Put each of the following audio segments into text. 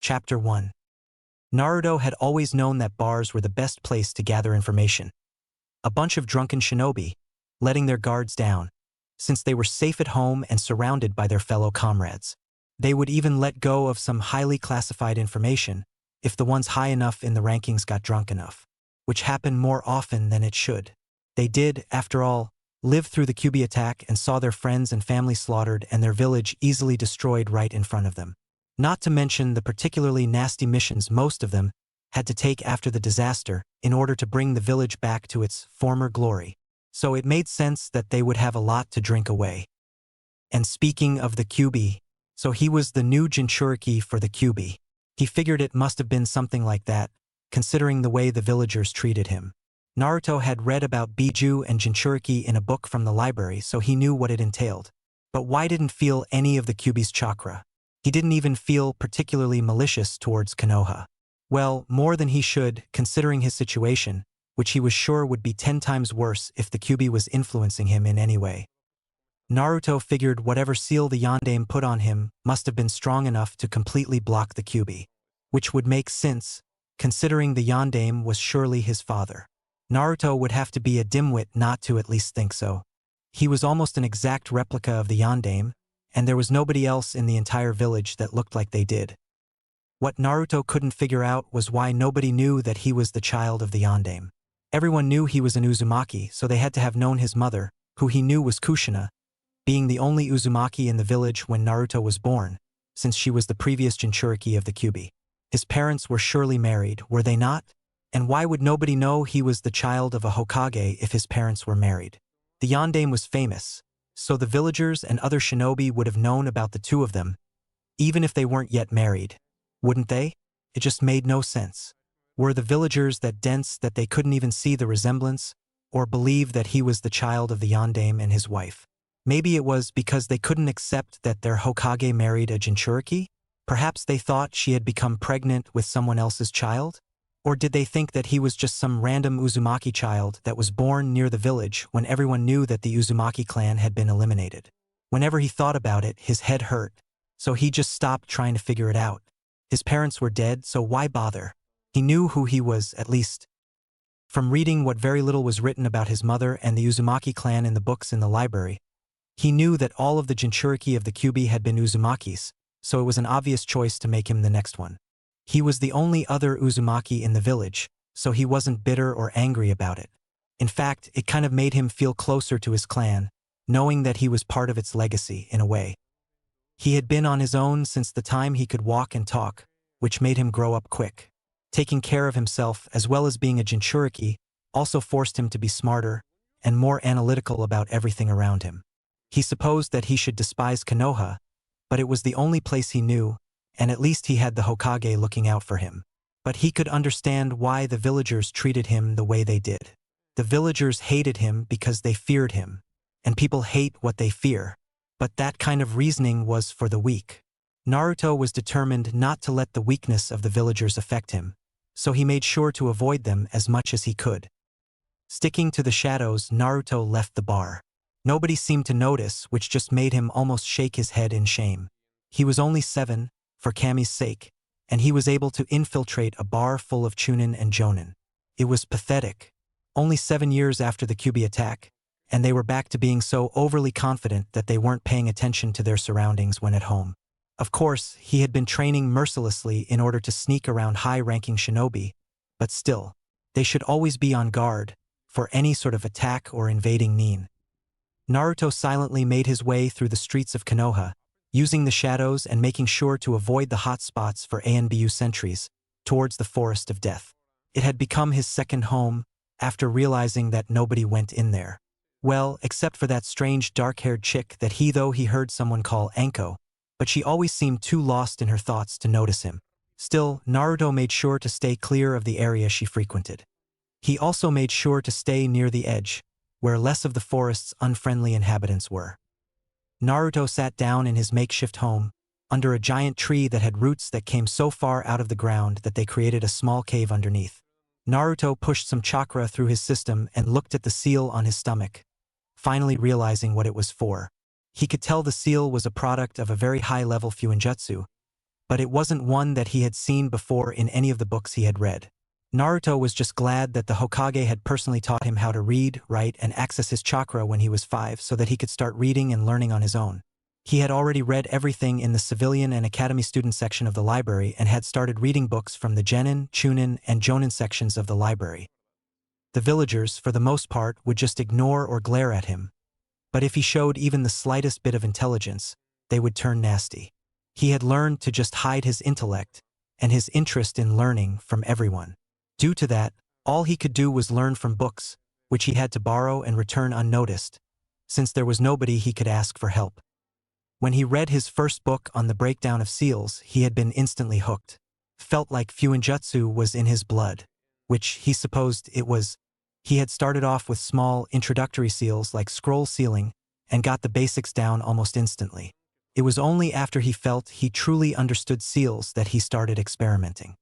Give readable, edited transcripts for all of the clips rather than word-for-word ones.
Chapter 1. Naruto had always known that bars were the best place to gather information. A bunch of drunken shinobi, letting their guards down, since they were safe at home and surrounded by their fellow comrades. They would even let go of some highly classified information if the ones high enough in the rankings got drunk enough, which happened more often than it should. They did, after all, live through the Kyuubi attack and saw their friends and family slaughtered and their village easily destroyed right in front of them. Not to mention the particularly nasty missions most of them had to take after the disaster in order to bring the village back to its former glory. So it made sense that they would have a lot to drink away. And speaking of the Kyuubi, so he was the new Jinchuriki for the Kyuubi. He figured it must have been something like that, considering the way the villagers treated him. Naruto had read about Biju and Jinchuriki in a book from the library, so he knew what it entailed. But why didn't feel any of the Kyuubi's chakra? He didn't even feel particularly malicious towards Konoha. Well, more than he should, considering his situation, which he was sure would be 10 times worse if the Kyuubi was influencing him in any way. Naruto figured whatever seal the Yondaime put on him must have been strong enough to completely block the Kyuubi, which would make sense, considering the Yondaime was surely his father. Naruto would have to be a dimwit not to at least think so. He was almost an exact replica of the Yondaime, and there was nobody else in the entire village that looked like they did. What Naruto couldn't figure out was why nobody knew that he was the child of the Yondaime. Everyone knew he was an Uzumaki, so they had to have known his mother, who he knew was Kushina, being the only Uzumaki in the village when Naruto was born, since she was the previous Jinchuriki of the Kyuubi. His parents were surely married, were they not? And why would nobody know he was the child of a Hokage if his parents were married? The Yondaime was famous, so the villagers and other shinobi would have known about the two of them, even if they weren't yet married. Wouldn't they? It just made no sense. Were the villagers that dense that they couldn't even see the resemblance, or believe that he was the child of the Yondaime and his wife? Maybe it was because they couldn't accept that their Hokage married a Jinchuriki? Perhaps they thought she had become pregnant with someone else's child? Or did they think that he was just some random Uzumaki child that was born near the village when everyone knew that the Uzumaki clan had been eliminated? Whenever he thought about it, his head hurt, so he just stopped trying to figure it out. His parents were dead, so why bother? He knew who he was, at least. From reading what very little was written about his mother and the Uzumaki clan in the books in the library, he knew that all of the Jinchuriki of the Kyuubi had been Uzumakis, so it was an obvious choice to make him the next one. He was the only other Uzumaki in the village, so he wasn't bitter or angry about it. In fact, it kind of made him feel closer to his clan, knowing that he was part of its legacy, in a way. He had been on his own since the time he could walk and talk, which made him grow up quick. Taking care of himself as well as being a Jinchuriki also forced him to be smarter and more analytical about everything around him. He supposed that he should despise Konoha, but it was the only place he knew, and at least he had the Hokage looking out for him. But he could understand why the villagers treated him the way they did. The villagers hated him because they feared him, and people hate what they fear. But that kind of reasoning was for the weak. Naruto was determined not to let the weakness of the villagers affect him, so he made sure to avoid them as much as he could. Sticking to the shadows, Naruto left the bar. Nobody seemed to notice, which just made him almost shake his head in shame. He was only 7, for Kami's sake, and he was able to infiltrate a bar full of Chunin and Jonin. It was pathetic. Only 7 years after the Kyuubi attack, and they were back to being so overly confident that they weren't paying attention to their surroundings when at home. Of course, he had been training mercilessly in order to sneak around high-ranking shinobi, but still, they should always be on guard for any sort of attack or invading Nin. Naruto silently made his way through the streets of Konoha, using the shadows and making sure to avoid the hot spots for ANBU sentries, towards the Forest of Death. It had become his second home, after realizing that nobody went in there. Well, except for that strange dark-haired chick that he heard someone call Anko, but she always seemed too lost in her thoughts to notice him. Still, Naruto made sure to stay clear of the area she frequented. He also made sure to stay near the edge, where less of the forest's unfriendly inhabitants were. Naruto sat down in his makeshift home, under a giant tree that had roots that came so far out of the ground that they created a small cave underneath. Naruto pushed some chakra through his system and looked at the seal on his stomach, finally realizing what it was for. He could tell the seal was a product of a very high-level fuinjutsu, but it wasn't one that he had seen before in any of the books he had read. Naruto was just glad that the Hokage had personally taught him how to read, write, and access his chakra when he was 5 so that he could start reading and learning on his own. He had already read everything in the civilian and academy student section of the library and had started reading books from the Genin, Chunin, and Jonin sections of the library. The villagers, for the most part, would just ignore or glare at him, but if he showed even the slightest bit of intelligence, they would turn nasty. He had learned to just hide his intellect and his interest in learning from everyone. Due to that, all he could do was learn from books, which he had to borrow and return unnoticed, since there was nobody he could ask for help. When he read his first book on the breakdown of seals, he had been instantly hooked. Felt like Fuinjutsu was in his blood, which he supposed it was. He had started off with small, introductory seals like scroll sealing and got the basics down almost instantly. It was only after he felt he truly understood seals that he started experimenting.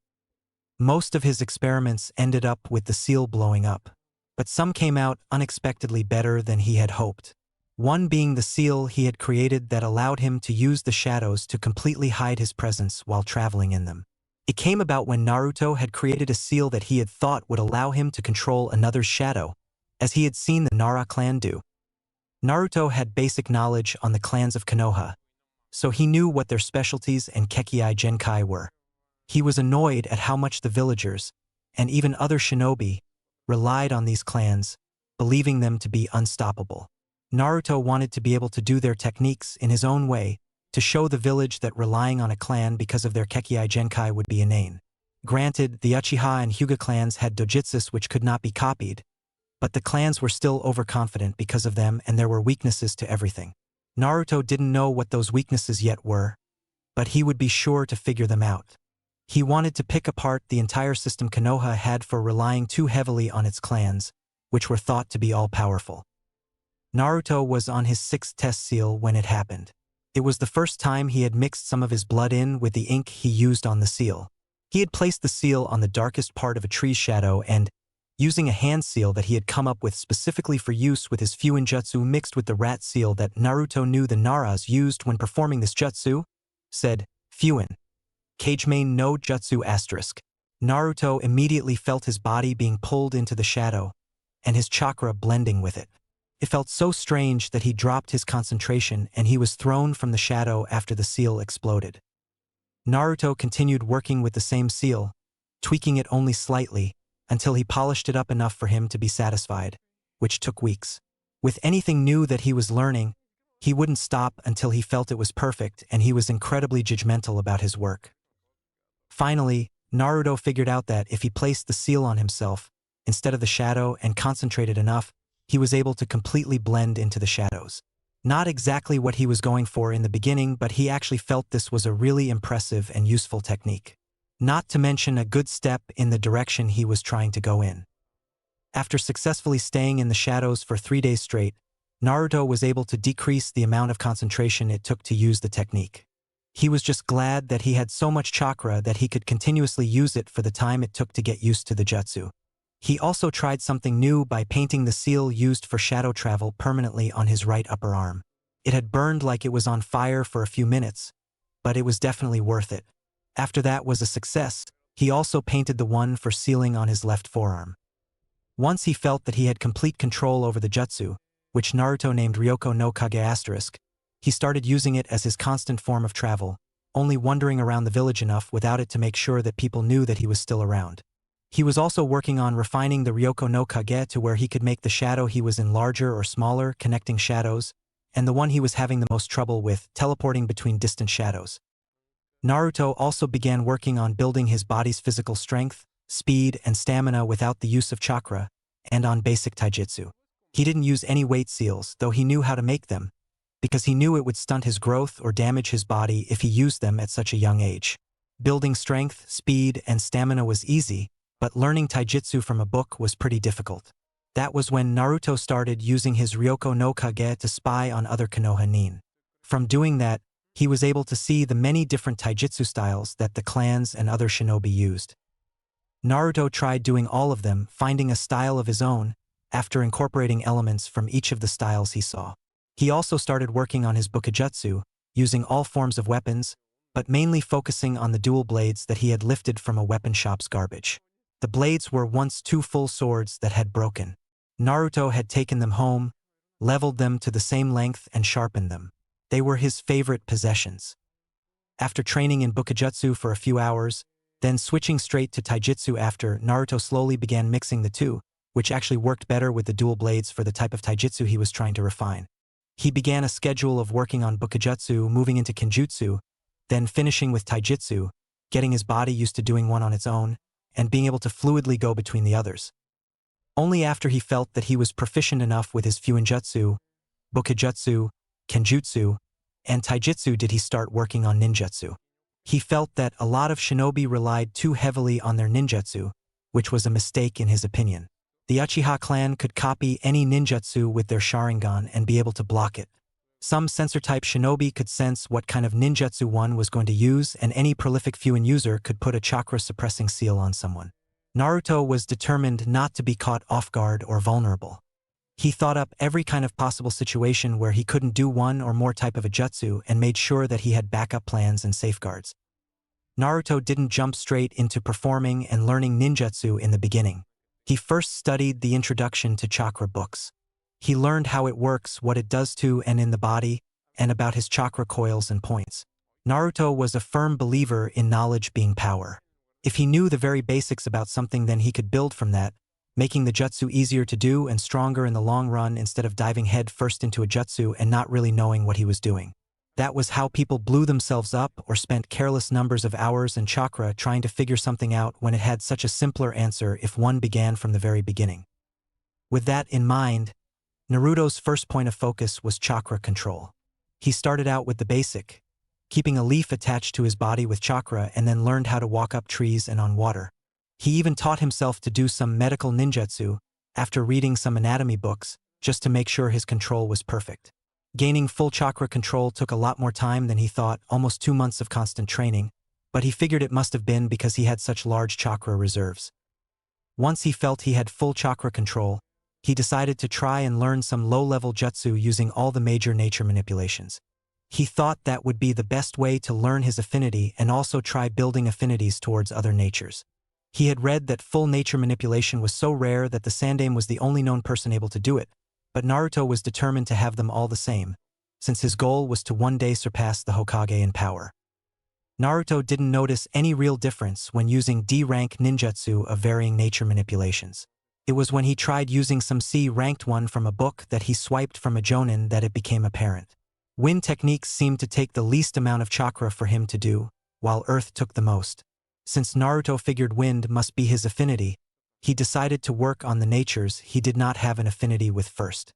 Most of his experiments ended up with the seal blowing up, but some came out unexpectedly better than he had hoped. One being the seal he had created that allowed him to use the shadows to completely hide his presence while traveling in them. It came about when Naruto had created a seal that he had thought would allow him to control another's shadow, as he had seen the Nara clan do. Naruto had basic knowledge on the clans of Konoha, so he knew what their specialties and Kekkai Genkai were. He was annoyed at how much the villagers, and even other shinobi, relied on these clans, believing them to be unstoppable. Naruto wanted to be able to do their techniques in his own way, to show the village that relying on a clan because of their Kekkai Genkai would be inane. Granted, the Uchiha and Hyuga clans had dojutsus which could not be copied, but the clans were still overconfident because of them and there were weaknesses to everything. Naruto didn't know what those weaknesses yet were, but he would be sure to figure them out. He wanted to pick apart the entire system Konoha had for relying too heavily on its clans, which were thought to be all-powerful. Naruto was on his 6th test seal when it happened. It was the first time he had mixed some of his blood in with the ink he used on the seal. He had placed the seal on the darkest part of a tree's shadow and, using a hand seal that he had come up with specifically for use with his Fuinjutsu mixed with the rat seal that Naruto knew the Naras used when performing this jutsu, said, Fuin. Kagemain no Jutsu *. Naruto immediately felt his body being pulled into the shadow, and his chakra blending with it. It felt so strange that he dropped his concentration and he was thrown from the shadow after the seal exploded. Naruto continued working with the same seal, tweaking it only slightly, until he polished it up enough for him to be satisfied, which took weeks. With anything new that he was learning, he wouldn't stop until he felt it was perfect and he was incredibly judgmental about his work. Finally, Naruto figured out that if he placed the seal on himself, instead of the shadow and concentrated enough, he was able to completely blend into the shadows. Not exactly what he was going for in the beginning, but he actually felt this was a really impressive and useful technique. Not to mention a good step in the direction he was trying to go in. After successfully staying in the shadows for 3 days straight, Naruto was able to decrease the amount of concentration it took to use the technique. He was just glad that he had so much chakra that he could continuously use it for the time it took to get used to the jutsu. He also tried something new by painting the seal used for shadow travel permanently on his right upper arm. It had burned like it was on fire for a few minutes, but it was definitely worth it. After that was a success, he also painted the one for sealing on his left forearm. Once he felt that he had complete control over the jutsu, which Naruto named Ryoko no Kage *, he started using it as his constant form of travel, only wandering around the village enough without it to make sure that people knew that he was still around. He was also working on refining the Ryoko no Kage to where he could make the shadow he was in larger or smaller, connecting shadows, and the one he was having the most trouble with, teleporting between distant shadows. Naruto also began working on building his body's physical strength, speed, and stamina without the use of chakra, and on basic taijutsu. He didn't use any weight seals, though he knew how to make them, because he knew it would stunt his growth or damage his body if he used them at such a young age. Building strength, speed, and stamina was easy, but learning taijutsu from a book was pretty difficult. That was when Naruto started using his Ryoko no Kage to spy on other Konoha nin. From doing that, he was able to see the many different taijutsu styles that the clans and other shinobi used. Naruto tried doing all of them, finding a style of his own, after incorporating elements from each of the styles he saw. He also started working on his bukijutsu, using all forms of weapons, but mainly focusing on the dual blades that he had lifted from a weapon shop's garbage. The blades were once two full swords that had broken. Naruto had taken them home, leveled them to the same length and sharpened them. They were his favorite possessions. After training in Bukijutsu for a few hours, then switching straight to Taijutsu after, Naruto slowly began mixing the two, which actually worked better with the dual blades for the type of Taijutsu he was trying to refine. He began a schedule of working on Bukijutsu, moving into Kenjutsu, then finishing with Taijutsu, getting his body used to doing one on its own, and being able to fluidly go between the others. Only after he felt that he was proficient enough with his Fuinjutsu, Bukijutsu, Kenjutsu, and Taijutsu did he start working on ninjutsu. He felt that a lot of shinobi relied too heavily on their ninjutsu, which was a mistake in his opinion. The Uchiha clan could copy any ninjutsu with their Sharingan and be able to block it. Some sensor-type shinobi could sense what kind of ninjutsu one was going to use, and any prolific Fuin user could put a chakra-suppressing seal on someone. Naruto was determined not to be caught off guard or vulnerable. He thought up every kind of possible situation where he couldn't do one or more type of a jutsu and made sure that he had backup plans and safeguards. Naruto didn't jump straight into performing and learning ninjutsu in the beginning. He first studied the introduction to chakra books. He learned how it works, what it does to and in the body, and about his chakra coils and points. Naruto was a firm believer in knowledge being power. If he knew the very basics about something, then he could build from that, making the jutsu easier to do and stronger in the long run instead of diving head first into a jutsu and not really knowing what he was doing. That was how people blew themselves up or spent careless numbers of hours in chakra trying to figure something out when it had such a simpler answer if one began from the very beginning. With that in mind, Naruto's first point of focus was chakra control. He started out with the basic, keeping a leaf attached to his body with chakra, and then learned how to walk up trees and on water. He even taught himself to do some medical ninjutsu after reading some anatomy books, just to make sure his control was perfect. Gaining full chakra control took a lot more time than he thought, almost 2 months of constant training, but he figured it must have been because he had such large chakra reserves. Once he felt he had full chakra control, he decided to try and learn some low-level jutsu using all the major nature manipulations. He thought that would be the best way to learn his affinity and also try building affinities towards other natures. He had read that full nature manipulation was so rare that the Sandaime was the only known person able to do it, but Naruto was determined to have them all the same, since his goal was to one day surpass the Hokage in power. Naruto didn't notice any real difference when using D-rank ninjutsu of varying nature manipulations. It was when he tried using some C-ranked one from a book that he swiped from a jonin that it became apparent. Wind techniques seemed to take the least amount of chakra for him to do, while earth took the most. Since Naruto figured wind must be his affinity, he decided to work on the natures he did not have an affinity with first.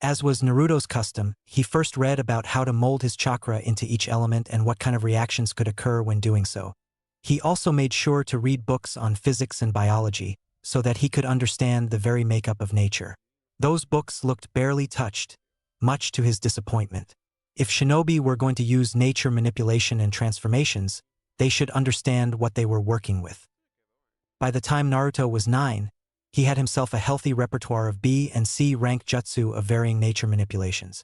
As was Naruto's custom, he first read about how to mold his chakra into each element and what kind of reactions could occur when doing so. He also made sure to read books on physics and biology, so that he could understand the very makeup of nature. Those books looked barely touched, much to his disappointment. If shinobi were going to use nature manipulation and transformations, they should understand what they were working with. By the time Naruto was 9, he had himself a healthy repertoire of B and C rank jutsu of varying nature manipulations.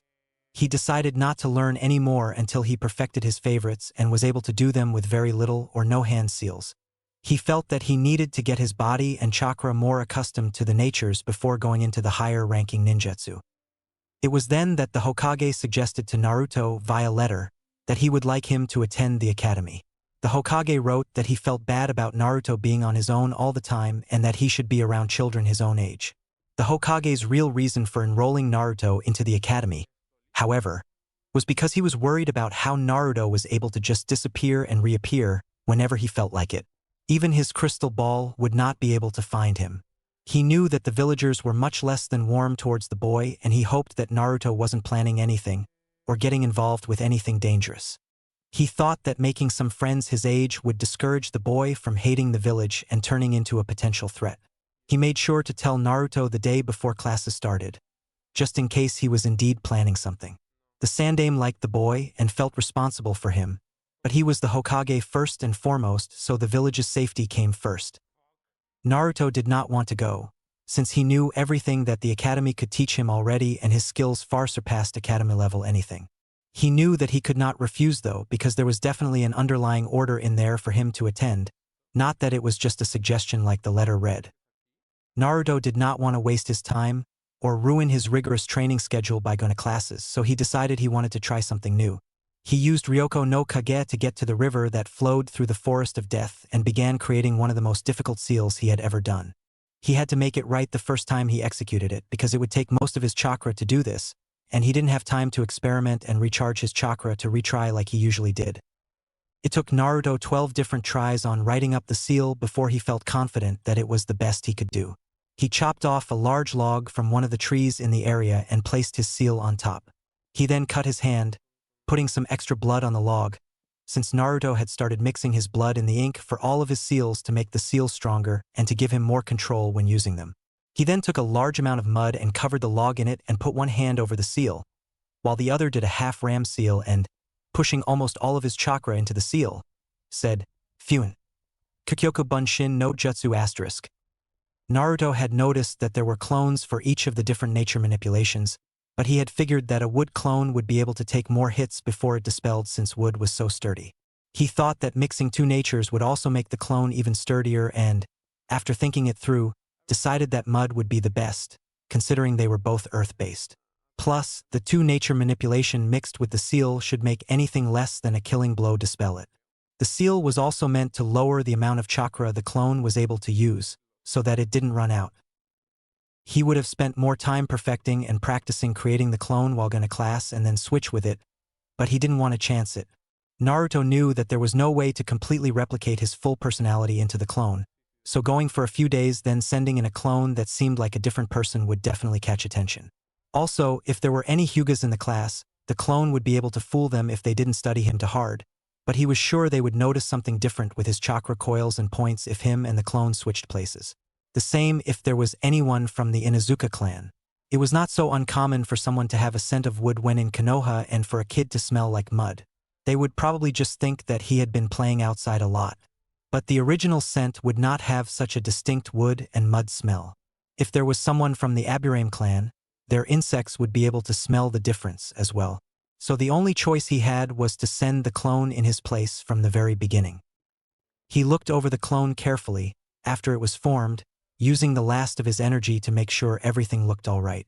He decided not to learn any more until he perfected his favorites and was able to do them with very little or no hand seals. He felt that he needed to get his body and chakra more accustomed to the natures before going into the higher ranking ninjutsu. It was then that the Hokage suggested to Naruto via letter that he would like him to attend the academy. The Hokage wrote that he felt bad about Naruto being on his own all the time and that he should be around children his own age. The Hokage's real reason for enrolling Naruto into the academy, however, was because he was worried about how Naruto was able to just disappear and reappear whenever he felt like it. Even his crystal ball would not be able to find him. He knew that the villagers were much less than warm towards the boy, and he hoped that Naruto wasn't planning anything or getting involved with anything dangerous. He thought that making some friends his age would discourage the boy from hating the village and turning into a potential threat. He made sure to tell Naruto the day before classes started, just in case he was indeed planning something. The Sandaime liked the boy and felt responsible for him, but he was the Hokage first and foremost, so the village's safety came first. Naruto did not want to go, since he knew everything that the academy could teach him already and his skills far surpassed academy level anything. He knew that he could not refuse though, because there was definitely an underlying order in there for him to attend, not that it was just a suggestion like the letter read. Naruto did not want to waste his time or ruin his rigorous training schedule by going to classes, so he decided he wanted to try something new. He used Ryoko no Kage to get to the river that flowed through the forest of death and began creating one of the most difficult seals he had ever done. He had to make it right the first time he executed it because it would take most of his chakra to do this, and he didn't have time to experiment and recharge his chakra to retry like he usually did. It took Naruto 12 different tries on writing up the seal before he felt confident that it was the best he could do. He chopped off a large log from one of the trees in the area and placed his seal on top. He then cut his hand, putting some extra blood on the log, since Naruto had started mixing his blood in the ink for all of his seals to make the seal stronger and to give him more control when using them. He then took a large amount of mud and covered the log in it and put one hand over the seal, while the other did a half ram seal and, pushing almost all of his chakra into the seal, said, "Fuin. Kukyoku Bunshin no Jutsu **. Naruto had noticed that there were clones for each of the different nature manipulations, but he had figured that a wood clone would be able to take more hits before it dispelled since wood was so sturdy. He thought that mixing two natures would also make the clone even sturdier and, after thinking it through, decided that mud would be the best, considering they were both earth-based. Plus, the two nature manipulation mixed with the seal should make anything less than a killing blow dispel it. The seal was also meant to lower the amount of chakra the clone was able to use, so that it didn't run out. He would have spent more time perfecting and practicing creating the clone while going to class and then switch with it, but he didn't want to chance it. Naruto knew that there was no way to completely replicate his full personality into the clone, so going for a few days then sending in a clone that seemed like a different person would definitely catch attention. Also, if there were any Hyugas in the class, the clone would be able to fool them if they didn't study him too hard, but he was sure they would notice something different with his chakra coils and points if him and the clone switched places. The same if there was anyone from the Inuzuka clan. It was not so uncommon for someone to have a scent of wood when in Konoha and for a kid to smell like mud. They would probably just think that he had been playing outside a lot. But the original scent would not have such a distinct wood and mud smell. If there was someone from the Aburame clan, their insects would be able to smell the difference as well. So the only choice he had was to send the clone in his place from the very beginning. He looked over the clone carefully, after it was formed, using the last of his energy to make sure everything looked all right.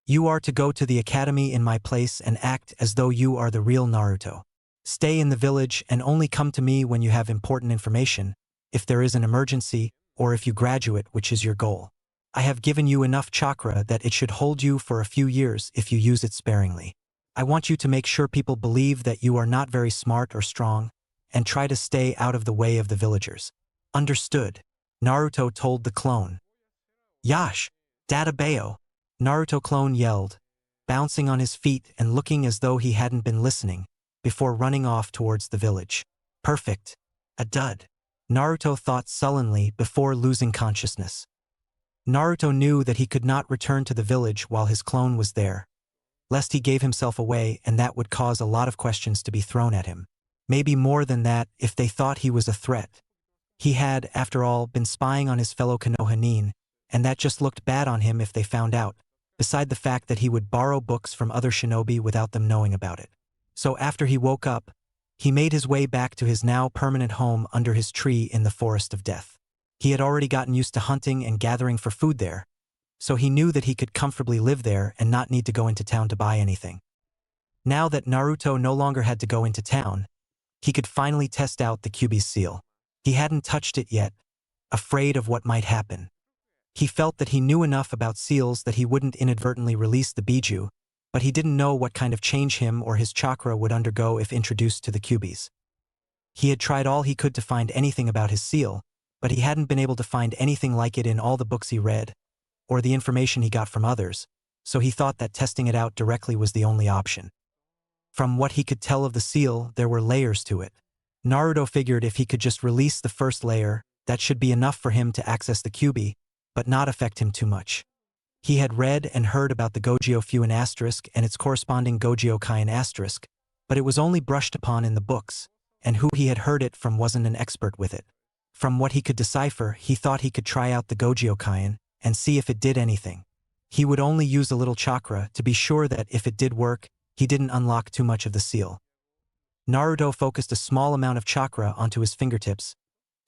"You are to go to the academy in my place and act as though you are the real Naruto. Stay in the village and only come to me when you have important information, if there is an emergency, or if you graduate, which is your goal. I have given you enough chakra that it should hold you for a few years if you use it sparingly. I want you to make sure people believe that you are not very smart or strong, and try to stay out of the way of the villagers. Understood?" Naruto told the clone. "Yash, Databeo," Naruto clone yelled, bouncing on his feet and looking as though he hadn't been listening, before running off towards the village. "Perfect. A dud," Naruto thought sullenly before losing consciousness. Naruto knew that he could not return to the village while his clone was there, lest he gave himself away and that would cause a lot of questions to be thrown at him. Maybe more than that if they thought he was a threat. He had, after all, been spying on his fellow Konoha, and that just looked bad on him if they found out, beside the fact that he would borrow books from other shinobi without them knowing about it. So after he woke up, he made his way back to his now permanent home under his tree in the forest of death. He had already gotten used to hunting and gathering for food there, so he knew that he could comfortably live there and not need to go into town to buy anything. Now that Naruto no longer had to go into town, he could finally test out the Kyuubi's seal. He hadn't touched it yet, afraid of what might happen. He felt that he knew enough about seals that he wouldn't inadvertently release the Biju, but he didn't know what kind of change him or his chakra would undergo if introduced to the Kyuubis. He had tried all he could to find anything about his seal, but he hadn't been able to find anything like it in all the books he read, or the information he got from others, so he thought that testing it out directly was the only option. From what he could tell of the seal, there were layers to it. Naruto figured if he could just release the first layer, that should be enough for him to access the Kyuubi, but not affect him too much. He had read and heard about the Gojyo Fuin asterisk and its corresponding Gojyo Kain asterisk, but it was only brushed upon in the books, and who he had heard it from wasn't an expert with it. From what he could decipher, he thought he could try out the Gojyo Kain and see if it did anything. He would only use a little chakra to be sure that if it did work, he didn't unlock too much of the seal. Naruto focused a small amount of chakra onto his fingertips,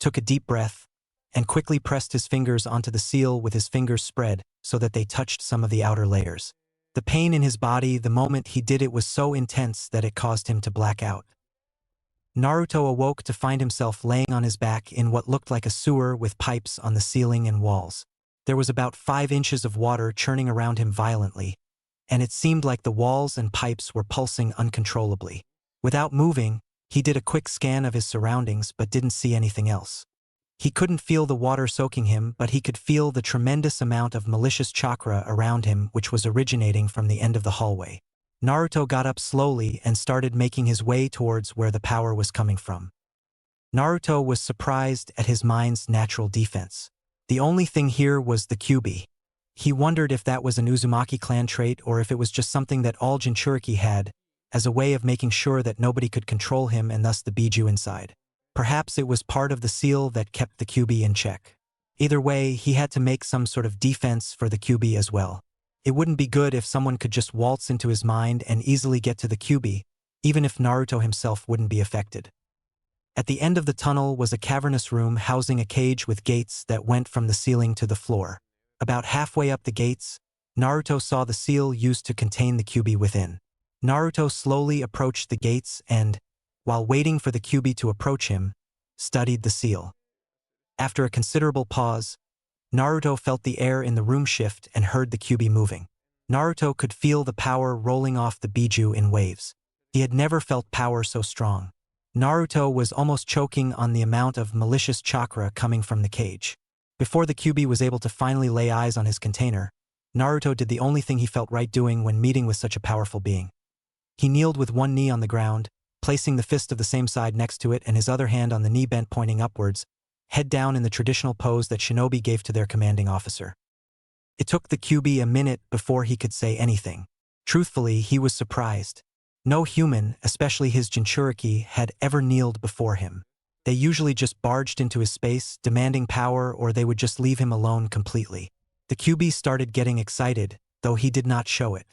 took a deep breath, and quickly pressed his fingers onto the seal with his fingers spread so that they touched some of the outer layers. The pain in his body the moment he did it was so intense that it caused him to black out. Naruto awoke to find himself laying on his back in what looked like a sewer with pipes on the ceiling and walls. There was about 5 inches of water churning around him violently, and it seemed like the walls and pipes were pulsing uncontrollably. Without moving, he did a quick scan of his surroundings but didn't see anything else. He couldn't feel the water soaking him, but he could feel the tremendous amount of malicious chakra around him which was originating from the end of the hallway. Naruto got up slowly and started making his way towards where the power was coming from. Naruto was surprised at his mind's natural defense. The only thing here was the Kyuubi. He wondered if that was an Uzumaki clan trait or if it was just something that all Jinchuriki had, as a way of making sure that nobody could control him and thus the Biju inside. Perhaps it was part of the seal that kept the Kyuubi in check. Either way, he had to make some sort of defense for the Kyuubi as well. It wouldn't be good if someone could just waltz into his mind and easily get to the Kyuubi, even if Naruto himself wouldn't be affected. At the end of the tunnel was a cavernous room housing a cage with gates that went from the ceiling to the floor. About halfway up the gates, Naruto saw the seal used to contain the Kyuubi within. Naruto slowly approached the gates and, while waiting for the Kyuubi to approach him, studied the seal. After a considerable pause, Naruto felt the air in the room shift and heard the Kyuubi moving. Naruto could feel the power rolling off the Biju in waves. He had never felt power so strong. Naruto was almost choking on the amount of malicious chakra coming from the cage. Before the Kyuubi was able to finally lay eyes on his container, Naruto did the only thing he felt right doing when meeting with such a powerful being. He kneeled with one knee on the ground, placing the fist of the same side next to it and his other hand on the knee bent pointing upwards, head down in the traditional pose that shinobi gave to their commanding officer. It took the Kyuubi a minute before he could say anything. Truthfully, he was surprised. No human, especially his Jinchuriki, had ever kneeled before him. They usually just barged into his space, demanding power, or they would just leave him alone completely. The Kyuubi started getting excited, though he did not show it.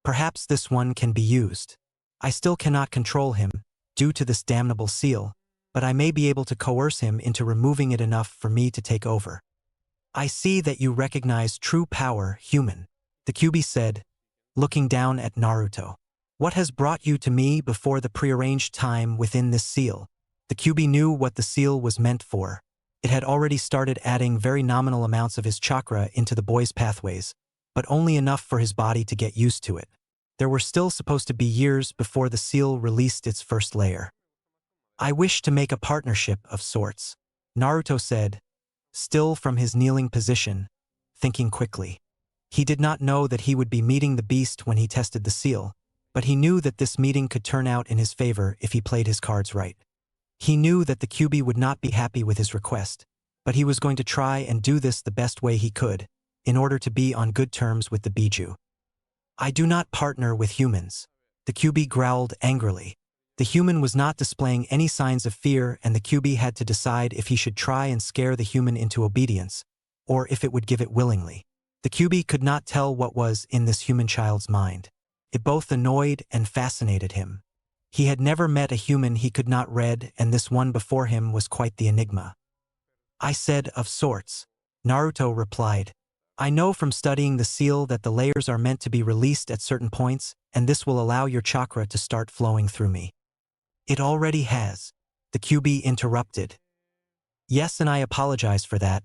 Perhaps this one can be used. I still cannot control him, due to this damnable seal, but I may be able to coerce him into removing it enough for me to take over. I see that you recognize true power, human, the Kyuubi said, looking down at Naruto. What has brought you to me before the prearranged time within this seal? The Kyuubi knew what the seal was meant for. It had already started adding very nominal amounts of his chakra into the boy's pathways, but only enough for his body to get used to it. There were still supposed to be years before the seal released its first layer. I wish to make a partnership of sorts, Naruto said, still from his kneeling position, thinking quickly. He did not know that he would be meeting the beast when he tested the seal, but he knew that this meeting could turn out in his favor if he played his cards right. He knew that the Kyuubi would not be happy with his request, but he was going to try and do this the best way he could, in order to be on good terms with the Biju. I do not partner with humans, the Kyuubi growled angrily. The human was not displaying any signs of fear, and the Kyuubi had to decide if he should try and scare the human into obedience, or if it would give it willingly. The Kyuubi could not tell what was in this human child's mind. It both annoyed and fascinated him. He had never met a human he could not read, and this one before him was quite the enigma. I said of sorts, Naruto replied. I know from studying the seal that the layers are meant to be released at certain points, and this will allow your chakra to start flowing through me. It already has, the Kyuubi interrupted. Yes, and I apologize for that,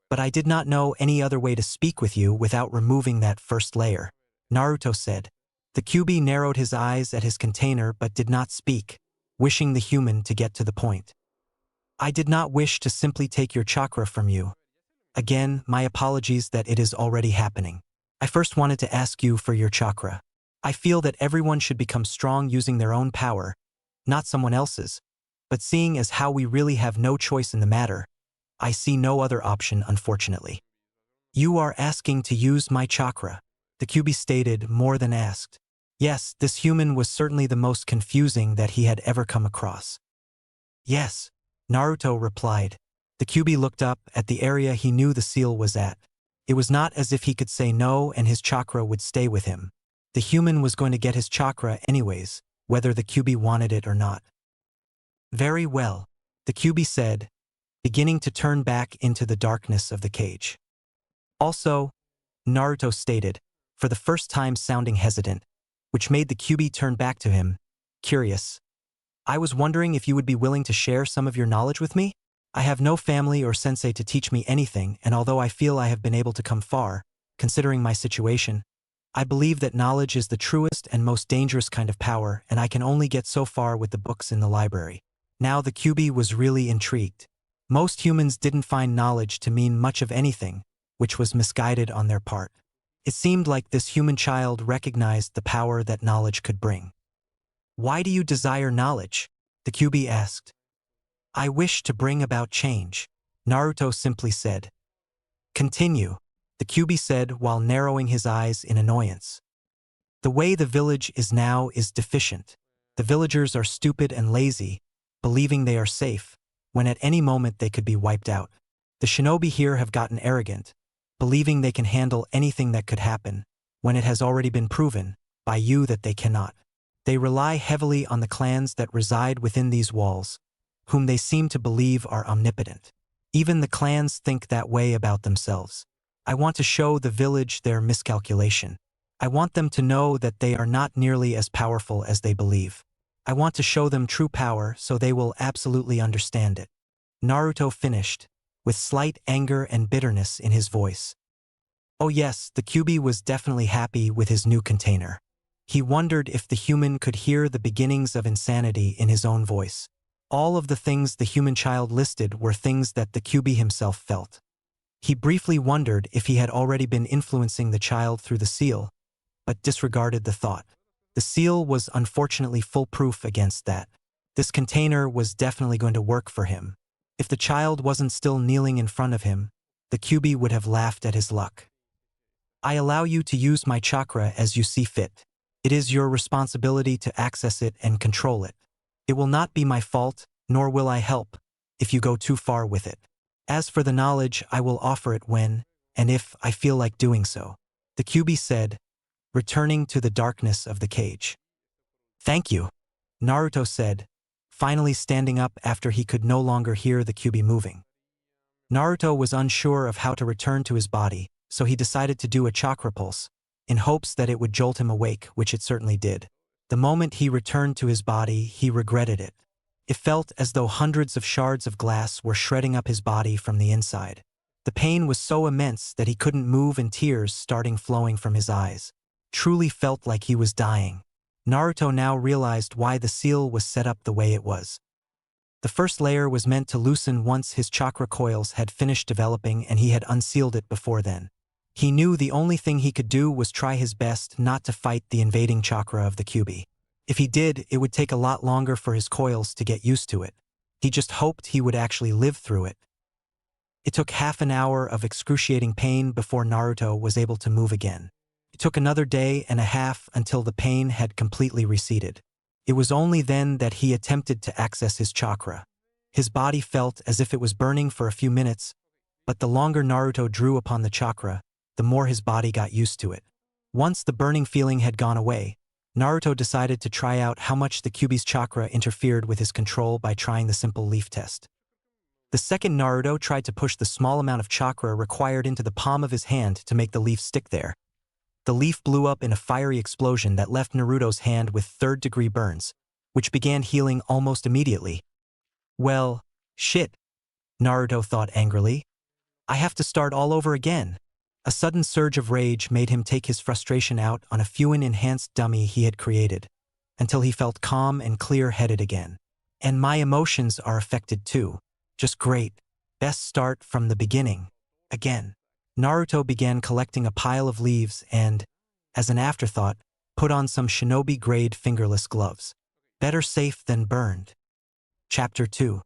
but I did not know any other way to speak with you without removing that first layer, Naruto said. The Kyuubi narrowed his eyes at his container but did not speak, wishing the human to get to the point. I did not wish to simply take your chakra from you. Again, my apologies that it is already happening. I first wanted to ask you for your chakra. I feel that everyone should become strong using their own power, not someone else's, but seeing as how we really have no choice in the matter, I see no other option, unfortunately. You are asking to use my chakra, the Kyuubi stated, more than asked. Yes, this human was certainly the most confusing that he had ever come across. Yes, Naruto replied. The Kyuubi looked up at the area he knew the seal was at. It was not as if he could say no and his chakra would stay with him. The human was going to get his chakra anyways, whether the Kyuubi wanted it or not. Very well, the Kyuubi said, beginning to turn back into the darkness of the cage. Also, Naruto stated, for the first time sounding hesitant, which made the Kyuubi turn back to him, curious. I was wondering if you would be willing to share some of your knowledge with me? I have no family or sensei to teach me anything, and although I feel I have been able to come far, considering my situation, I believe that knowledge is the truest and most dangerous kind of power, and I can only get so far with the books in the library. Now the Kyuubi was really intrigued. Most humans didn't find knowledge to mean much of anything, which was misguided on their part. It seemed like this human child recognized the power that knowledge could bring. Why do you desire knowledge? The Kyuubi asked. I wish to bring about change, Naruto simply said. Continue, the Kyuubi said while narrowing his eyes in annoyance. The way the village is now is deficient. The villagers are stupid and lazy, believing they are safe, when at any moment they could be wiped out. The shinobi here have gotten arrogant, believing they can handle anything that could happen, when it has already been proven, by you that they cannot. They rely heavily on the clans that reside within these walls, whom they seem to believe are omnipotent. Even the clans think that way about themselves. I want to show the village their miscalculation. I want them to know that they are not nearly as powerful as they believe. I want to show them true power so they will absolutely understand it. Naruto finished, with slight anger and bitterness in his voice. Oh yes, the Kyuubi was definitely happy with his new container. He wondered if the human could hear the beginnings of insanity in his own voice. All of the things the human child listed were things that the Kyuubi himself felt. He briefly wondered if he had already been influencing the child through the seal, but disregarded the thought. The seal was unfortunately foolproof against that. This container was definitely going to work for him. If the child wasn't still kneeling in front of him, the Kyuubi would have laughed at his luck. I allow you to use my chakra as you see fit. It is your responsibility to access it and control it. It will not be my fault, nor will I help, if you go too far with it. As for the knowledge, I will offer it when, and if, I feel like doing so, the Kyuubi said, returning to the darkness of the cage. Thank you, Naruto said, finally standing up after he could no longer hear the Kyuubi moving. Naruto was unsure of how to return to his body, so he decided to do a chakra pulse, in hopes that it would jolt him awake, which it certainly did. The moment he returned to his body, he regretted it. It felt as though hundreds of shards of glass were shredding up his body from the inside. The pain was so immense that he couldn't move and tears starting flowing from his eyes. Truly felt like he was dying. Naruto now realized why the seal was set up the way it was. The first layer was meant to loosen once his chakra coils had finished developing and he had unsealed it before then. He knew the only thing he could do was try his best not to fight the invading chakra of the Kyuubi. If he did, it would take a lot longer for his coils to get used to it. He just hoped he would actually live through it. It took half an hour of excruciating pain before Naruto was able to move again. It took another day and a half until the pain had completely receded. It was only then that he attempted to access his chakra. His body felt as if it was burning for a few minutes, but the longer Naruto drew upon the chakra, the more his body got used to it. Once the burning feeling had gone away, Naruto decided to try out how much the Kyuubi's chakra interfered with his control by trying the simple leaf test. The second Naruto tried to push the small amount of chakra required into the palm of his hand to make the leaf stick there. The leaf blew up in a fiery explosion that left Naruto's hand with third-degree burns, which began healing almost immediately. Well, shit, Naruto thought angrily. I have to start all over again. A sudden surge of rage made him take his frustration out on a Fuin-enhanced dummy he had created, until he felt calm and clear-headed again. And my emotions are affected too. Just great. Best start from the beginning. Again. Naruto began collecting a pile of leaves and, as an afterthought, put on some shinobi-grade fingerless gloves. Better safe than burned. Chapter 2.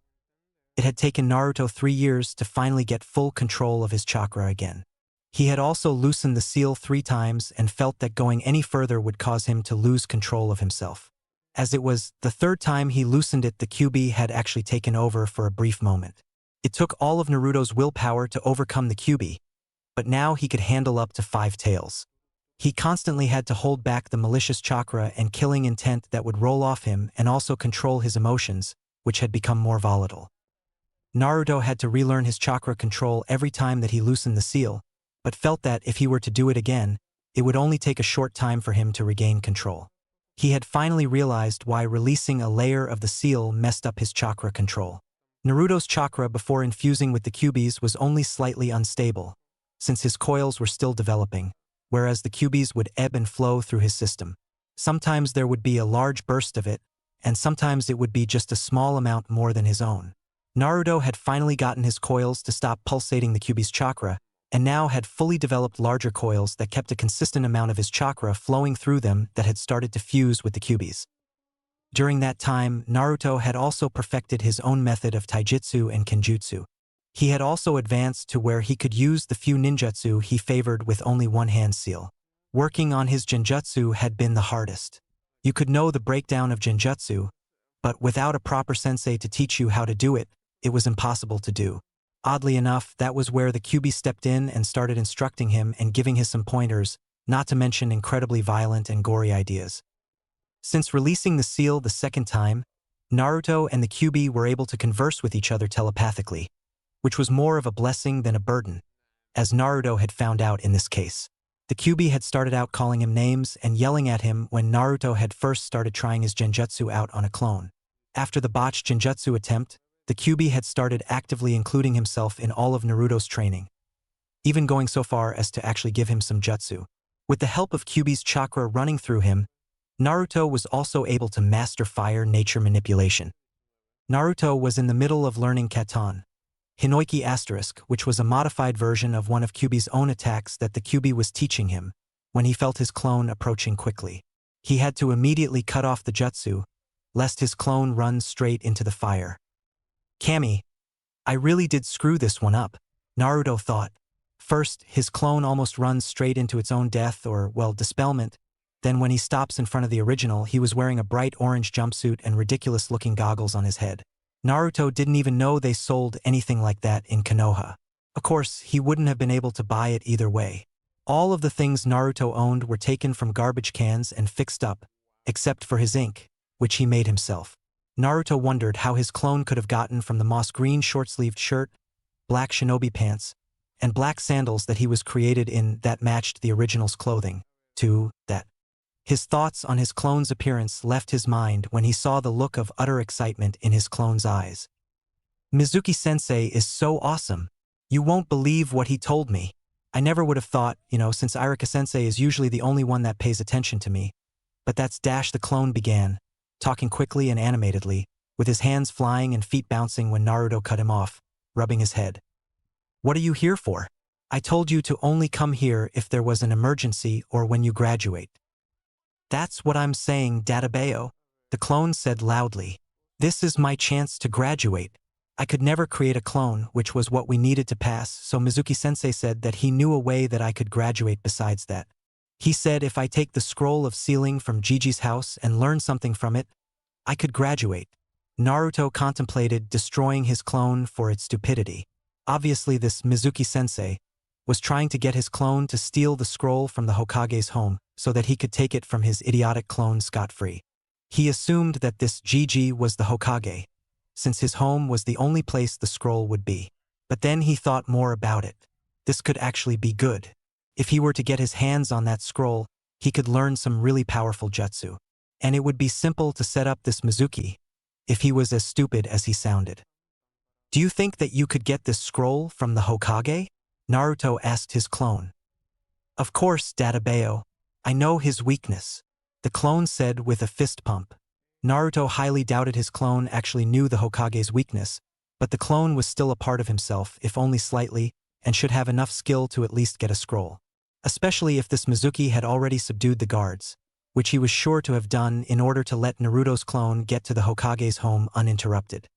It had taken Naruto 3 years to finally get full control of his chakra again. He had also loosened the seal 3 times and felt that going any further would cause him to lose control of himself. As it was the 3rd time he loosened it, the Kyuubi had actually taken over for a brief moment. It took all of Naruto's willpower to overcome the Kyuubi, but now he could handle up to 5 tails. He constantly had to hold back the malicious chakra and killing intent that would roll off him and also control his emotions, which had become more volatile. Naruto had to relearn his chakra control every time that he loosened the seal, but felt that if he were to do it again, it would only take a short time for him to regain control. He had finally realized why releasing a layer of the seal messed up his chakra control. Naruto's chakra before infusing with the Kyuubi's was only slightly unstable, since his coils were still developing, whereas the Kyuubi's would ebb and flow through his system. Sometimes there would be a large burst of it, and sometimes it would be just a small amount more than his own. Naruto had finally gotten his coils to stop pulsating the Kyuubi's chakra, and now had fully developed larger coils that kept a consistent amount of his chakra flowing through them that had started to fuse with the Kyuubi's. During that time, Naruto had also perfected his own method of taijutsu and kenjutsu. He had also advanced to where he could use the few ninjutsu he favored with only one hand seal. Working on his genjutsu had been the hardest. You could know the breakdown of genjutsu, but without a proper sensei to teach you how to do it, it was impossible to do. Oddly enough, that was where the Kyuubi stepped in and started instructing him and giving him some pointers, not to mention incredibly violent and gory ideas. Since releasing the seal the second time, Naruto and the Kyuubi were able to converse with each other telepathically, which was more of a blessing than a burden, as Naruto had found out in this case. The Kyuubi had started out calling him names and yelling at him when Naruto had first started trying his genjutsu out on a clone. After the botched genjutsu attempt, the Kyuubi had started actively including himself in all of Naruto's training, even going so far as to actually give him some jutsu. With the help of Kyuubi's chakra running through him, Naruto was also able to master fire nature manipulation. Naruto was in the middle of learning Katon, Hinoiki Asterisk, which was a modified version of one of Kyuubi's own attacks that the Kyuubi was teaching him, when he felt his clone approaching quickly. He had to immediately cut off the jutsu, lest his clone run straight into the fire. Kami, I really did screw this one up, Naruto thought. First, his clone almost runs straight into its own death or, well, dispelment. Then when he stops in front of the original, he was wearing a bright orange jumpsuit and ridiculous-looking goggles on his head. Naruto didn't even know they sold anything like that in Konoha. Of course, he wouldn't have been able to buy it either way. All of the things Naruto owned were taken from garbage cans and fixed up, except for his ink, which he made himself. Naruto wondered how his clone could have gotten from the moss green short-sleeved shirt, black shinobi pants, and black sandals that he was created in that matched the original's clothing, to that. His thoughts on his clone's appearance left his mind when he saw the look of utter excitement in his clone's eyes. Mizuki-sensei is so awesome. You won't believe what he told me. I never would have thought, since Irika-sensei is usually the only one that pays attention to me. But that's the clone began, talking quickly and animatedly, with his hands flying and feet bouncing when Naruto cut him off, rubbing his head. What are you here for? I told you to only come here if there was an emergency or when you graduate. That's what I'm saying, Databeo, the clone said loudly. This is my chance to graduate. I could never create a clone, which was what we needed to pass, so Mizuki-sensei said that he knew a way that I could graduate besides that. He said if I take the scroll of sealing from Gigi's house and learn something from it, I could graduate. Naruto contemplated destroying his clone for its stupidity. Obviously this Mizuki-sensei was trying to get his clone to steal the scroll from the Hokage's home so that he could take it from his idiotic clone scot-free. He assumed that this Gigi was the Hokage, since his home was the only place the scroll would be. But then he thought more about it. This could actually be good. If he were to get his hands on that scroll, he could learn some really powerful jutsu. And it would be simple to set up this Mizuki, if he was as stupid as he sounded. Do you think that you could get this scroll from the Hokage? Naruto asked his clone. Of course, Databeo. I know his weakness, the clone said with a fist pump. Naruto highly doubted his clone actually knew the Hokage's weakness, but the clone was still a part of himself, if only slightly, and should have enough skill to at least get a scroll. Especially if this Mizuki had already subdued the guards, which he was sure to have done in order to let Naruto's clone get to the Hokage's home uninterrupted.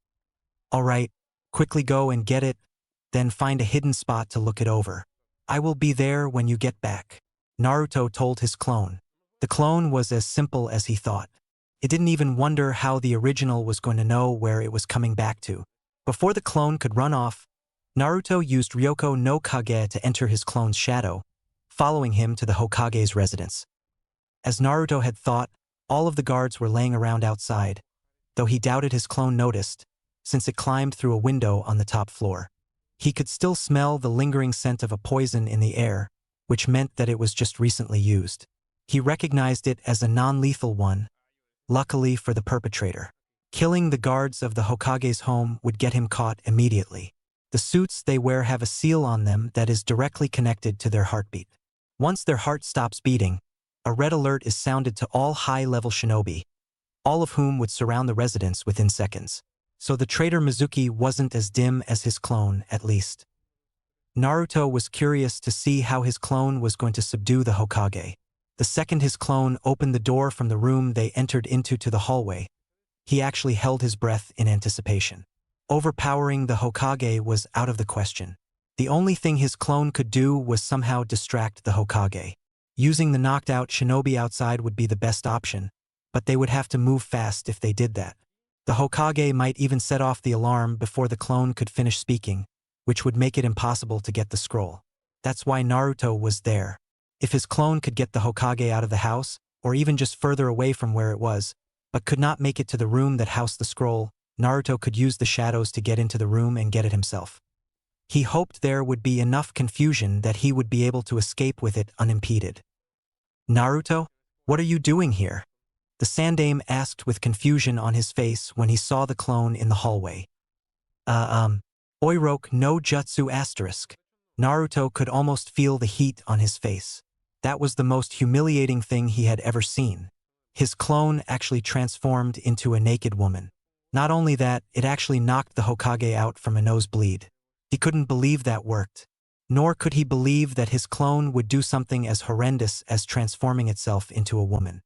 All right, quickly go and get it, then find a hidden spot to look it over. I will be there when you get back, Naruto told his clone. The clone was as simple as he thought. It didn't even wonder how the original was going to know where it was coming back to. Before the clone could run off, Naruto used Ryoko no Kage to enter his clone's shadow, following him to the Hokage's residence. As Naruto had thought, all of the guards were laying around outside, though he doubted his clone noticed, since it climbed through a window on the top floor. He could still smell the lingering scent of a poison in the air, which meant that it was just recently used. He recognized it as a non-lethal one, luckily for the perpetrator. Killing the guards of the Hokage's home would get him caught immediately. The suits they wear have a seal on them that is directly connected to their heartbeat. Once their heart stops beating, a red alert is sounded to all high-level shinobi, all of whom would surround the residence within seconds. So the traitor Mizuki wasn't as dim as his clone, at least. Naruto was curious to see how his clone was going to subdue the Hokage. The second his clone opened the door from the room they entered into to the hallway, he actually held his breath in anticipation. Overpowering the Hokage was out of the question. The only thing his clone could do was somehow distract the Hokage. Using the knocked-out shinobi outside would be the best option, but they would have to move fast if they did that. The Hokage might even set off the alarm before the clone could finish speaking, which would make it impossible to get the scroll. That's why Naruto was there. If his clone could get the Hokage out of the house, or even just further away from where it was, but could not make it to the room that housed the scroll, Naruto could use the shadows to get into the room and get it himself. He hoped there would be enough confusion that he would be able to escape with it unimpeded. "Naruto, what are you doing here?" the Sandaime asked with confusion on his face when he saw the clone in the hallway. Oiroke no jutsu asterisk. Naruto could almost feel the heat on his face. That was the most humiliating thing he had ever seen. His clone actually transformed into a naked woman. Not only that, it actually knocked the Hokage out from a nosebleed. He couldn't believe that worked. Nor could he believe that his clone would do something as horrendous as transforming itself into a woman.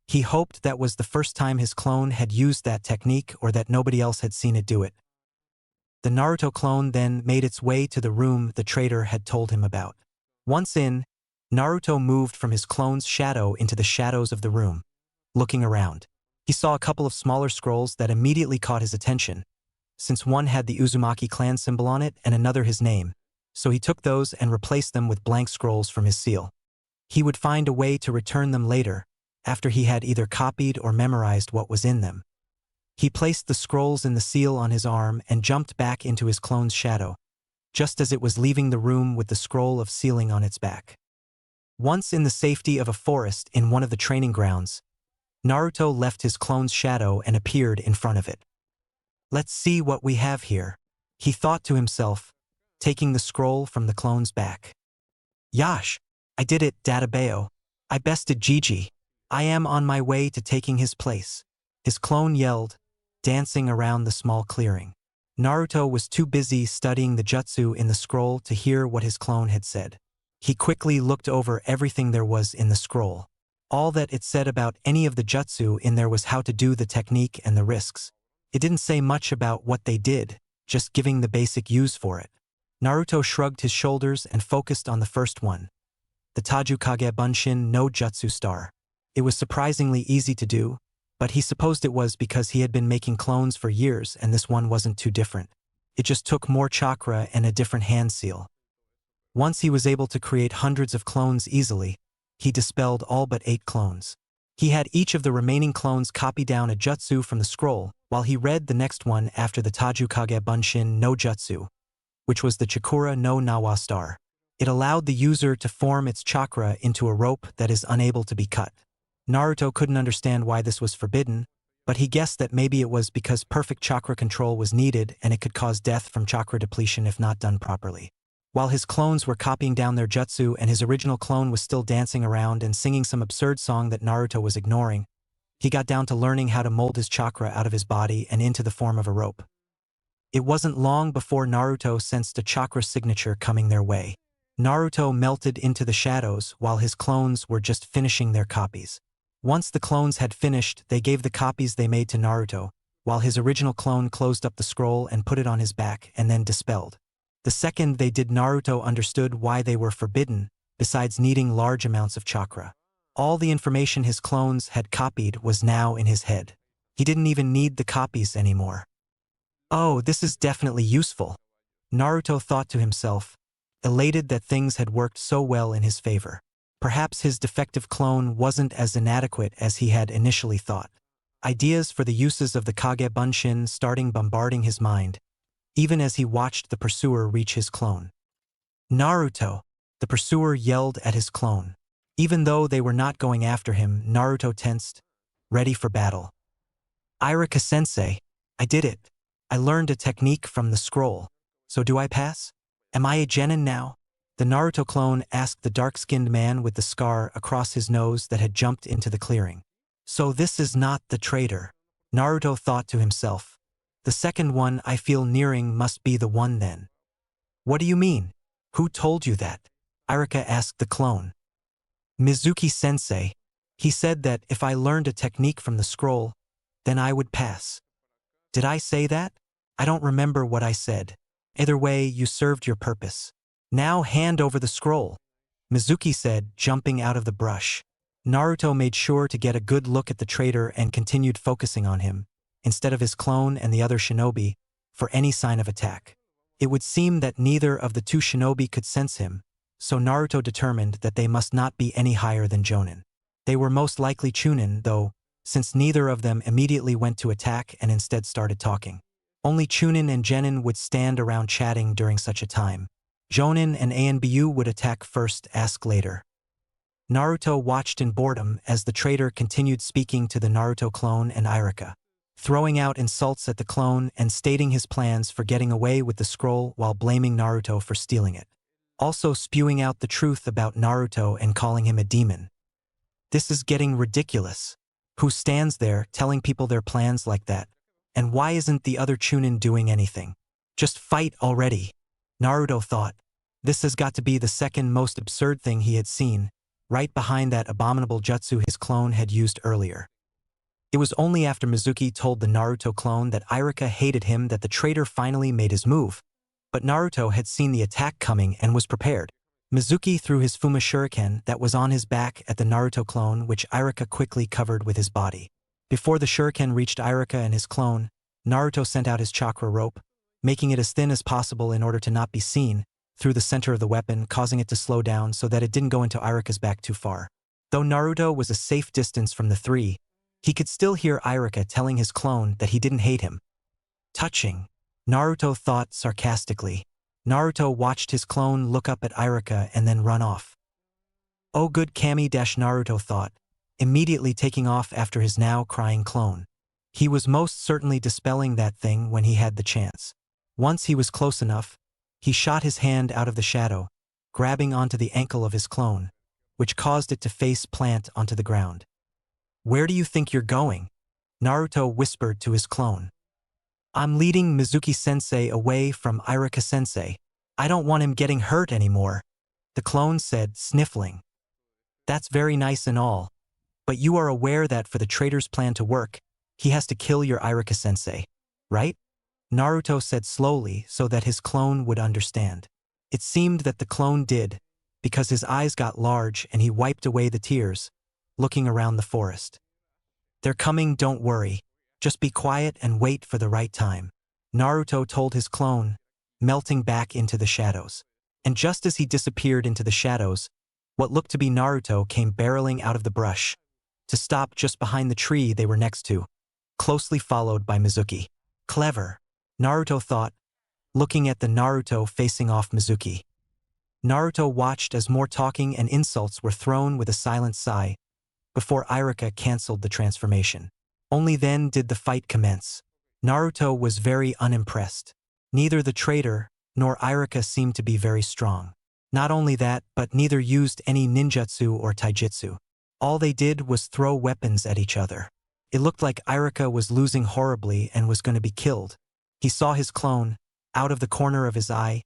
He hoped that was the first time his clone had used that technique or that nobody else had seen it do it. The Naruto clone then made its way to the room the traitor had told him about. Once in, Naruto moved from his clone's shadow into the shadows of the room. Looking around, he saw a couple of smaller scrolls that immediately caught his attention, since one had the Uzumaki clan symbol on it and another his name, so he took those and replaced them with blank scrolls from his seal. He would find a way to return them later, after he had either copied or memorized what was in them. He placed the scrolls in the seal on his arm and jumped back into his clone's shadow, just as it was leaving the room with the scroll of sealing on its back. Once in the safety of a forest in one of the training grounds, Naruto left his clone's shadow and appeared in front of it. "Let's see what we have here," he thought to himself, taking the scroll from the clone's back. "Yash, I did it, Databeo. I bested Gigi. I am on my way to taking his place," his clone yelled, dancing around the small clearing. Naruto was too busy studying the jutsu in the scroll to hear what his clone had said. He quickly looked over everything there was in the scroll. All that it said about any of the jutsu in there was how to do the technique and the risks. It didn't say much about what they did, just giving the basic use for it. Naruto shrugged his shoulders and focused on the first one, the Tajukage Bunshin no Jutsu Star. It was surprisingly easy to do, but he supposed it was because he had been making clones for years and this one wasn't too different. It just took more chakra and a different hand seal. Once he was able to create hundreds of clones easily, he dispelled all but 8 clones. He had each of the remaining clones copy down a jutsu from the scroll, while he read the next one after the Tajukage Bunshin no Jutsu, which was the Chakura no Nawa star. It allowed the user to form its chakra into a rope that is unable to be cut. Naruto couldn't understand why this was forbidden, but he guessed that maybe it was because perfect chakra control was needed and it could cause death from chakra depletion if not done properly. While his clones were copying down their jutsu and his original clone was still dancing around and singing some absurd song that Naruto was ignoring, he got down to learning how to mold his chakra out of his body and into the form of a rope. It wasn't long before Naruto sensed a chakra signature coming their way. Naruto melted into the shadows while his clones were just finishing their copies. Once the clones had finished, they gave the copies they made to Naruto, while his original clone closed up the scroll and put it on his back and then dispelled. The second they did, Naruto understood why they were forbidden, besides needing large amounts of chakra. All the information his clones had copied was now in his head. He didn't even need the copies anymore. "Oh, this is definitely useful," Naruto thought to himself, elated that things had worked so well in his favor. Perhaps his defective clone wasn't as inadequate as he had initially thought. Ideas for the uses of the Kage Bunshin starting bombarding his mind, even as he watched the pursuer reach his clone. Naruto! The pursuer yelled at his clone. Even though they were not going after him, Naruto tensed, ready for battle. Irika-sensei, I did it. I learned a technique from the scroll. So do I pass? Am I a genin now? The Naruto clone asked the dark-skinned man with the scar across his nose that had jumped into the clearing. So this is not the traitor, Naruto thought to himself. The second one I feel nearing must be the one then. What do you mean? Who told you that? Irika asked the clone. Mizuki-sensei. He said that if I learned a technique from the scroll, then I would pass. Did I say that? I don't remember what I said. Either way, you served your purpose. Now hand over the scroll, Mizuki said, jumping out of the brush. Naruto made sure to get a good look at the traitor and continued focusing on him, instead of his clone and the other shinobi, for any sign of attack. It would seem that neither of the two shinobi could sense him, so Naruto determined that they must not be any higher than Jonin. They were most likely Chunin, though, since neither of them immediately went to attack and instead started talking. Only Chunin and Genin would stand around chatting during such a time. Jonin and Anbu would attack first, ask later. Naruto watched in boredom as the traitor continued speaking to the Naruto clone and Irika, throwing out insults at the clone and stating his plans for getting away with the scroll while blaming Naruto for stealing it. Also spewing out the truth about Naruto and calling him a demon. This is getting ridiculous. Who stands there telling people their plans like that? And why isn't the other Chunin doing anything? Just fight already, Naruto thought. This has got to be the second most absurd thing he had seen, right behind that abominable jutsu his clone had used earlier. It was only after Mizuki told the Naruto clone that Irika hated him that the traitor finally made his move. But Naruto had seen the attack coming and was prepared. Mizuki threw his Fuma shuriken that was on his back at the Naruto clone, which Irika quickly covered with his body. Before the shuriken reached Irika and his clone, Naruto sent out his chakra rope, making it as thin as possible in order to not be seen, through the center of the weapon, causing it to slow down so that it didn't go into Irika's back too far. Though Naruto was a safe distance from the three, he could still hear Irika telling his clone that he didn't hate him. Touching, Naruto thought sarcastically. Naruto watched his clone look up at Irika and then run off. Oh good Kami, Naruto thought, immediately taking off after his now crying clone. He was most certainly dispelling that thing when he had the chance. Once he was close enough, he shot his hand out of the shadow, grabbing onto the ankle of his clone, which caused it to face plant onto the ground. Where do you think you're going? Naruto whispered to his clone. I'm leading Mizuki-sensei away from Irika-sensei. I don't want him getting hurt anymore, the clone said, sniffling. That's very nice and all, but you are aware that for the traitor's plan to work, he has to kill your Irika-sensei, right? Naruto said slowly so that his clone would understand. It seemed that the clone did, because his eyes got large and he wiped away the tears, looking around the forest. They're coming, don't worry. Just be quiet and wait for the right time, Naruto told his clone, melting back into the shadows. And just as he disappeared into the shadows, what looked to be Naruto came barreling out of the brush, to stop just behind the tree they were next to, closely followed by Mizuki. Clever, Naruto thought, looking at the Naruto facing off Mizuki. Naruto watched as more talking and insults were thrown with a silent sigh, before Irika canceled the transformation. Only then did the fight commence. Naruto was very unimpressed. Neither the traitor nor Irika seemed to be very strong. Not only that, but neither used any ninjutsu or taijutsu. All they did was throw weapons at each other. It looked like Irika was losing horribly and was going to be killed. He saw his clone, out of the corner of his eye,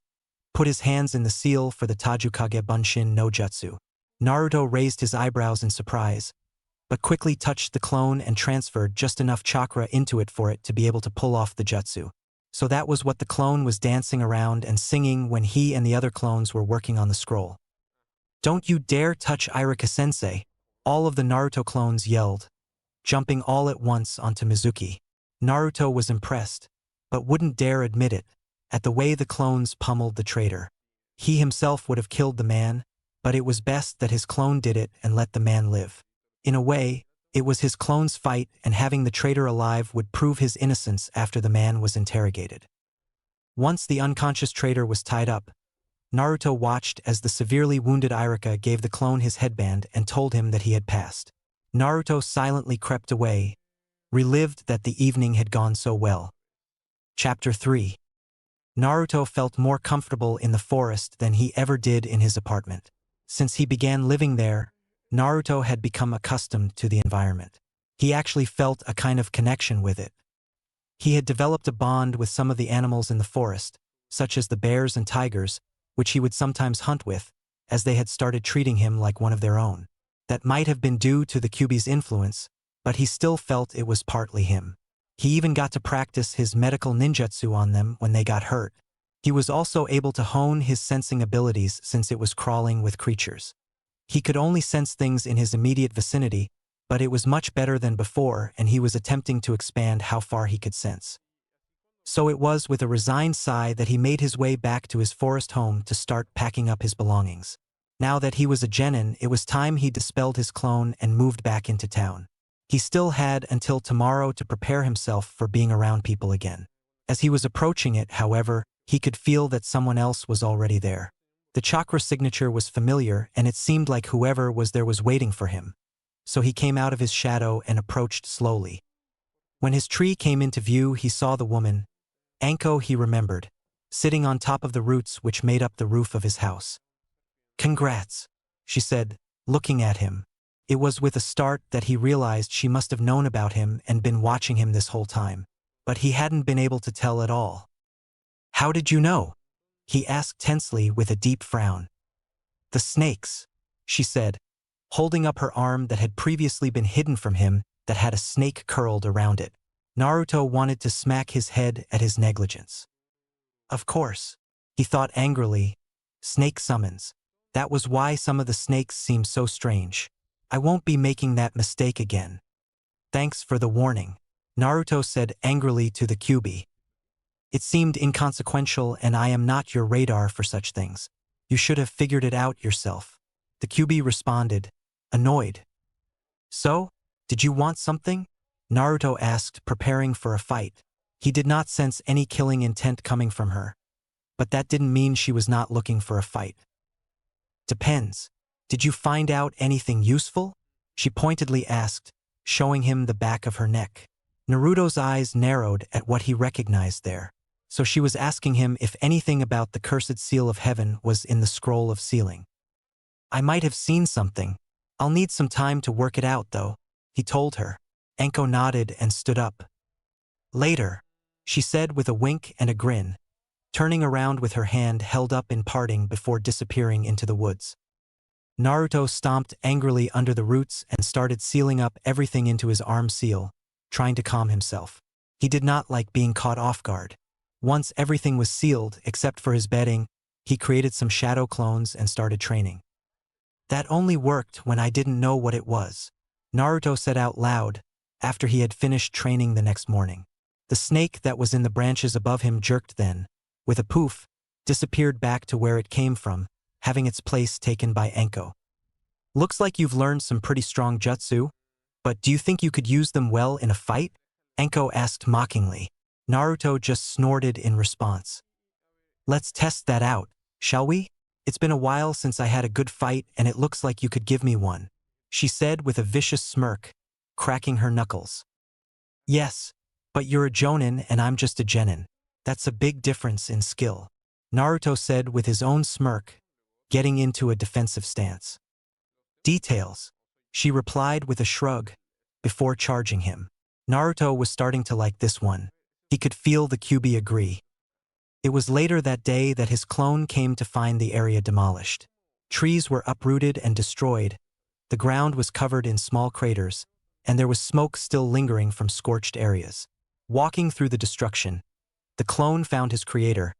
put his hands in the seal for the Tajukage Bunshin no Jutsu. Naruto raised his eyebrows in surprise, but quickly touched the clone and transferred just enough chakra into it for it to be able to pull off the jutsu. So that was what the clone was dancing around and singing when he and the other clones were working on the scroll. Don't you dare touch Irika-sensei, all of the Naruto clones yelled, jumping all at once onto Mizuki. Naruto was impressed, but wouldn't dare admit it, at the way the clones pummeled the traitor. He himself would have killed the man, but it was best that his clone did it and let the man live. In a way, it was his clone's fight, and having the traitor alive would prove his innocence after the man was interrogated. Once the unconscious traitor was tied up, Naruto watched as the severely wounded Irika gave the clone his headband and told him that he had passed. Naruto silently crept away, relieved that the evening had gone so well. Chapter 3. Naruto felt more comfortable in the forest than he ever did in his apartment. Since he began living there, Naruto had become accustomed to the environment. He actually felt a kind of connection with it. He had developed a bond with some of the animals in the forest, such as the bears and tigers, which he would sometimes hunt with, as they had started treating him like one of their own. That might have been due to the Kyuubi's influence, but he still felt it was partly him. He even got to practice his medical ninjutsu on them when they got hurt. He was also able to hone his sensing abilities since it was crawling with creatures. He could only sense things in his immediate vicinity, but it was much better than before, and he was attempting to expand how far he could sense. So it was with a resigned sigh that he made his way back to his forest home to start packing up his belongings. Now that he was a genin, it was time he dispelled his clone and moved back into town. He still had until tomorrow to prepare himself for being around people again. As he was approaching it, however, he could feel that someone else was already there. The chakra signature was familiar, and it seemed like whoever was there was waiting for him. So he came out of his shadow and approached slowly. When his tree came into view, he saw the woman, Anko he remembered, sitting on top of the roots which made up the roof of his house. "Congrats," she said, looking at him. It was with a start that he realized she must have known about him and been watching him this whole time. But he hadn't been able to tell at all. "How did you know?" he asked tensely with a deep frown. "The snakes," she said, holding up her arm that had previously been hidden from him that had a snake curled around it. Naruto wanted to smack his head at his negligence. Of course, he thought angrily, snake summons. That was why some of the snakes seemed so strange. I won't be making that mistake again. Thanks for the warning, Naruto said angrily to the Kyuubi. It seemed inconsequential, and I am not your radar for such things. You should have figured it out yourself. The Kyuubi responded, annoyed. So, did you want something? Naruto asked, preparing for a fight. He did not sense any killing intent coming from her. But that didn't mean she was not looking for a fight. Depends. Did you find out anything useful? She pointedly asked, showing him the back of her neck. Naruto's eyes narrowed at what he recognized there. So she was asking him if anything about the cursed seal of heaven was in the scroll of sealing. I might have seen something. I'll need some time to work it out, though, he told her. Anko nodded and stood up. Later, she said with a wink and a grin, turning around with her hand held up in parting before disappearing into the woods. Naruto stomped angrily under the roots and started sealing up everything into his arm seal, trying to calm himself. He did not like being caught off guard. Once everything was sealed except for his bedding, he created some shadow clones and started training. That only worked when I didn't know what it was, Naruto said out loud after he had finished training the next morning. The snake that was in the branches above him jerked then, with a poof, disappeared back to where it came from, having its place taken by Anko. Looks like you've learned some pretty strong jutsu, but do you think you could use them well in a fight? Anko asked mockingly. Naruto just snorted in response. Let's test that out, shall we? It's been a while since I had a good fight, and it looks like you could give me one, she said with a vicious smirk, cracking her knuckles. Yes, but you're a jonin and I'm just a genin. That's a big difference in skill, Naruto said with his own smirk, getting into a defensive stance. Details, she replied with a shrug, before charging him. Naruto was starting to like this one. He could feel the Kyuubi agree. It was later that day that his clone came to find the area demolished. Trees were uprooted and destroyed, the ground was covered in small craters, and there was smoke still lingering from scorched areas. Walking through the destruction, the clone found his creator,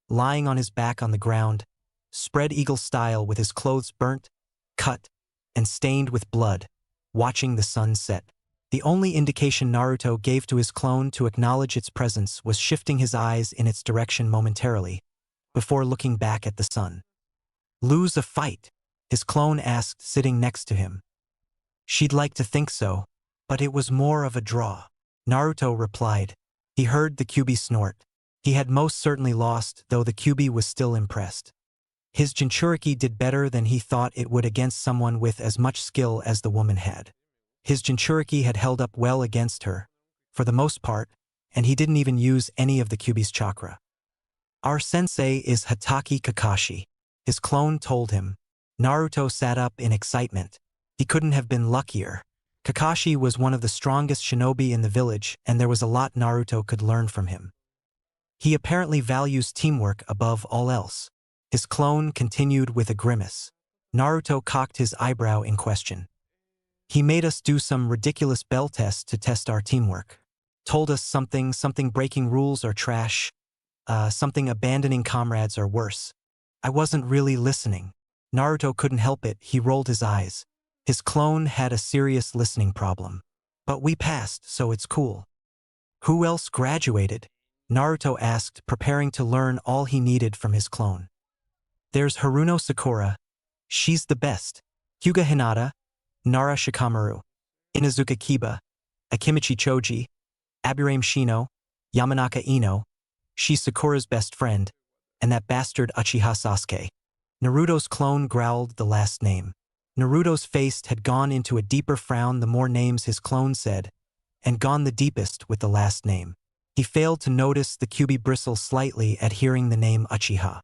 lying on his back on the ground, spread eagle style with his clothes burnt, cut, and stained with blood, watching the sun set. The only indication Naruto gave to his clone to acknowledge its presence was shifting his eyes in its direction momentarily, before looking back at the sun. Lose a fight? His clone asked, sitting next to him. She'd like to think so, but it was more of a draw. Naruto replied. He heard the Kyuubi snort. He had most certainly lost, though the Kyuubi was still impressed. His Jinchuriki did better than he thought it would against someone with as much skill as the woman had. His Jinchuriki had held up well against her, for the most part, and he didn't even use any of the Kyuubi's chakra. Our sensei is Hatake Kakashi, his clone told him. Naruto sat up in excitement. He couldn't have been luckier. Kakashi was one of the strongest shinobi in the village, and there was a lot Naruto could learn from him. He apparently values teamwork above all else. His clone continued with a grimace. Naruto cocked his eyebrow in question. He made us do some ridiculous bell test to test our teamwork. Told us something breaking rules are trash, something abandoning comrades are worse. I wasn't really listening. Naruto couldn't help it, he rolled his eyes. His clone had a serious listening problem. But we passed, so it's cool. Who else graduated? Naruto asked, preparing to learn all he needed from his clone. There's Haruno Sakura. She's the best. Hyuga Hinata, Nara Shikamaru, Inazuka Kiba, Akimichi Choji, Aburame Shino, Yamanaka Ino. She's Sakura's best friend, and that bastard Uchiha Sasuke. Naruto's clone growled the last name. Naruto's face had gone into a deeper frown the more names his clone said, and gone the deepest with the last name. He failed to notice the Kyuubi bristle slightly at hearing the name Uchiha.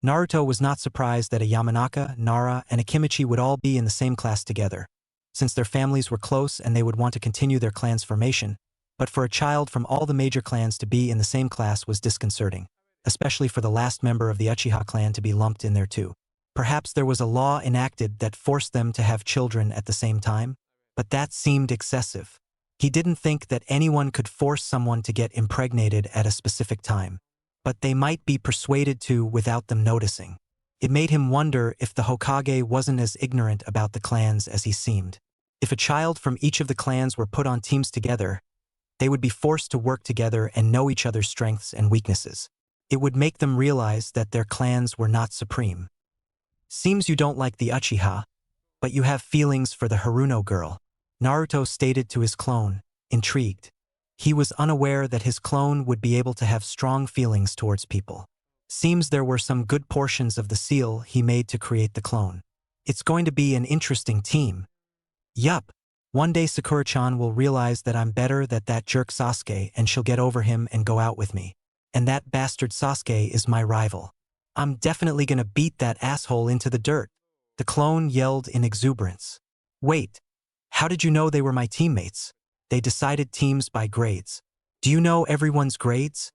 Naruto was not surprised that a Yamanaka, Nara, and Akimichi would all be in the same class together, since their families were close and they would want to continue their clan's formation, but for a child from all the major clans to be in the same class was disconcerting, especially for the last member of the Uchiha clan to be lumped in there too. Perhaps there was a law enacted that forced them to have children at the same time, but that seemed excessive. He didn't think that anyone could force someone to get impregnated at a specific time, but they might be persuaded to without them noticing. It made him wonder if the Hokage wasn't as ignorant about the clans as he seemed. If a child from each of the clans were put on teams together, they would be forced to work together and know each other's strengths and weaknesses. It would make them realize that their clans were not supreme. Seems you don't like the Uchiha, but you have feelings for the Haruno girl, Naruto stated to his clone, intrigued. He was unaware that his clone would be able to have strong feelings towards people. Seems there were some good portions of the seal he made to create the clone. It's going to be an interesting team. Yup. One day Sakura-chan will realize that I'm better than that jerk Sasuke and she'll get over him and go out with me. And that bastard Sasuke is my rival. I'm definitely gonna beat that asshole into the dirt. The clone yelled in exuberance. Wait, how did you know they were my teammates? They decided teams by grades. Do you know everyone's grades?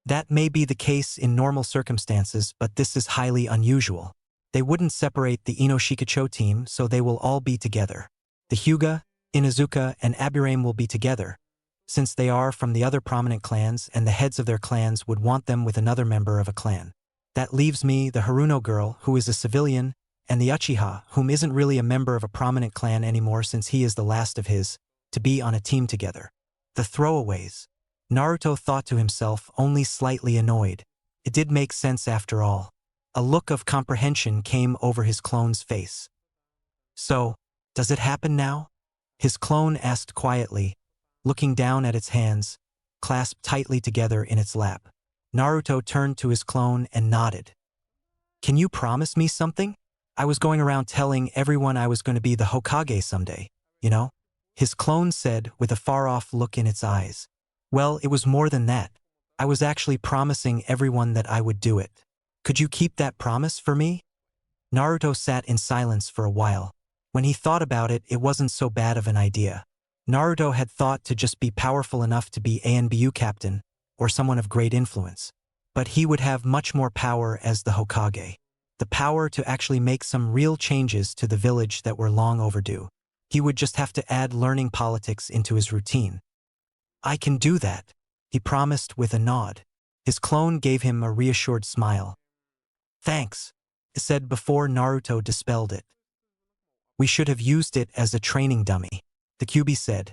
That may be the case in normal circumstances, but this is highly unusual. They wouldn't separate the Inoshikacho team, so they will all be together. The Hyuga, Inazuka, and Aburame will be together, since they are from the other prominent clans and the heads of their clans would want them with another member of a clan. That leaves me, the Haruno girl, who is a civilian, and the Uchiha, whom isn't really a member of a prominent clan anymore since he is the last of his, to be on a team together. The throwaways. Naruto thought to himself, only slightly annoyed. It did make sense after all. A look of comprehension came over his clone's face. So, does it happen now? His clone asked quietly, looking down at its hands, clasped tightly together in its lap. Naruto turned to his clone and nodded. Can you promise me something? I was going around telling everyone I was going to be the Hokage someday, you know? His clone said with a far-off look in its eyes. Well, it was more than that. I was actually promising everyone that I would do it. Could you keep that promise for me? Naruto sat in silence for a while. When he thought about it, it wasn't so bad of an idea. Naruto had thought to just be powerful enough to be ANBU captain, or someone of great influence. But he would have much more power as the Hokage. The power to actually make some real changes to the village that were long overdue. He would just have to add learning politics into his routine. I can do that, he promised with a nod. His clone gave him a reassured smile. Thanks, he said before Naruto dispelled it. We should have used it as a training dummy, the Kyuubi said.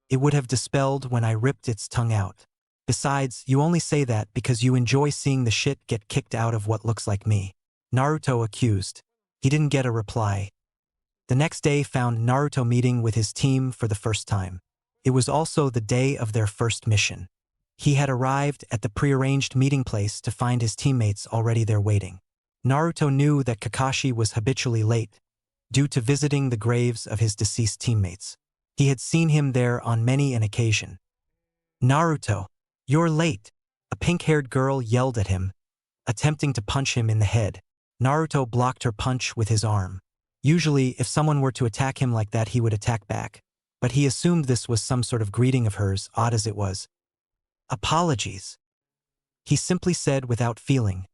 It would have dispelled when I ripped its tongue out. Besides, you only say that because you enjoy seeing the shit get kicked out of what looks like me. Naruto accused. He didn't get a reply. The next day found Naruto meeting with his team for the first time. It was also the day of their first mission. He had arrived at the prearranged meeting place to find his teammates already there waiting. Naruto knew that Kakashi was habitually late, due to visiting the graves of his deceased teammates. He had seen him there on many an occasion. "Naruto, you're late," a pink-haired girl yelled at him, attempting to punch him in the head. Naruto blocked her punch with his arm. Usually, if someone were to attack him like that, he would attack back. But he assumed this was some sort of greeting of hers, odd as it was. "Apologies," he simply said without feeling,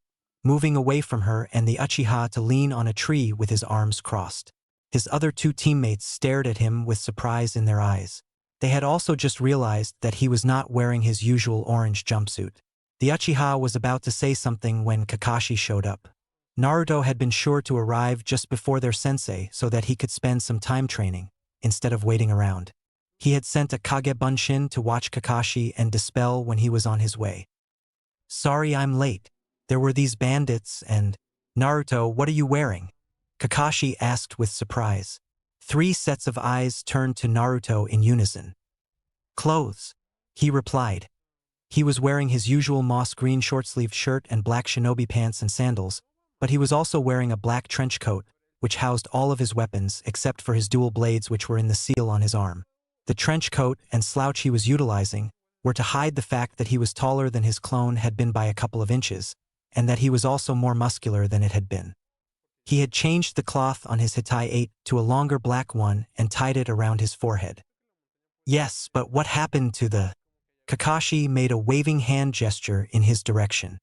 moving away from her and the Uchiha to lean on a tree with his arms crossed. His other two teammates stared at him with surprise in their eyes. They had also just realized that he was not wearing his usual orange jumpsuit. The Uchiha was about to say something when Kakashi showed up. Naruto had been sure to arrive just before their sensei so that he could spend some time training, instead of waiting around. He had sent a Kage Bunshin to watch Kakashi and dispel when he was on his way. "Sorry I'm late. There were these bandits and—" "Naruto, what are you wearing?" Kakashi asked with surprise. 3 sets of eyes turned to Naruto in unison. "Clothes," he replied. He was wearing his usual moss green short-sleeved shirt and black shinobi pants and sandals, but he was also wearing a black trench coat, which housed all of his weapons except for his dual blades which were in the seal on his arm. The trench coat and slouch he was utilizing were to hide the fact that he was taller than his clone had been by a couple of inches, and that he was also more muscular than it had been. He had changed the cloth on his Hitai 8 to a longer black one and tied it around his forehead. "Yes, but what happened to the—" Kakashi made a waving hand gesture in his direction.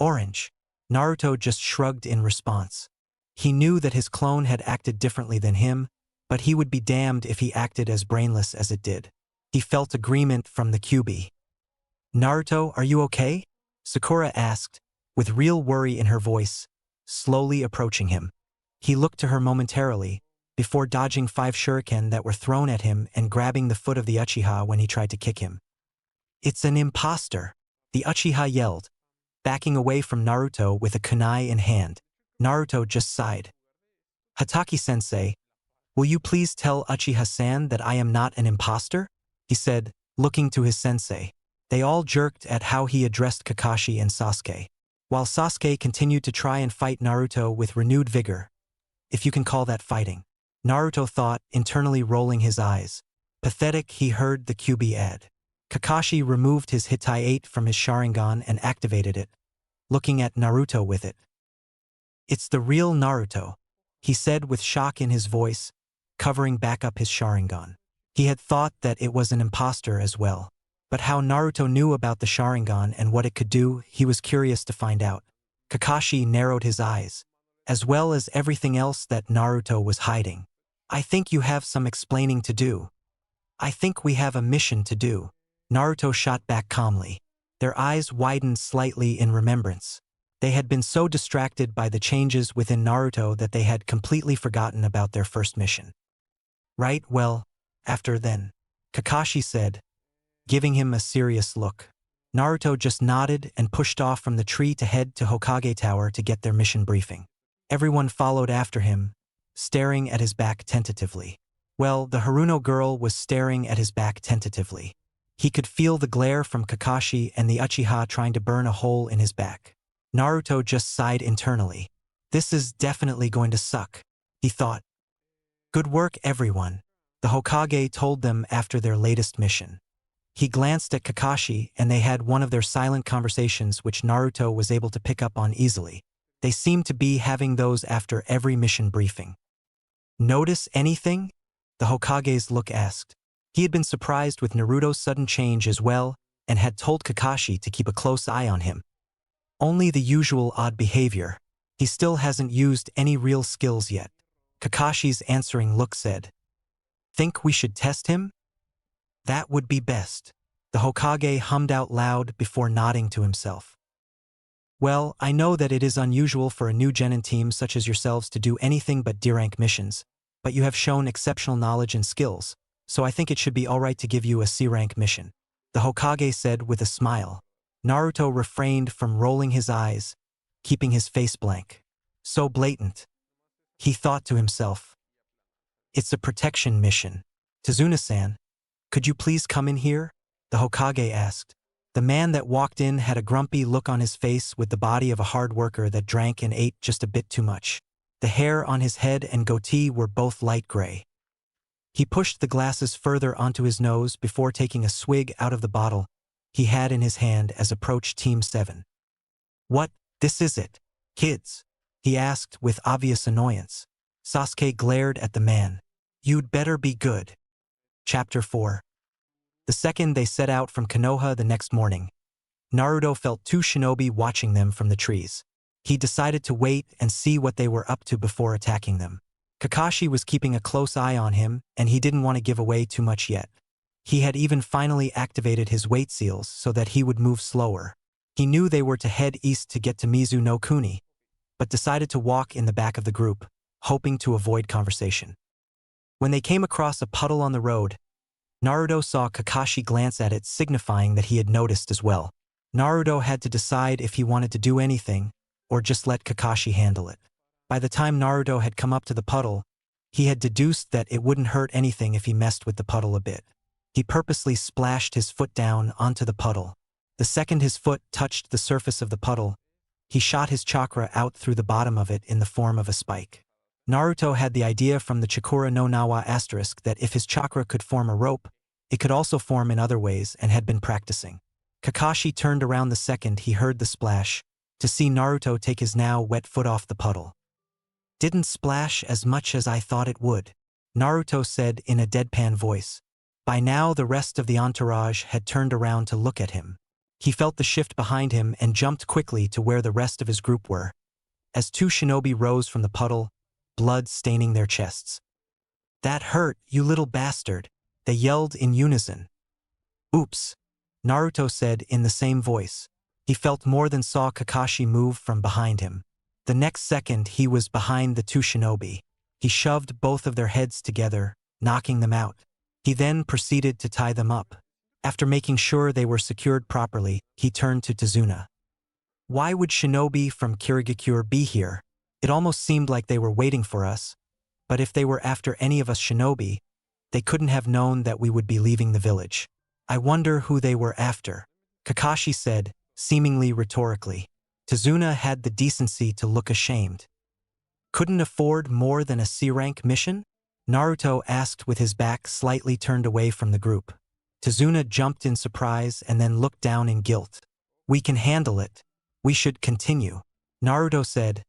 "Orange." Naruto just shrugged in response. He knew that his clone had acted differently than him, but he would be damned if he acted as brainless as it did. He felt agreement from the QB. "Naruto, are you okay?" Sakura asked, with real worry in her voice, slowly approaching him. He looked to her momentarily, before dodging 5 shuriken that were thrown at him and grabbing the foot of the Uchiha when he tried to kick him. "It's an imposter," the Uchiha yelled, backing away from Naruto with a kunai in hand. Naruto just sighed. "Hataki-sensei, will you please tell Uchiha-san that I am not an imposter?" he said, looking to his sensei. They all jerked at how he addressed Kakashi and Sasuke, while Sasuke continued to try and fight Naruto with renewed vigor. If you can call that fighting. Naruto thought, internally rolling his eyes. Pathetic, he heard the QB add. Kakashi removed his Hitai 8 from his Sharingan and activated it, looking at Naruto with it. "It's the real Naruto," he said with shock in his voice, covering back up his Sharingan. He had thought that it was an imposter as well. But how Naruto knew about the Sharingan and what it could do, he was curious to find out. Kakashi narrowed his eyes, as well as everything else that Naruto was hiding. "I think you have some explaining to do. I think we have a mission to do." Naruto shot back calmly. Their eyes widened slightly in remembrance. They had been so distracted by the changes within Naruto that they had completely forgotten about their first mission. "Right, well, after then," Kakashi said, giving him a serious look. Naruto just nodded and pushed off from the tree to head to Hokage Tower to get their mission briefing. Everyone followed after him, staring at his back tentatively. Well, the Haruno girl was staring at his back tentatively. He could feel the glare from Kakashi and the Uchiha trying to burn a hole in his back. Naruto just sighed internally. This is definitely going to suck, he thought. Good work, everyone, the Hokage told them after their latest mission. He glanced at Kakashi and they had one of their silent conversations which Naruto was able to pick up on easily. They seemed to be having those after every mission briefing. Notice anything? The Hokage's look asked. He had been surprised with Naruto's sudden change as well and had told Kakashi to keep a close eye on him. Only the usual odd behavior. He still hasn't used any real skills yet. Kakashi's answering look said. Think we should test him? That would be best. The Hokage hummed out loud before nodding to himself. Well, I know that it is unusual for a new genin team such as yourselves to do anything but D-rank missions, but you have shown exceptional knowledge and skills, so I think it should be alright to give you a C-rank mission. the Hokage said with a smile. Naruto refrained from rolling his eyes, keeping his face blank. So blatant. He thought to himself. It's a protection mission. Tazuna-san, could you please come in here? The Hokage asked. The man that walked in had a grumpy look on his face with the body of a hard worker that drank and ate just a bit too much. The hair on his head and goatee were both light gray. He pushed the glasses further onto his nose before taking a swig out of the bottle he had in his hand as approached Team 7. What, this is it, kids? He asked with obvious annoyance. Sasuke glared at the man. You'd better be good. Chapter 4. The second they set out from Konoha the next morning, Naruto felt two shinobi watching them from the trees. He decided to wait and see what they were up to before attacking them. Kakashi was keeping a close eye on him, and he didn't want to give away too much yet. He had even finally activated his weight seals so that he would move slower. He knew they were to head east to get to Mizu no Kuni, but decided to walk in the back of the group, hoping to avoid conversation. When they came across a puddle on the road, Naruto saw Kakashi glance at it, signifying that he had noticed as well. Naruto had to decide if he wanted to do anything, or just let Kakashi handle it. By the time Naruto had come up to the puddle, he had deduced that it wouldn't hurt anything if he messed with the puddle a bit. He purposely splashed his foot down onto the puddle. The second his foot touched the surface of the puddle, he shot his chakra out through the bottom of it in the form of a spike. Naruto had the idea from the Chikura no Nawa asterisk that if his chakra could form a rope, it could also form in other ways, and had been practicing. Kakashi turned around the second he heard the splash, to see Naruto take his now wet foot off the puddle. Didn't splash as much as I thought it would, Naruto said in a deadpan voice. By now the rest of the entourage had turned around to look at him. He felt the shift behind him and jumped quickly to where the rest of his group were. As two shinobi rose from the puddle, blood staining their chests. That hurt, you little bastard, they yelled in unison. Oops, Naruto said in the same voice. He felt more than saw Kakashi move from behind him. The next second he was behind the two shinobi. He shoved both of their heads together, knocking them out. He then proceeded to tie them up. After making sure they were secured properly, he turned to Tazuna. Why would shinobi from Kirigakure be here? It almost seemed like they were waiting for us, but if they were after any of us shinobi, they couldn't have known that we would be leaving the village. I wonder who they were after, Kakashi said, seemingly rhetorically. Tazuna had the decency to look ashamed. Couldn't afford more than a C-rank mission? Naruto asked with his back slightly turned away from the group. Tazuna jumped in surprise and then looked down in guilt. We can handle it. We should continue, Naruto said,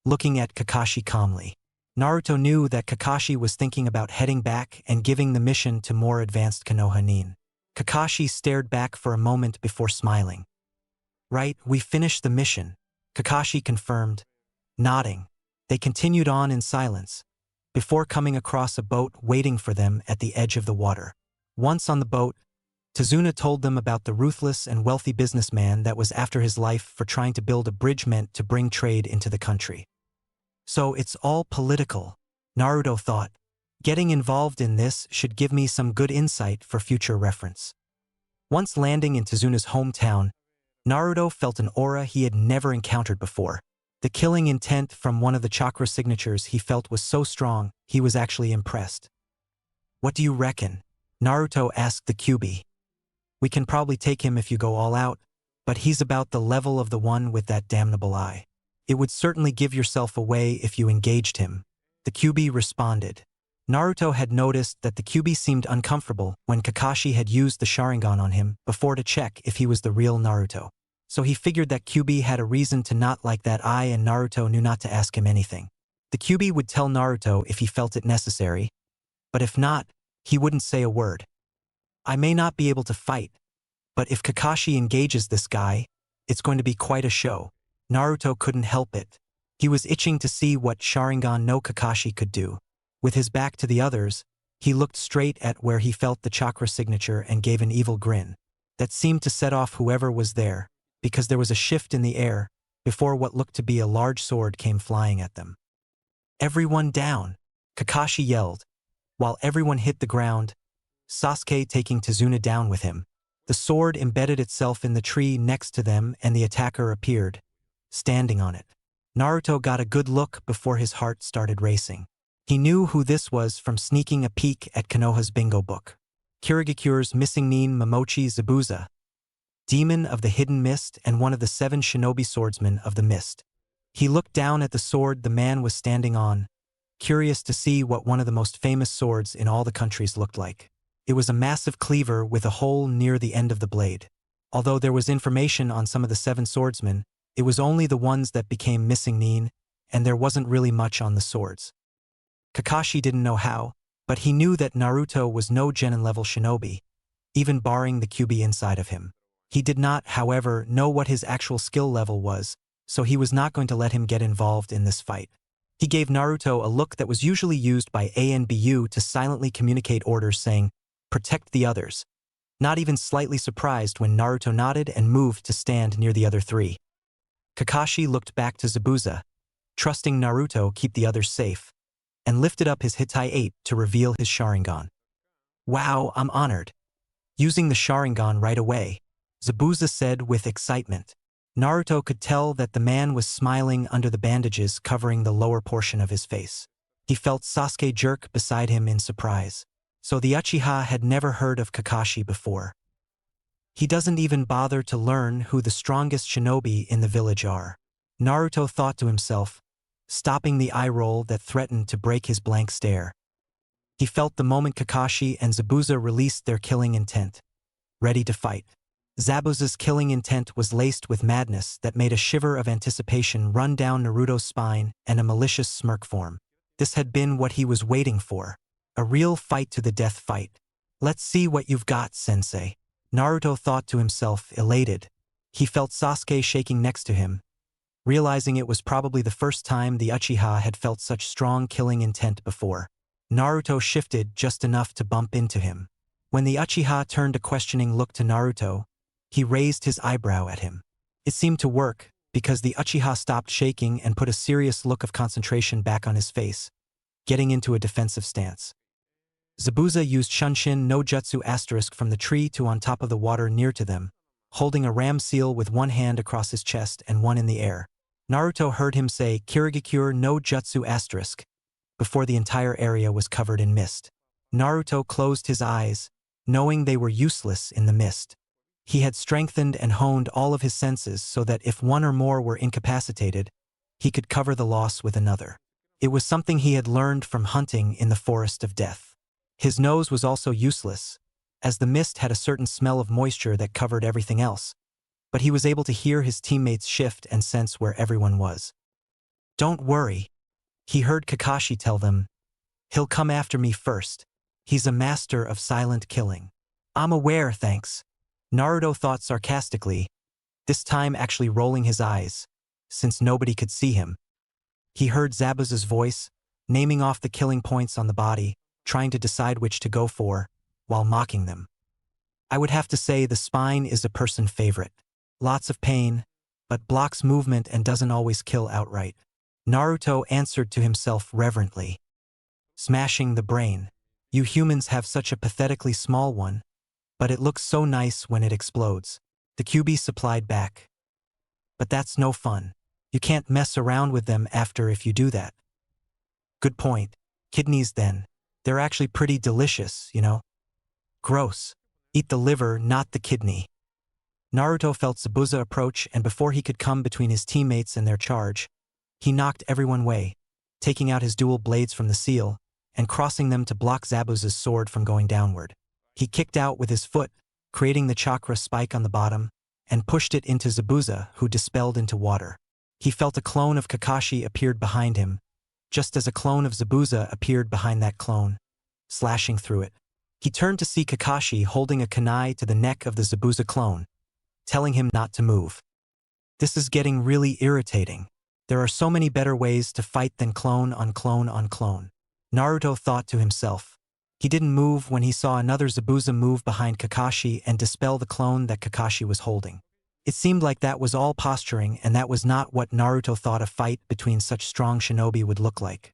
looking at Kakashi calmly. Naruto knew that Kakashi was thinking about heading back and giving the mission to more advanced Konoha nin. Kakashi stared back for a moment before smiling. Right, we finished the mission, Kakashi confirmed, nodding. They continued on in silence, before coming across a boat waiting for them at the edge of the water. Once on the boat, Tazuna told them about the ruthless and wealthy businessman that was after his life for trying to build a bridge meant to bring trade into the country. So it's all political, Naruto thought. Getting involved in this should give me some good insight for future reference. Once landing in Tazuna's hometown, Naruto felt an aura he had never encountered before. The killing intent from one of the chakra signatures he felt was so strong, he was actually impressed. What do you reckon? Naruto asked the Kyuubi. We can probably take him if you go all out, but he's about the level of the one with that damnable eye. It would certainly give yourself away if you engaged him, the Kyuubi responded. Naruto had noticed that the Kyuubi seemed uncomfortable when Kakashi had used the Sharingan on him before to check if he was the real Naruto. So he figured that Kyuubi had a reason to not like that eye, and Naruto knew not to ask him anything. The Kyuubi would tell Naruto if he felt it necessary, but if not, he wouldn't say a word. I may not be able to fight, but if Kakashi engages this guy, it's going to be quite a show. Naruto couldn't help it. He was itching to see what Sharingan no Kakashi could do. With his back to the others, he looked straight at where he felt the chakra signature and gave an evil grin that seemed to set off whoever was there, because there was a shift in the air before what looked to be a large sword came flying at them. Everyone down, Kakashi yelled. While everyone hit the ground, Sasuke taking Tazuna down with him. The The sword embedded itself in the tree next to them and the attacker appeared, standing on it. Naruto got a good look before his heart started racing. He knew who this was from sneaking a peek at Konoha's bingo book. Kirigakure's missing nin Momochi Zabuza, demon of the hidden mist and one of the 7 shinobi swordsmen of the mist. He looked down at the sword the man was standing on, curious to see what one of the most famous swords in all the countries looked like. It was a massive cleaver with a hole near the end of the blade. Although there was information on some of the 7 swordsmen, it was only the ones that became missing nin, and there wasn't really much on the swords. Kakashi didn't know how, but he knew that Naruto was no genin-level shinobi, even barring the QB inside of him. He did not, however, know what his actual skill level was, so he was not going to let him get involved in this fight. He gave Naruto a look that was usually used by ANBU to silently communicate orders saying, "Protect the others," not even slightly surprised when Naruto nodded and moved to stand near the other 3. Kakashi looked back to Zabuza, trusting Naruto keep the others safe, and lifted up his Hitai 8 to reveal his Sharingan. "Wow, I'm honored." Using the Sharingan right away, Zabuza said with excitement. Naruto could tell that the man was smiling under the bandages covering the lower portion of his face. He felt Sasuke jerk beside him in surprise. So the Uchiha had never heard of Kakashi before. He doesn't even bother to learn who the strongest shinobi in the village are. Naruto thought to himself, stopping the eye roll that threatened to break his blank stare. He felt the moment Kakashi and Zabuza released their killing intent, ready to fight. Zabuza's killing intent was laced with madness that made a shiver of anticipation run down Naruto's spine and a malicious smirk form. This had been what he was waiting for. A real fight to the death fight. "Let's see what you've got, sensei," Naruto thought to himself, elated. He felt Sasuke shaking next to him, realizing it was probably the first time the Uchiha had felt such strong killing intent before. Naruto shifted just enough to bump into him. When the Uchiha turned a questioning look to Naruto, he raised his eyebrow at him. It seemed to work, because the Uchiha stopped shaking and put a serious look of concentration back on his face, getting into a defensive stance. Zabuza used Shunshin no Jutsu asterisk from the tree to on top of the water near to them, holding a ram seal with one hand across his chest and one in the air. Naruto heard him say Kirigakure no Jutsu asterisk before the entire area was covered in mist. Naruto closed his eyes, knowing they were useless in the mist. He had strengthened and honed all of his senses so that if one or more were incapacitated, he could cover the loss with another. It was something he had learned from hunting in the forest of death. His nose was also useless, as the mist had a certain smell of moisture that covered everything else, but he was able to hear his teammates shift and sense where everyone was. "Don't worry," he heard Kakashi tell them. "He'll come after me first. He's a master of silent killing." "I'm aware, thanks," Naruto thought sarcastically, this time actually rolling his eyes, since nobody could see him. He heard Zabuza's voice, naming off the killing points on the body, trying to decide which to go for, while mocking them. "I would have to say the spine is a person favorite. Lots of pain, but blocks movement and doesn't always kill outright." Naruto answered to himself reverently. "Smashing the brain. You humans have such a pathetically small one, but it looks so nice when it explodes." The QB supplied back. "But that's no fun. You can't mess around with them after if you do that." "Good point. Kidneys then. They're actually pretty delicious, you know." "Gross. Eat the liver, not the kidney." Naruto felt Zabuza approach, and before he could come between his teammates and their charge, he knocked everyone away, taking out his dual blades from the seal and crossing them to block Zabuza's sword from going downward. He kicked out with his foot, creating the chakra spike on the bottom, and pushed it into Zabuza, who dispelled into water. He felt a clone of Kakashi appeared behind him, just as a clone of Zabuza appeared behind that clone, slashing through it. He turned to see Kakashi holding a kunai to the neck of the Zabuza clone, telling him not to move. This is getting really irritating. There are so many better ways to fight than clone on clone on clone. Naruto thought to himself. He didn't move when he saw another Zabuza move behind Kakashi and dispel the clone that Kakashi was holding. It seemed like that was all posturing, and that was not what Naruto thought a fight between such strong shinobi would look like.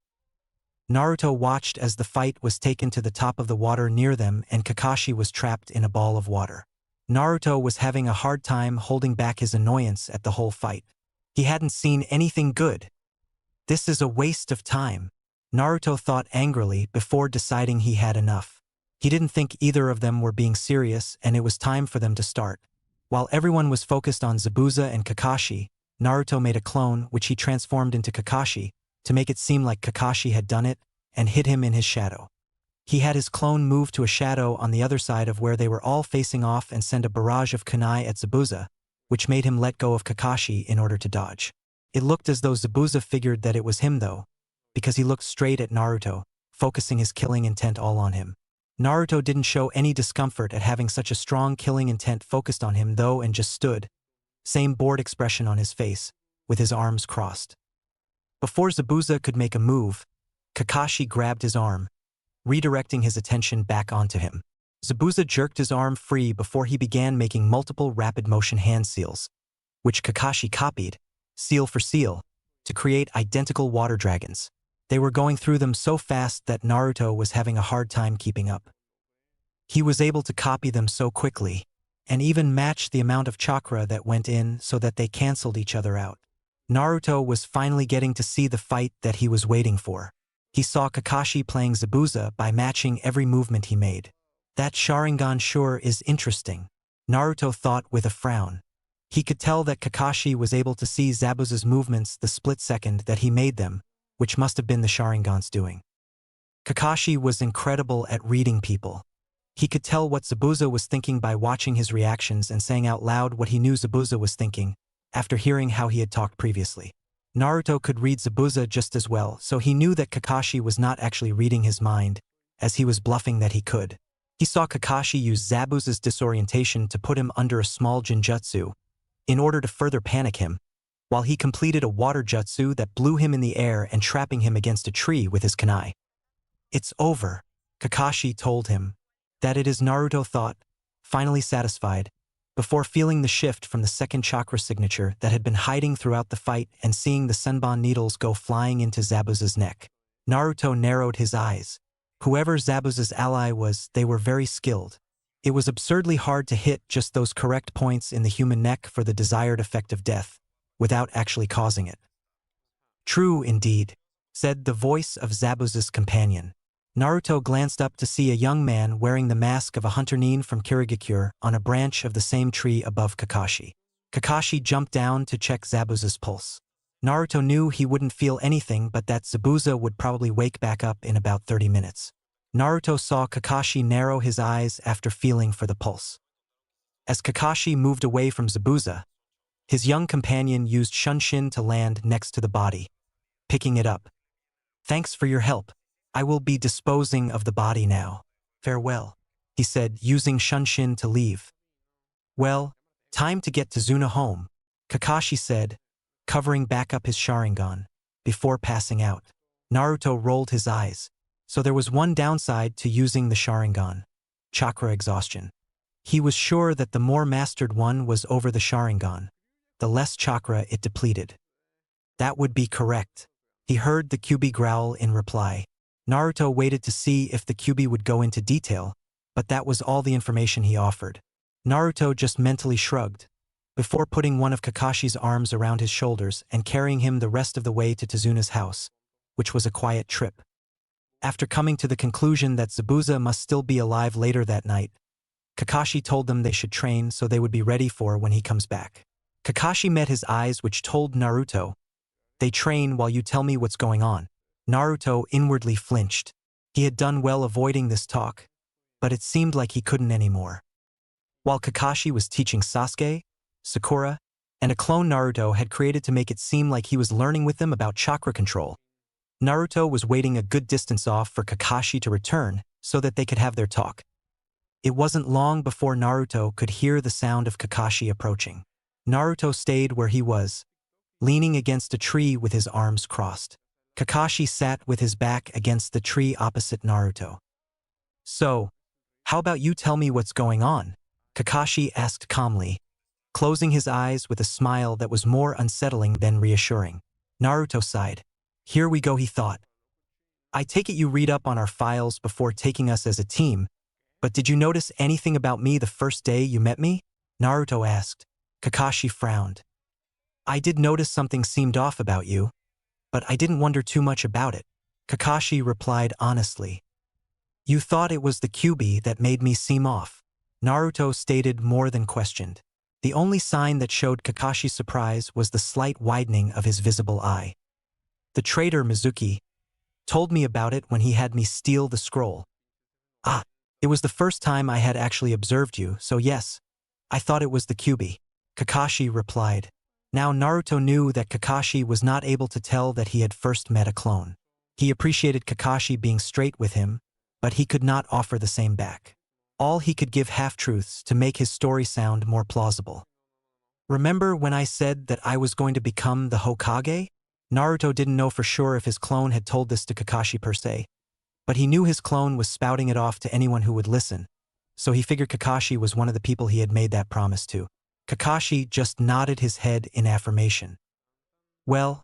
Naruto watched as the fight was taken to the top of the water near them and Kakashi was trapped in a ball of water. Naruto was having a hard time holding back his annoyance at the whole fight. He hadn't seen anything good. This is a waste of time, Naruto thought angrily before deciding he had enough. He didn't think either of them were being serious, and it was time for them to start. While everyone was focused on Zabuza and Kakashi, Naruto made a clone which he transformed into Kakashi to make it seem like Kakashi had done it and hid him in his shadow. He had his clone move to a shadow on the other side of where they were all facing off and send a barrage of kunai at Zabuza, which made him let go of Kakashi in order to dodge. It looked as though Zabuza figured that it was him though, because he looked straight at Naruto, focusing his killing intent all on him. Naruto didn't show any discomfort at having such a strong killing intent focused on him though and just stood, same bored expression on his face, with his arms crossed. Before Zabuza could make a move, Kakashi grabbed his arm, redirecting his attention back onto him. Zabuza jerked his arm free before he began making multiple rapid motion hand seals, which Kakashi copied, seal for seal, to create identical water dragons. They were going through them so fast that Naruto was having a hard time keeping up. He was able to copy them so quickly, and even match the amount of chakra that went in so that they canceled each other out. Naruto was finally getting to see the fight that he was waiting for. He saw Kakashi playing Zabuza by matching every movement he made. That Sharingan sure is interesting, Naruto thought with a frown. He could tell that Kakashi was able to see Zabuza's movements the split second that he made them, which must have been the Sharingan's doing. Kakashi was incredible at reading people. He could tell what Zabuza was thinking by watching his reactions and saying out loud what he knew Zabuza was thinking, after hearing how he had talked previously. Naruto could read Zabuza just as well, so he knew that Kakashi was not actually reading his mind, as he was bluffing that he could. He saw Kakashi use Zabuza's disorientation to put him under a small Jinjutsu, in order to further panic him, while he completed a water jutsu that blew him in the air and trapping him against a tree with his kunai. It's over, Kakashi told him. That it is, Naruto thought, finally satisfied, before feeling the shift from the second chakra signature that had been hiding throughout the fight and seeing the Senbon needles go flying into Zabuza's neck. Naruto narrowed his eyes. Whoever Zabuza's ally was, they were very skilled. It was absurdly hard to hit just those correct points in the human neck for the desired effect of death, without actually causing it. True indeed, said the voice of Zabuza's companion. Naruto glanced up to see a young man wearing the mask of a hunter nin from Kirigakure on a branch of the same tree above Kakashi. Kakashi jumped down to check Zabuza's pulse. Naruto knew he wouldn't feel anything but that Zabuza would probably wake back up in about 30 minutes. Naruto saw Kakashi narrow his eyes after feeling for the pulse. As Kakashi moved away from Zabuza, his young companion used Shunshin to land next to the body, picking it up. Thanks for your help. I will be disposing of the body now. Farewell, he said, using Shunshin to leave. Well, time to get Tazuna home, Kakashi said, covering back up his Sharingan, before passing out. Naruto rolled his eyes. So there was one downside to using the Sharingan: chakra exhaustion. He was sure that the more mastered one was over the Sharingan, the less chakra it depleted. That would be correct. He heard the Kyuubi growl in reply. Naruto waited to see if the Kyuubi would go into detail, but that was all the information he offered. Naruto just mentally shrugged, before putting one of Kakashi's arms around his shoulders and carrying him the rest of the way to Tazuna's house, which was a quiet trip. After coming to the conclusion that Zabuza must still be alive later that night, Kakashi told them they should train so they would be ready for when he comes back. Kakashi met his eyes, which told Naruto, "They train while you tell me what's going on." Naruto inwardly flinched. He had done well avoiding this talk, but it seemed like he couldn't anymore. While Kakashi was teaching Sasuke, Sakura, and a clone Naruto had created to make it seem like he was learning with them about chakra control, Naruto was waiting a good distance off for Kakashi to return so that they could have their talk. It wasn't long before Naruto could hear the sound of Kakashi approaching. Naruto stayed where he was, leaning against a tree with his arms crossed. Kakashi sat with his back against the tree opposite Naruto. "So, how about you tell me what's going on?" Kakashi asked calmly, closing his eyes with a smile that was more unsettling than reassuring. Naruto sighed. "Here we go," he thought. "I take it you read up on our files before taking us as a team, But did you notice anything about me the first day you met me? Naruto asked. Kakashi frowned. I did notice something seemed off about you, but I didn't wonder too much about it. Kakashi replied honestly. You thought it was the QB that made me seem off. Naruto stated more than questioned. The only sign that showed Kakashi's surprise was the slight widening of his visible eye. The traitor Mizuki told me about it when he had me steal the scroll. Ah, it was the first time I had actually observed you, so yes, I thought it was the QB. Kakashi replied. Now Naruto knew that Kakashi was not able to tell that he had first met a clone. He appreciated Kakashi being straight with him, but he could not offer the same back. All he could give half-truths to make his story sound more plausible. Remember when I said that I was going to become the Hokage? Naruto didn't know for sure if his clone had told this to Kakashi per se, but he knew his clone was spouting it off to anyone who would listen, so he figured Kakashi was one of the people he had made that promise to. Kakashi just nodded his head in affirmation. Well,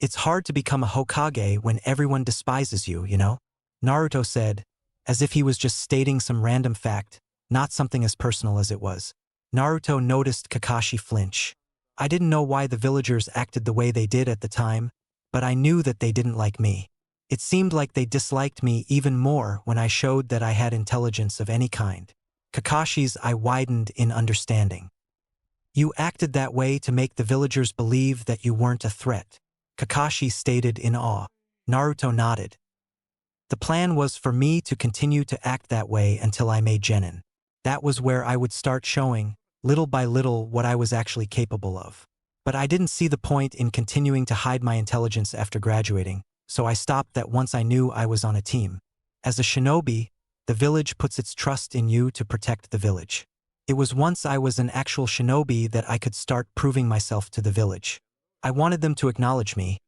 it's hard to become a Hokage when everyone despises you, you know? Naruto said, as if he was just stating some random fact, not something as personal as it was. Naruto noticed Kakashi flinch. I didn't know why the villagers acted the way they did at the time, but I knew that they didn't like me. It seemed like they disliked me even more when I showed that I had intelligence of any kind. Kakashi's eye widened in understanding. You acted that way to make the villagers believe that you weren't a threat, Kakashi stated in awe. Naruto nodded. The plan was for me to continue to act that way until I made Genin. That was where I would start showing, little by little, what I was actually capable of. But I didn't see the point in continuing to hide my intelligence after graduating, so I stopped that once I knew I was on a team. As a shinobi, the village puts its trust in you to protect the village. It was once I was an actual shinobi that I could start proving myself to the village. I wanted them to acknowledge me,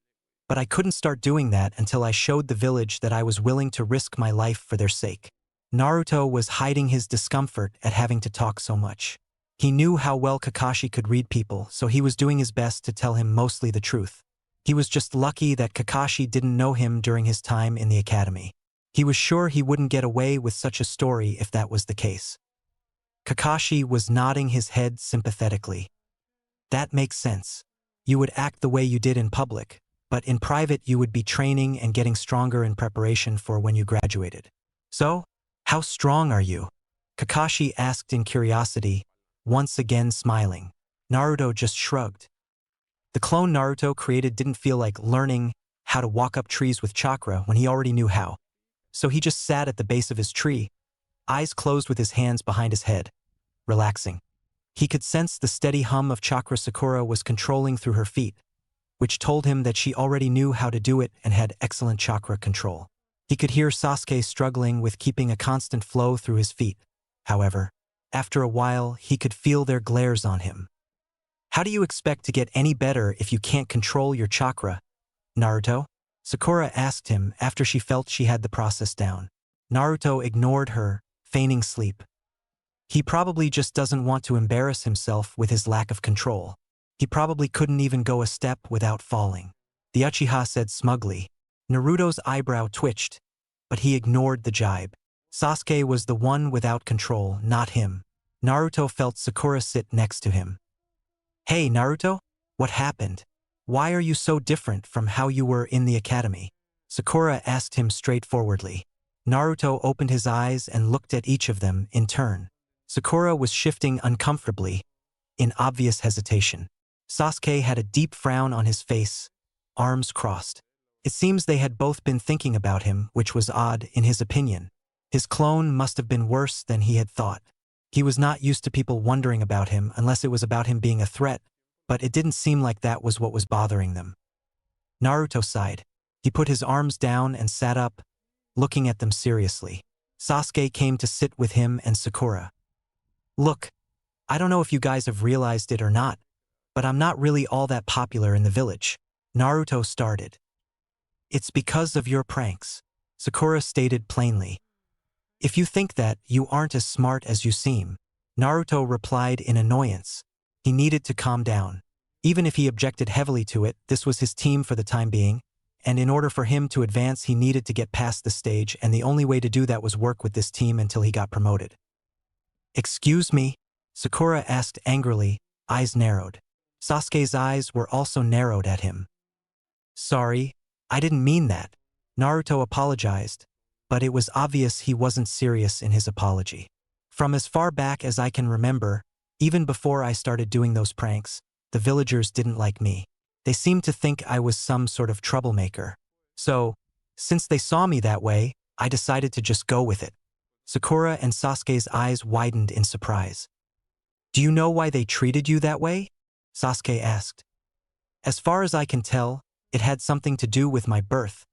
but I couldn't start doing that until I showed the village that I was willing to risk my life for their sake. Naruto was hiding his discomfort at having to talk so much. He knew how well Kakashi could read people, so he was doing his best to tell him mostly the truth. He was just lucky that Kakashi didn't know him during his time in the academy. He was sure he wouldn't get away with such a story if that was the case. Kakashi was nodding his head sympathetically. That makes sense. You would act the way you did in public, but in private you would be training and getting stronger in preparation for when you graduated. So, how strong are you? Kakashi asked in curiosity, once again smiling. Naruto just shrugged. The clone Naruto created didn't feel like learning how to walk up trees with chakra when he already knew how. So he just sat at the base of his tree, eyes closed with his hands behind his head, relaxing. He could sense the steady hum of chakra Sakura was controlling through her feet, which told him that she already knew how to do it and had excellent chakra control. He could hear Sasuke struggling with keeping a constant flow through his feet. However, after a while, he could feel their glares on him. How do you expect to get any better if you can't control your chakra, Naruto? Sakura asked him after she felt she had the process down. Naruto ignored her, feigning sleep. He probably just doesn't want to embarrass himself with his lack of control. He probably couldn't even go a step without falling. The Uchiha said smugly. Naruto's eyebrow twitched, but he ignored the jibe. Sasuke was the one without control, not him. Naruto felt Sakura sit next to him. Hey Naruto, what happened? Why are you so different from how you were in the academy? Sakura asked him straightforwardly. Naruto opened his eyes and looked at each of them in turn. Sakura was shifting uncomfortably, in obvious hesitation. Sasuke had a deep frown on his face, arms crossed. It seems they had both been thinking about him, which was odd in his opinion. His clone must have been worse than he had thought. He was not used to people wondering about him unless it was about him being a threat, but it didn't seem like that was what was bothering them. Naruto sighed. He put his arms down and sat up, looking at them seriously. Sasuke came to sit with him and Sakura. Look, I don't know if you guys have realized it or not, but I'm not really all that popular in the village. Naruto started. It's because of your pranks, Sakura stated plainly. If you think that, you aren't as smart as you seem, Naruto replied in annoyance. He needed to calm down. Even if he objected heavily to it, this was his team for the time being, and in order for him to advance he needed to get past the stage, and the only way to do that was work with this team until he got promoted. "Excuse me?" Sakura asked angrily, eyes narrowed. Sasuke's eyes were also narrowed at him. "Sorry, I didn't mean that." Naruto apologized, but it was obvious he wasn't serious in his apology. "From as far back as I can remember, even before I started doing those pranks, the villagers didn't like me. They seemed to think I was some sort of troublemaker. So, since they saw me that way, I decided to just go with it." Sakura and Sasuke's eyes widened in surprise. "Do you know why they treated you that way?" Sasuke asked. "As far as I can tell, it had something to do with my birth,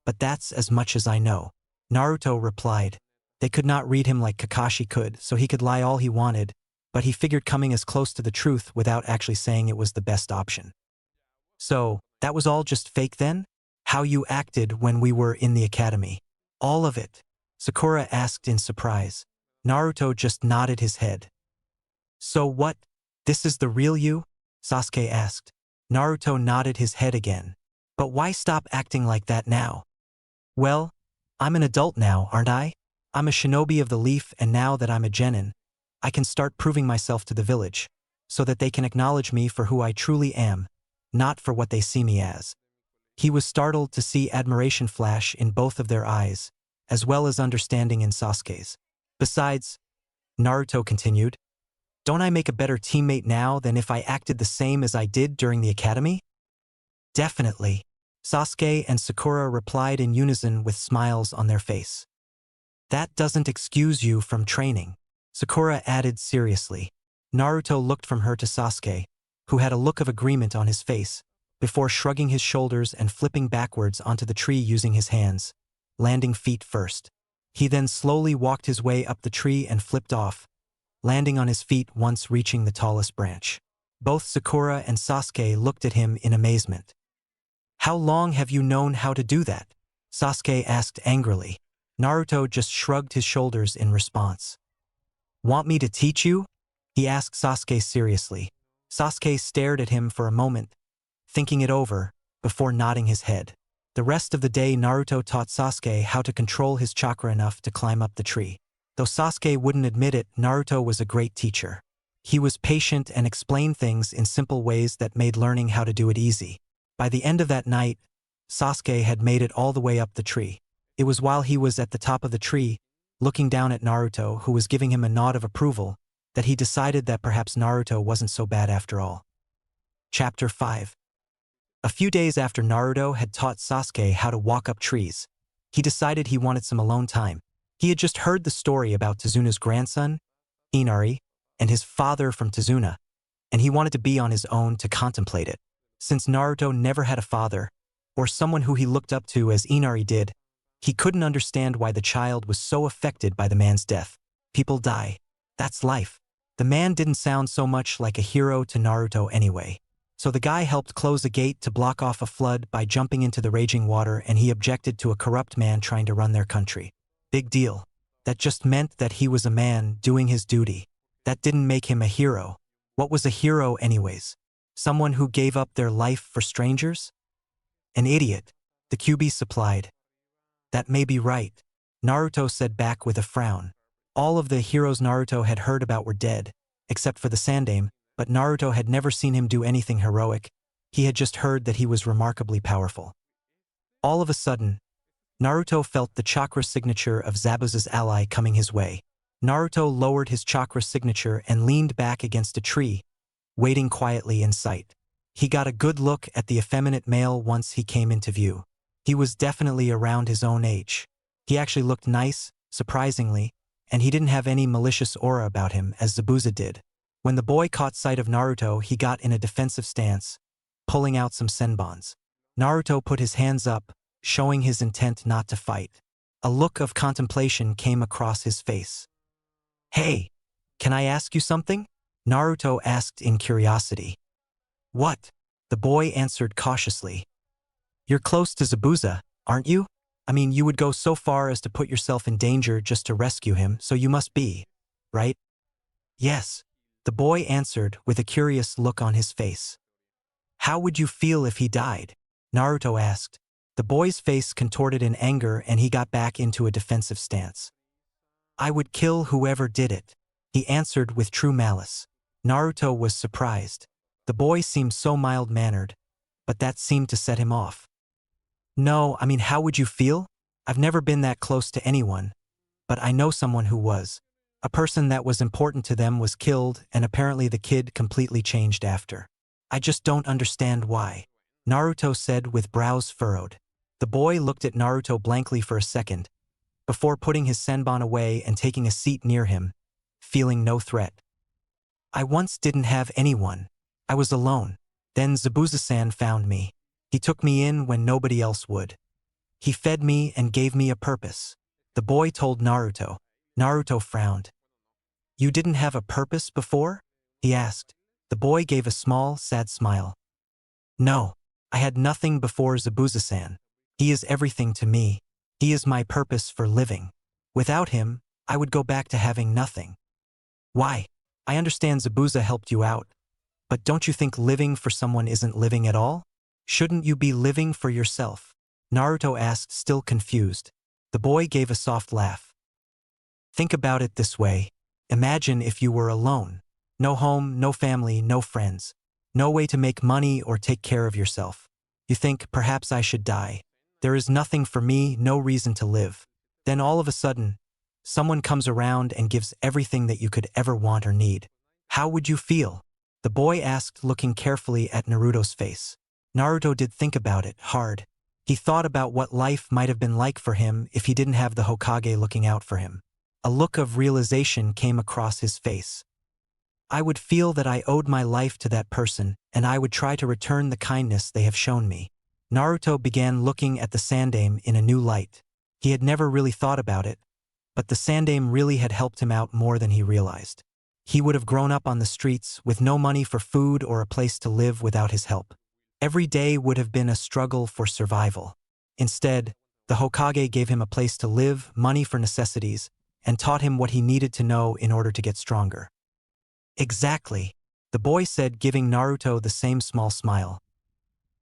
but that's as much as I know," Naruto replied. They could not read him like Kakashi could, so he could lie all he wanted, but he figured coming as close to the truth without actually saying it was the best option. "So, that was all just fake then? How you acted when we were in the academy?" "All of it?" Sakura asked in surprise. Naruto just nodded his head. "So what? This is the real you?" Sasuke asked. Naruto nodded his head again. "But why stop acting like that now?" "Well, I'm an adult now, aren't I? I'm a shinobi of the leaf, and now that I'm a genin, I can start proving myself to the village, so that they can acknowledge me for who I truly am, not for what they see me as." He was startled to see admiration flash in both of their eyes, as well as understanding in Sasuke's. "Besides," Naruto continued, "don't I make a better teammate now than if I acted the same as I did during the academy?" "Definitely," Sasuke and Sakura replied in unison with smiles on their face. "That doesn't excuse you from training," Sakura added seriously. Naruto looked from her to Sasuke, who had a look of agreement on his face, before shrugging his shoulders and flipping backwards onto the tree using his hands, landing feet first. He then slowly walked his way up the tree and flipped off, landing on his feet once reaching the tallest branch. Both Sakura and Sasuke looked at him in amazement. "How long have you known how to do that?" Sasuke asked angrily. Naruto just shrugged his shoulders in response. "Want me to teach you?" he asked Sasuke seriously. Sasuke stared at him for a moment, thinking it over, before nodding his head. The rest of the day Naruto taught Sasuke how to control his chakra enough to climb up the tree. Though Sasuke wouldn't admit it, Naruto was a great teacher. He was patient and explained things in simple ways that made learning how to do it easy. By the end of that night, Sasuke had made it all the way up the tree. It was while he was at the top of the tree, looking down at Naruto, who was giving him a nod of approval, that he decided that perhaps Naruto wasn't so bad after all. Chapter 5. A few days after Naruto had taught Sasuke how to walk up trees, he decided he wanted some alone time. He had just heard the story about Tezuna's grandson, Inari, and his father from Tezuna, and he wanted to be on his own to contemplate it. Since Naruto never had a father, or someone who he looked up to as Inari did, he couldn't understand why the child was so affected by the man's death. People die. That's life. The man didn't sound so much like a hero to Naruto anyway. So the guy helped close a gate to block off a flood by jumping into the raging water, and he objected to a corrupt man trying to run their country. Big deal. That just meant that he was a man doing his duty. That didn't make him a hero. What was a hero anyways? Someone who gave up their life for strangers? An idiot, the QB supplied. "That may be right," Naruto said back with a frown. All of the heroes Naruto had heard about were dead, except for the Sandaime, but Naruto had never seen him do anything heroic. He had just heard that he was remarkably powerful. All of a sudden, Naruto felt the chakra signature of Zabuza's ally coming his way. Naruto lowered his chakra signature and leaned back against a tree, waiting quietly in sight. He got a good look at the effeminate male once he came into view. He was definitely around his own age. He actually looked nice, surprisingly, and he didn't have any malicious aura about him as Zabuza did. When the boy caught sight of Naruto, he got in a defensive stance, pulling out some senbons. Naruto put his hands up, showing his intent not to fight. A look of contemplation came across his face. "Hey, can I ask you something?" Naruto asked in curiosity. "What?" the boy answered cautiously. "You're close to Zabuza, aren't you? I mean, you would go so far as to put yourself in danger just to rescue him, so you must be, right?" "Yes," the boy answered with a curious look on his face. "How would you feel if he died?" Naruto asked. The boy's face contorted in anger and he got back into a defensive stance. I would kill whoever did it, he answered with true malice. Naruto was surprised. The boy seemed so mild-mannered, but that seemed to set him off. No, I mean, how would you feel? I've never been that close to anyone, but I know someone who was. A person that was important to them was killed, and apparently the kid completely changed after. I just don't understand why, Naruto said with brows furrowed. The boy looked at Naruto blankly for a second, before putting his senbon away and taking a seat near him, feeling no threat. I once didn't have anyone. I was alone. Then Zabuza-san found me. He took me in when nobody else would. He fed me and gave me a purpose, the boy told Naruto. Naruto frowned. You didn't have a purpose before? He asked. The boy gave a small, sad smile. No, I had nothing before Zabuza-san. He is everything to me. He is my purpose for living. Without him, I would go back to having nothing. Why? I understand Zabuza helped you out, but don't you think living for someone isn't living at all? Shouldn't you be living for yourself? Naruto asked, still confused. The boy gave a soft laugh. Think about it this way. Imagine if you were alone. No home, no family, no friends. No way to make money or take care of yourself. You think, perhaps I should die. There is nothing for me, no reason to live. Then all of a sudden, someone comes around and gives everything that you could ever want or need. How would you feel? The boy asked, looking carefully at Naruto's face. Naruto did think about it, hard. He thought about what life might have been like for him if he didn't have the Hokage looking out for him. A look of realization came across his face. I would feel that I owed my life to that person, and I would try to return the kindness they have shown me. Naruto began looking at the Sandaime in a new light. He had never really thought about it, but the Sandaime really had helped him out more than he realized. He would have grown up on the streets with no money for food or a place to live without his help. Every day would have been a struggle for survival. Instead, the Hokage gave him a place to live, money for necessities, and taught him what he needed to know in order to get stronger. Exactly, the boy said, giving Naruto the same small smile.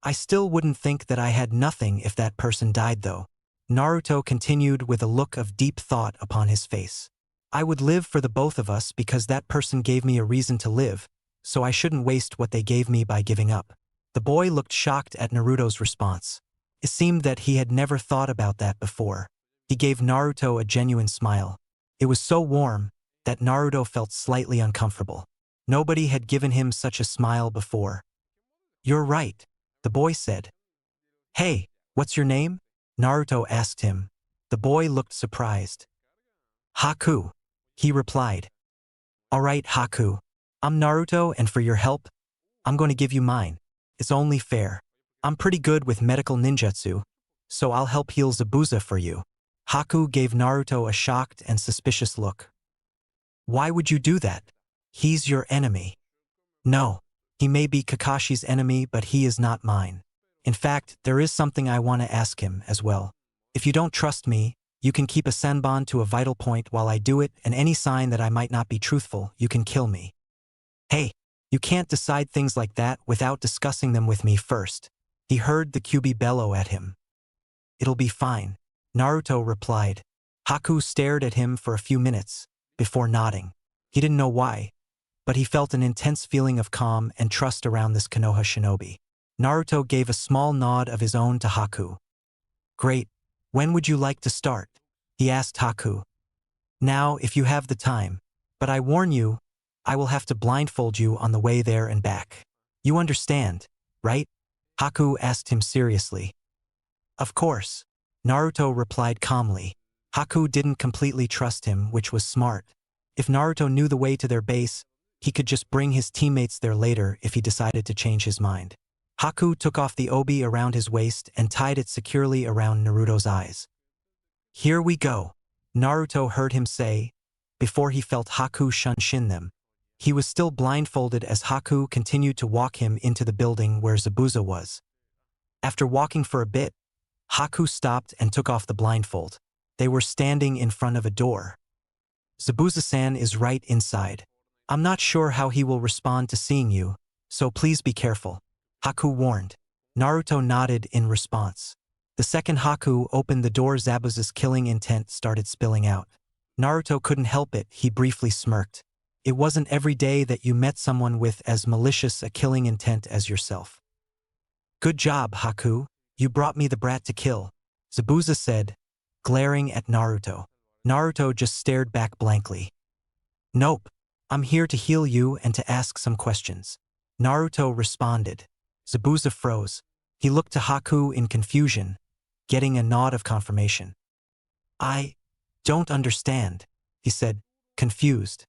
I still wouldn't think that I had nothing if that person died though. Naruto continued with a look of deep thought upon his face. I would live for the both of us because that person gave me a reason to live, so I shouldn't waste what they gave me by giving up. The boy looked shocked at Naruto's response. It seemed that he had never thought about that before. He gave Naruto a genuine smile. It was so warm that Naruto felt slightly uncomfortable. Nobody had given him such a smile before. You're right, the boy said. Hey, what's your name? Naruto asked him. The boy looked surprised. Haku, he replied. All right, Haku. I'm Naruto, and for your help, I'm going to give you mine. It's only fair. I'm pretty good with medical ninjutsu, so I'll help heal Zabuza for you. Haku gave Naruto a shocked and suspicious look. Why would you do that? He's your enemy. No, he may be Kakashi's enemy, but he is not mine. In fact, there is something I want to ask him as well. If you don't trust me, you can keep a senbon to a vital point while I do it, and any sign that I might not be truthful, you can kill me. Hey, you can't decide things like that without discussing them with me first. He heard the Kyuubi bellow at him. It'll be fine, Naruto replied. Haku stared at him for a few minutes, before nodding. He didn't know why, but he felt an intense feeling of calm and trust around this Konoha shinobi. Naruto gave a small nod of his own to Haku. Great. When would you like to start? He asked Haku. Now, if you have the time. But I warn you, I will have to blindfold you on the way there and back. You understand, right? Haku asked him seriously. Of course, Naruto replied calmly. Haku didn't completely trust him, which was smart. If Naruto knew the way to their base, he could just bring his teammates there later if he decided to change his mind. Haku took off the obi around his waist and tied it securely around Naruto's eyes. Here we go, Naruto heard him say, before he felt Haku shin them. He was still blindfolded as Haku continued to walk him into the building where Zabuza was. After walking for a bit, Haku stopped and took off the blindfold. They were standing in front of a door. Zabuza-san is right inside. I'm not sure how he will respond to seeing you, so please be careful, Haku warned. Naruto nodded in response. The second Haku opened the door, Zabuza's killing intent started spilling out. Naruto couldn't help it, he briefly smirked. It wasn't every day that you met someone with as malicious a killing intent as yourself. Good job, Haku. You brought me the brat to kill, Zabuza said, glaring at Naruto. Naruto just stared back blankly. Nope. I'm here to heal you and to ask some questions. Naruto responded. Zabuza froze. He looked to Haku in confusion, getting a nod of confirmation. I don't understand, he said, confused.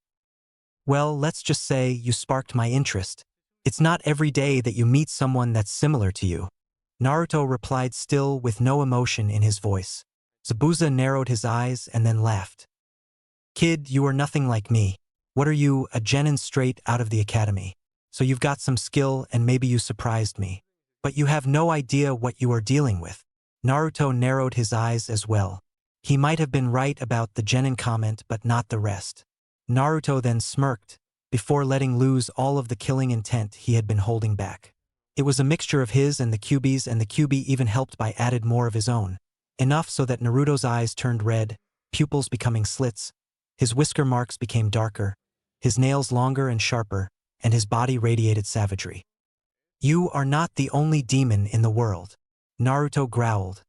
Well, let's just say you sparked my interest. It's not every day that you meet someone that's similar to you. Naruto replied, still with no emotion in his voice. Zabuza narrowed his eyes and then laughed. Kid, you are nothing like me. What are you, a genin straight out of the academy? So you've got some skill and maybe you surprised me. But you have no idea what you are dealing with. Naruto narrowed his eyes as well. He might have been right about the genin comment but not the rest. Naruto then smirked, before letting loose all of the killing intent he had been holding back. It was a mixture of his and the QB even helped by added more of his own. Enough so that Naruto's eyes turned red, pupils becoming slits, his whisker marks became darker, his nails longer and sharper, and his body radiated savagery. You are not the only demon in the world, Naruto growled,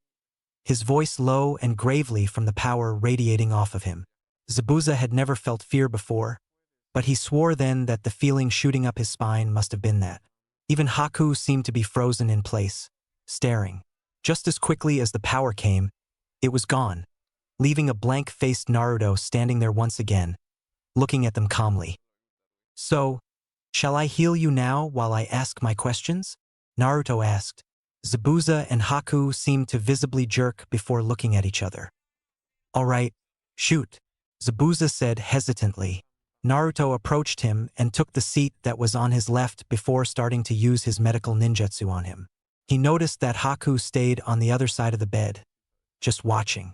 his voice low and gravely from the power radiating off of him. Zabuza had never felt fear before, but he swore then that the feeling shooting up his spine must have been that. Even Haku seemed to be frozen in place, staring. Just as quickly as the power came, it was gone, leaving a blank-faced Naruto standing there once again, looking at them calmly. So, shall I heal you now while I ask my questions? Naruto asked. Zabuza and Haku seemed to visibly jerk before looking at each other. All right, shoot, Zabuza said hesitantly. Naruto approached him and took the seat that was on his left before starting to use his medical ninjutsu on him. He noticed that Haku stayed on the other side of the bed, just watching.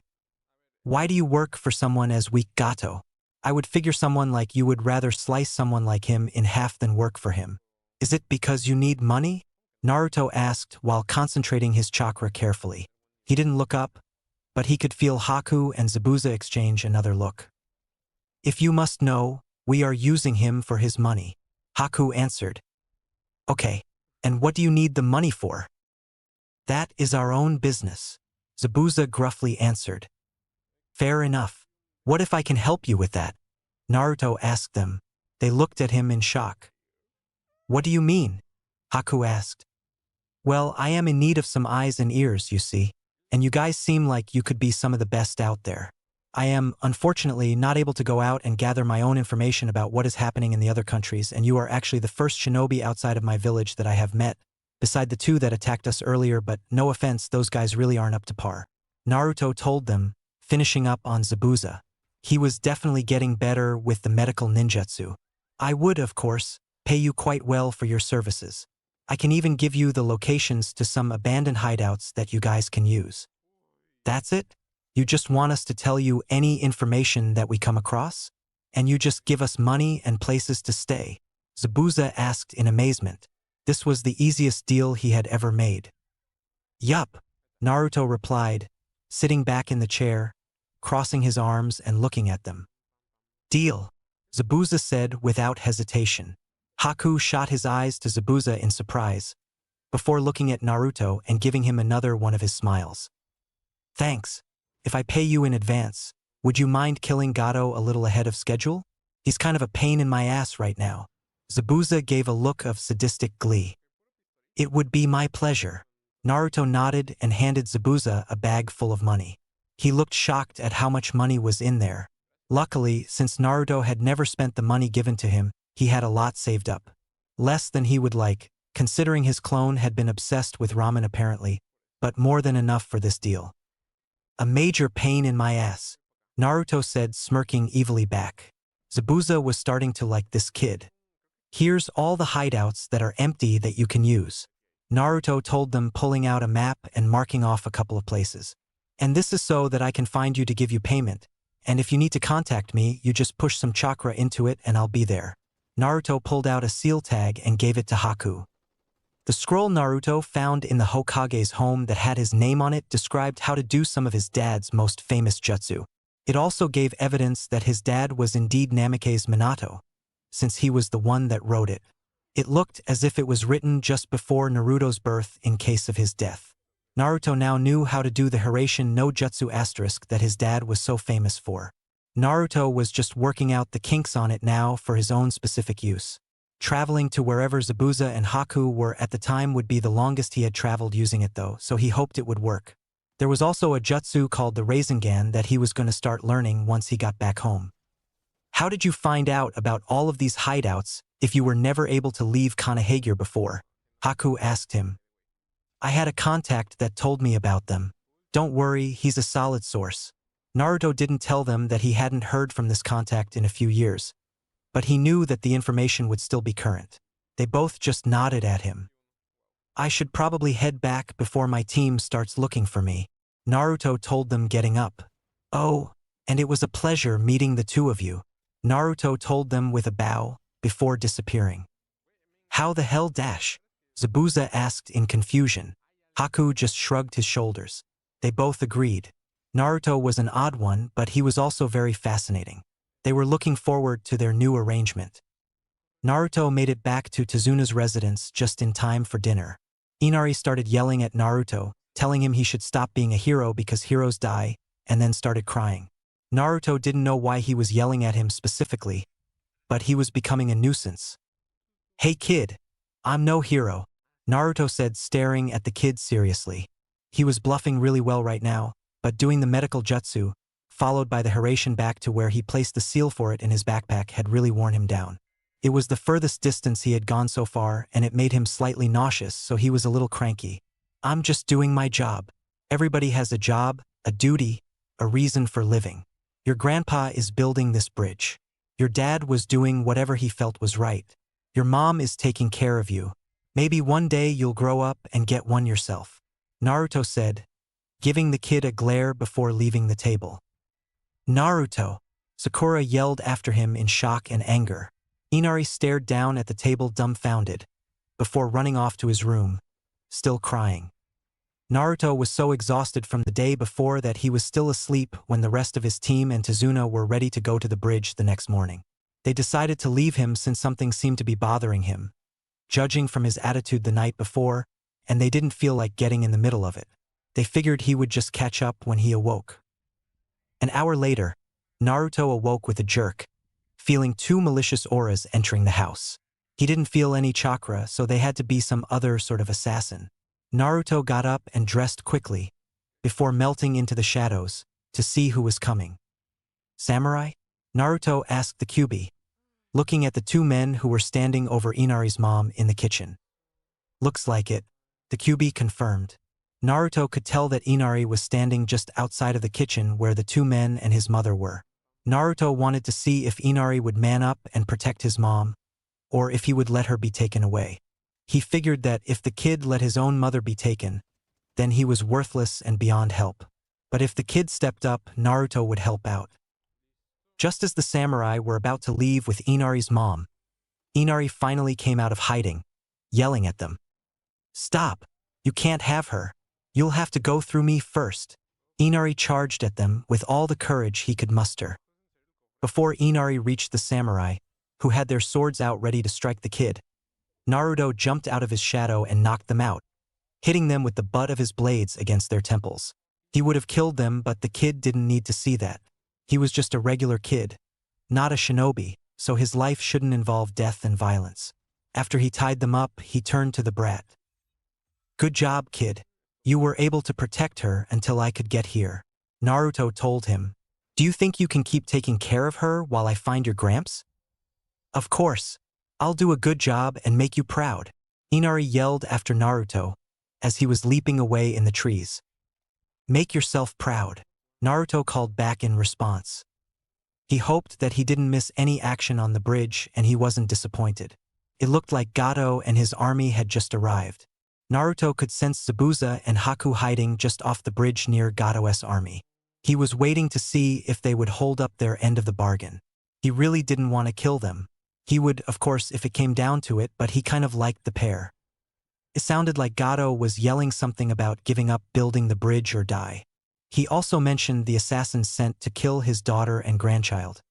Why do you work for someone as weak Gato? I would figure someone like you would rather slice someone like him in half than work for him. Is it because you need money? Naruto asked while concentrating his chakra carefully. He didn't look up, but he could feel Haku and Zabuza exchange another look. If you must know, we are using him for his money, Haku answered. Okay, and what do you need the money for? That is our own business, Zabuza gruffly answered. Fair enough. What if I can help you with that? Naruto asked them. They looked at him in shock. What do you mean? Haku asked. Well, I am in need of some eyes and ears, you see, and you guys seem like you could be some of the best out there. I am, unfortunately, not able to go out and gather my own information about what is happening in the other countries, and you are actually the first shinobi outside of my village that I have met, beside the two that attacked us earlier, but no offense, those guys really aren't up to par. Naruto told them, finishing up on Zabuza. He was definitely getting better with the medical ninjutsu. I would, of course, pay you quite well for your services. I can even give you the locations to some abandoned hideouts that you guys can use. That's it? You just want us to tell you any information that we come across? And you just give us money and places to stay? Zabuza asked in amazement. This was the easiest deal he had ever made. Yup, Naruto replied, sitting back in the chair, crossing his arms and looking at them. Deal, Zabuza said without hesitation. Haku shot his eyes to Zabuza in surprise, before looking at Naruto and giving him another one of his smiles. Thanks. If I pay you in advance, would you mind killing Gato a little ahead of schedule? He's kind of a pain in my ass right now. Zabuza gave a look of sadistic glee. It would be my pleasure. Naruto nodded and handed Zabuza a bag full of money. He looked shocked at how much money was in there. Luckily, since Naruto had never spent the money given to him, he had a lot saved up. Less than he would like, considering his clone had been obsessed with ramen apparently, but more than enough for this deal. A major pain in my ass, Naruto said, smirking evilly back. Zabuza was starting to like this kid. Here's all the hideouts that are empty that you can use, Naruto told them, pulling out a map and marking off a couple of places. And this is so that I can find you to give you payment, and if you need to contact me, you just push some chakra into it and I'll be there. Naruto pulled out a seal tag and gave it to Haku. The scroll Naruto found in the Hokage's home that had his name on it described how to do some of his dad's most famous jutsu. It also gave evidence that his dad was indeed Namake's Minato, since he was the one that wrote it. It looked as if it was written just before Naruto's birth in case of his death. Naruto now knew how to do the Hiraishin no Jutsu asterisk that his dad was so famous for. Naruto was just working out the kinks on it now for his own specific use. Traveling to wherever Zabuza and Haku were at the time would be the longest he had traveled using it though, so he hoped it would work. There was also a jutsu called the Rasengan that he was going to start learning once he got back home. How did you find out about all of these hideouts if you were never able to leave Konohagure before? Haku asked him. I had a contact that told me about them. Don't worry, he's a solid source. Naruto didn't tell them that he hadn't heard from this contact in a few years, but he knew that the information would still be current. They both just nodded at him. I should probably head back before my team starts looking for me, Naruto told them, getting up. Oh, and it was a pleasure meeting the two of you, Naruto told them with a bow, before disappearing. How the hell dash? Zabuza asked in confusion. Haku just shrugged his shoulders. They both agreed. Naruto was an odd one, but he was also very fascinating. They were looking forward to their new arrangement. Naruto made it back to Tezuna's residence just in time for dinner. Inari started yelling at Naruto, telling him he should stop being a hero because heroes die, and then started crying. Naruto didn't know why he was yelling at him specifically, but he was becoming a nuisance. Hey kid, I'm no hero, Naruto said, staring at the kid seriously. He was bluffing really well right now, but doing the medical jutsu, followed by the Hiraishin back to where he placed the seal for it in his backpack, had really worn him down. It was the furthest distance he had gone so far, and it made him slightly nauseous, so he was a little cranky. I'm just doing my job. Everybody has a job, a duty, a reason for living. Your grandpa is building this bridge. Your dad was doing whatever he felt was right. Your mom is taking care of you. Maybe one day you'll grow up and get one yourself, Naruto said, giving the kid a glare before leaving the table. Naruto, Sakura yelled after him in shock and anger. Inari stared down at the table dumbfounded, before running off to his room, still crying. Naruto was so exhausted from the day before that he was still asleep when the rest of his team and Tezuna were ready to go to the bridge the next morning. They decided to leave him since something seemed to be bothering him, judging from his attitude the night before, and they didn't feel like getting in the middle of it. They figured he would just catch up when he awoke. An hour later, Naruto awoke with a jerk, feeling two malicious auras entering the house. He didn't feel any chakra, so they had to be some other sort of assassin. Naruto got up and dressed quickly, before melting into the shadows, to see who was coming. Samurai? Naruto asked the Kyuubi, looking at the two men who were standing over Inari's mom in the kitchen. Looks like it, the Kyuubi confirmed. Naruto could tell that Inari was standing just outside of the kitchen where the two men and his mother were. Naruto wanted to see if Inari would man up and protect his mom, or if he would let her be taken away. He figured that if the kid let his own mother be taken, then he was worthless and beyond help. But if the kid stepped up, Naruto would help out. Just as the samurai were about to leave with Inari's mom, Inari finally came out of hiding, yelling at them. Stop! You can't have her. You'll have to go through me first. Inari charged at them with all the courage he could muster. Before Inari reached the samurai, who had their swords out ready to strike the kid, Naruto jumped out of his shadow and knocked them out, hitting them with the butt of his blades against their temples. He would have killed them, but the kid didn't need to see that. He was just a regular kid, not a shinobi, so his life shouldn't involve death and violence. After he tied them up, he turned to the brat. Good job, kid. You were able to protect her until I could get here, Naruto told him. Do you think you can keep taking care of her while I find your gramps? Of course. I'll do a good job and make you proud, Inari yelled after Naruto, as he was leaping away in the trees. Make yourself proud, Naruto called back in response. He hoped that he didn't miss any action on the bridge, and he wasn't disappointed. It looked like Gato and his army had just arrived. Naruto could sense Zabuza and Haku hiding just off the bridge near Gato's army. He was waiting to see if they would hold up their end of the bargain. He really didn't want to kill them. He would, of course, if it came down to it, but he kind of liked the pair. It sounded like Gato was yelling something about giving up building the bridge or die. He also mentioned the assassins sent to kill his daughter and grandchild.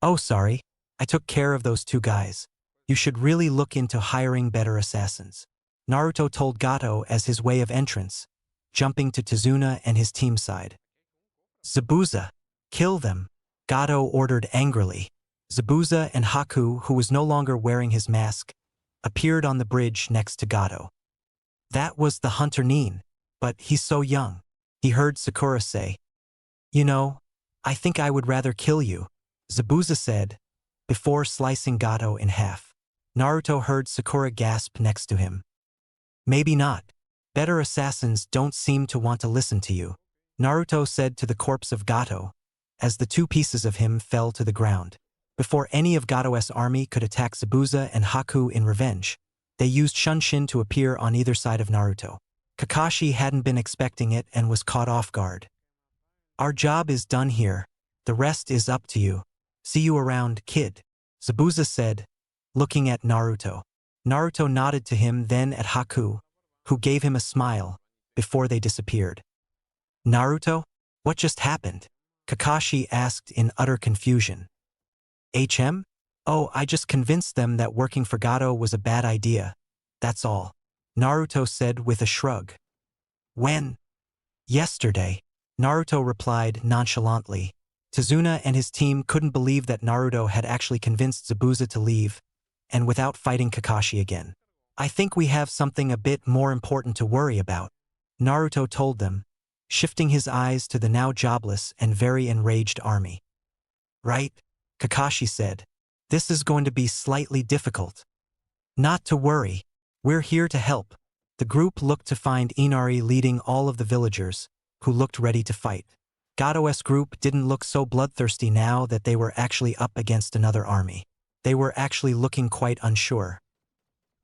Oh, sorry. I took care of those two guys. You should really look into hiring better assassins. Naruto told Gato as his way of entrance, jumping to Tazuna and his team's side. Zabuza, kill them, Gato ordered angrily. Zabuza and Haku, who was no longer wearing his mask, appeared on the bridge next to Gato. That was the hunter Nin, but he's so young. He heard Sakura say, "You know, I think I would rather kill you," Zabuza said, before slicing Gato in half. Naruto heard Sakura gasp next to him. "Maybe not. Better assassins don't seem to want to listen to you," Naruto said to the corpse of Gato, as the two pieces of him fell to the ground. Before any of Gato's army could attack Zabuza and Haku in revenge, they used Shunshin to appear on either side of Naruto. Kakashi hadn't been expecting it and was caught off guard. "Our job is done here. The rest is up to you. See you around, kid," Zabuza said, looking at Naruto. Naruto nodded to him, then at Haku, who gave him a smile, before they disappeared. "Naruto? What just happened?" Kakashi asked in utter confusion. "HM? Oh, I just convinced them that working for Gato was a bad idea. That's all," Naruto said with a shrug. "When?" "Yesterday," Naruto replied nonchalantly. Tazuna and his team couldn't believe that Naruto had actually convinced Zabuza to leave, and without fighting Kakashi again. "I think we have something a bit more important to worry about," Naruto told them, shifting his eyes to the now jobless and very enraged army. "Right," Kakashi said. "This is going to be slightly difficult." "Not to worry. We're here to help." The group looked to find Inari leading all of the villagers, who looked ready to fight. Gato's group didn't look so bloodthirsty now that they were actually up against another army. They were actually looking quite unsure.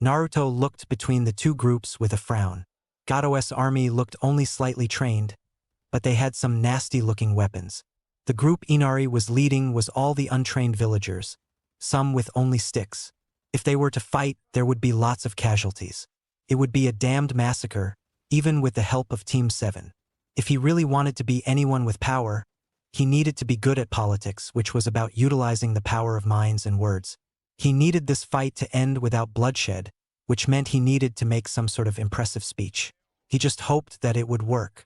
Naruto looked between the two groups with a frown. Gato's army looked only slightly trained, but they had some nasty-looking weapons. The group Inari was leading was all the untrained villagers, some with only sticks. If they were to fight, there would be lots of casualties. It would be a damned massacre, even with the help of Team 7. If he really wanted to be anyone with power, he needed to be good at politics, which was about utilizing the power of minds and words. He needed this fight to end without bloodshed, which meant he needed to make some sort of impressive speech. He just hoped that it would work.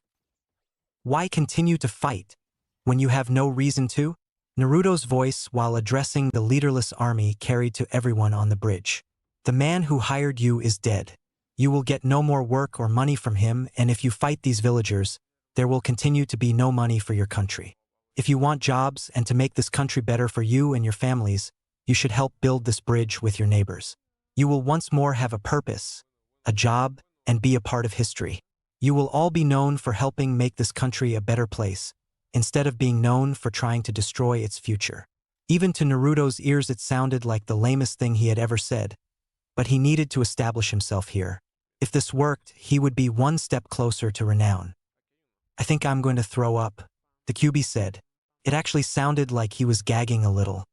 Why continue to fight when you have no reason to? Naruto's voice while addressing the leaderless army carried to everyone on the bridge. The man who hired you is dead. You will get no more work or money from him, and if you fight these villagers, there will continue to be no money for your country. If you want jobs and to make this country better for you and your families, you should help build this bridge with your neighbors. You will once more have a purpose, a job, and be a part of history. You will all be known for helping make this country a better place, instead of being known for trying to destroy its future. Even to Naruto's ears it sounded like the lamest thing he had ever said, but he needed to establish himself here. If this worked, he would be one step closer to renown. "I think I'm going to throw up," the Kyuubi said. It actually sounded like he was gagging a little.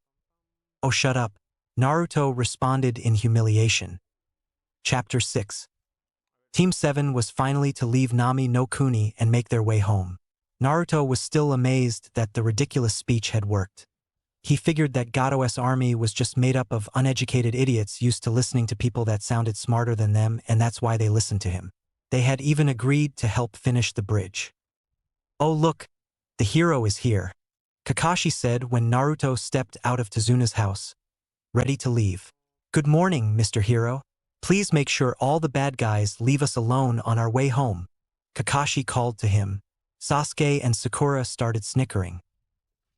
"Oh, shut up," Naruto responded in humiliation. Chapter 6. Team 7 was finally to leave Nami no Kuni and make their way home. Naruto was still amazed that the ridiculous speech had worked. He figured that Gato's army was just made up of uneducated idiots used to listening to people that sounded smarter than them, and that's why they listened to him. They had even agreed to help finish the bridge. "Oh look, the hero is here," Kakashi said when Naruto stepped out of Tazuna's house, ready to leave. "Good morning, Mr. Hero. Please make sure all the bad guys leave us alone on our way home," Kakashi called to him. Sasuke and Sakura started snickering.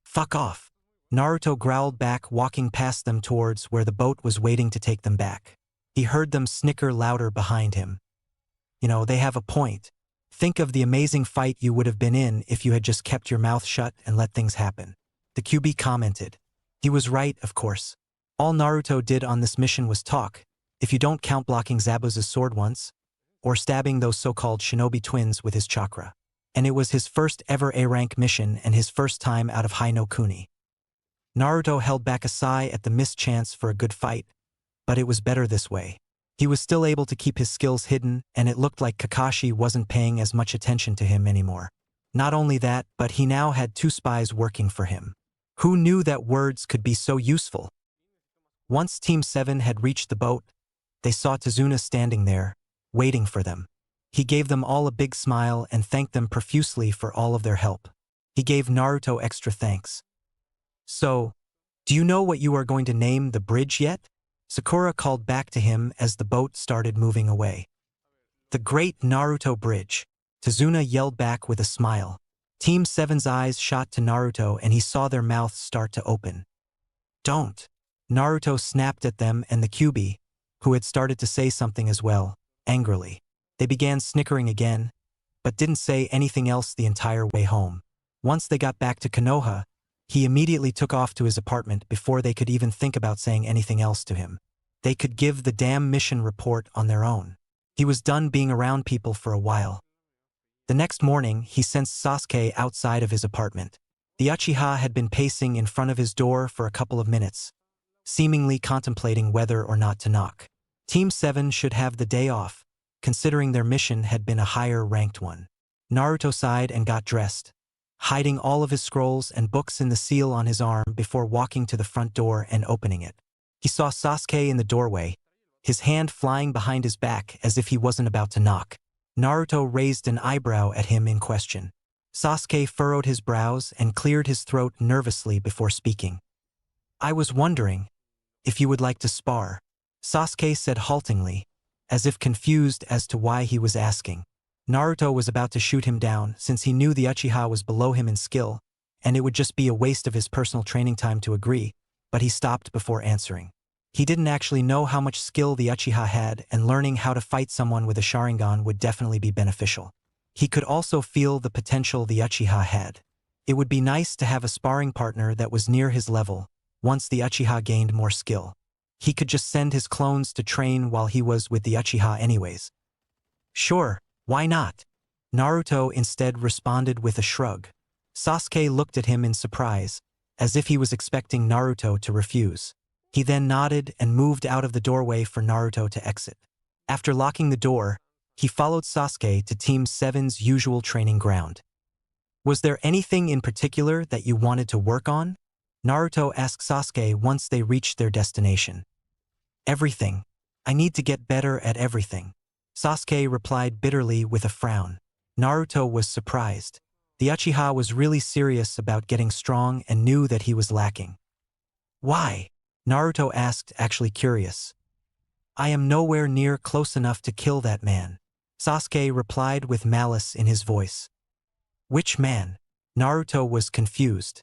"Fuck off," Naruto growled back, walking past them towards where the boat was waiting to take them back. He heard them snicker louder behind him. "You know, they have a point. Think of the amazing fight you would have been in if you had just kept your mouth shut and let things happen," the Kyuubi commented. He was right, of course. All Naruto did on this mission was talk, if you don't count blocking Zabuza's sword once, or stabbing those so-called shinobi twins with his chakra. And it was his first ever A-rank mission and his first time out of High no Kuni. Naruto held back a sigh at the missed chance for a good fight, but it was better this way. He was still able to keep his skills hidden, and it looked like Kakashi wasn't paying as much attention to him anymore. Not only that, but he now had 2 spies working for him. Who knew that words could be so useful? Once Team 7 had reached the boat, they saw Tazuna standing there, waiting for them. He gave them all a big smile and thanked them profusely for all of their help. He gave Naruto extra thanks. "So, do you know what you are going to name the bridge yet?" Sakura called back to him as the boat started moving away. "The Great Naruto Bridge," Tazuna yelled back with a smile. Team 7's eyes shot to Naruto and he saw their mouths start to open. "Don't!" Naruto snapped at them and the Kyuubi, who had started to say something as well, angrily. They began snickering again, but didn't say anything else the entire way home. Once they got back to Konoha, he immediately took off to his apartment before they could even think about saying anything else to him. They could give the damn mission report on their own. He was done being around people for a while. The next morning, he sensed Sasuke outside of his apartment. The Uchiha had been pacing in front of his door for a couple of minutes, seemingly contemplating whether or not to knock. Team 7 should have the day off, considering their mission had been a higher-ranked one. Naruto sighed and got dressed, hiding all of his scrolls and books in the seal on his arm before walking to the front door and opening it. He saw Sasuke in the doorway, his hand flying behind his back as if he wasn't about to knock. Naruto raised an eyebrow at him in question. Sasuke furrowed his brows and cleared his throat nervously before speaking. "I was wondering if you would like to spar," Sasuke said haltingly, as if confused as to why he was asking. Naruto was about to shoot him down since he knew the Uchiha was below him in skill, and it would just be a waste of his personal training time to agree, but he stopped before answering. He didn't actually know how much skill the Uchiha had, and learning how to fight someone with a Sharingan would definitely be beneficial. He could also feel the potential the Uchiha had. It would be nice to have a sparring partner that was near his level once the Uchiha gained more skill. He could just send his clones to train while he was with the Uchiha anyways. "Sure, why not?" Naruto instead responded with a shrug. Sasuke looked at him in surprise, as if he was expecting Naruto to refuse. He then nodded and moved out of the doorway for Naruto to exit. After locking the door, he followed Sasuke to Team 7's usual training ground. "Was there anything in particular that you wanted to work on?" Naruto asked Sasuke once they reached their destination. "Everything. I need to get better at everything," Sasuke replied bitterly with a frown. Naruto was surprised. The Uchiha was really serious about getting strong and knew that he was lacking. "Why?" Naruto asked, actually curious. "I am nowhere near close enough to kill that man," Sasuke replied with malice in his voice. "Which man?" Naruto was confused.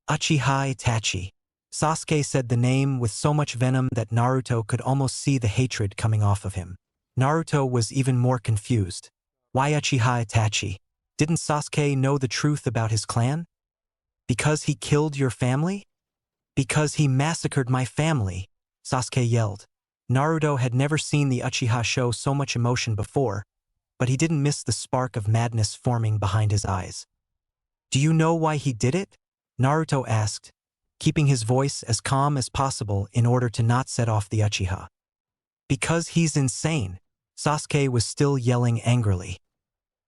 "Uchiha Itachi." Sasuke said the name with so much venom that Naruto could almost see the hatred coming off of him. Naruto was even more confused. Why Uchiha Itachi? Didn't Sasuke know the truth about his clan? "Because he killed your family?" "Because he massacred my family," Sasuke yelled. Naruto had never seen the Uchiha show so much emotion before, but he didn't miss the spark of madness forming behind his eyes. "Do you know why he did it?" Naruto asked, keeping his voice as calm as possible in order to not set off the Uchiha. "Because he's insane," Sasuke was still yelling angrily.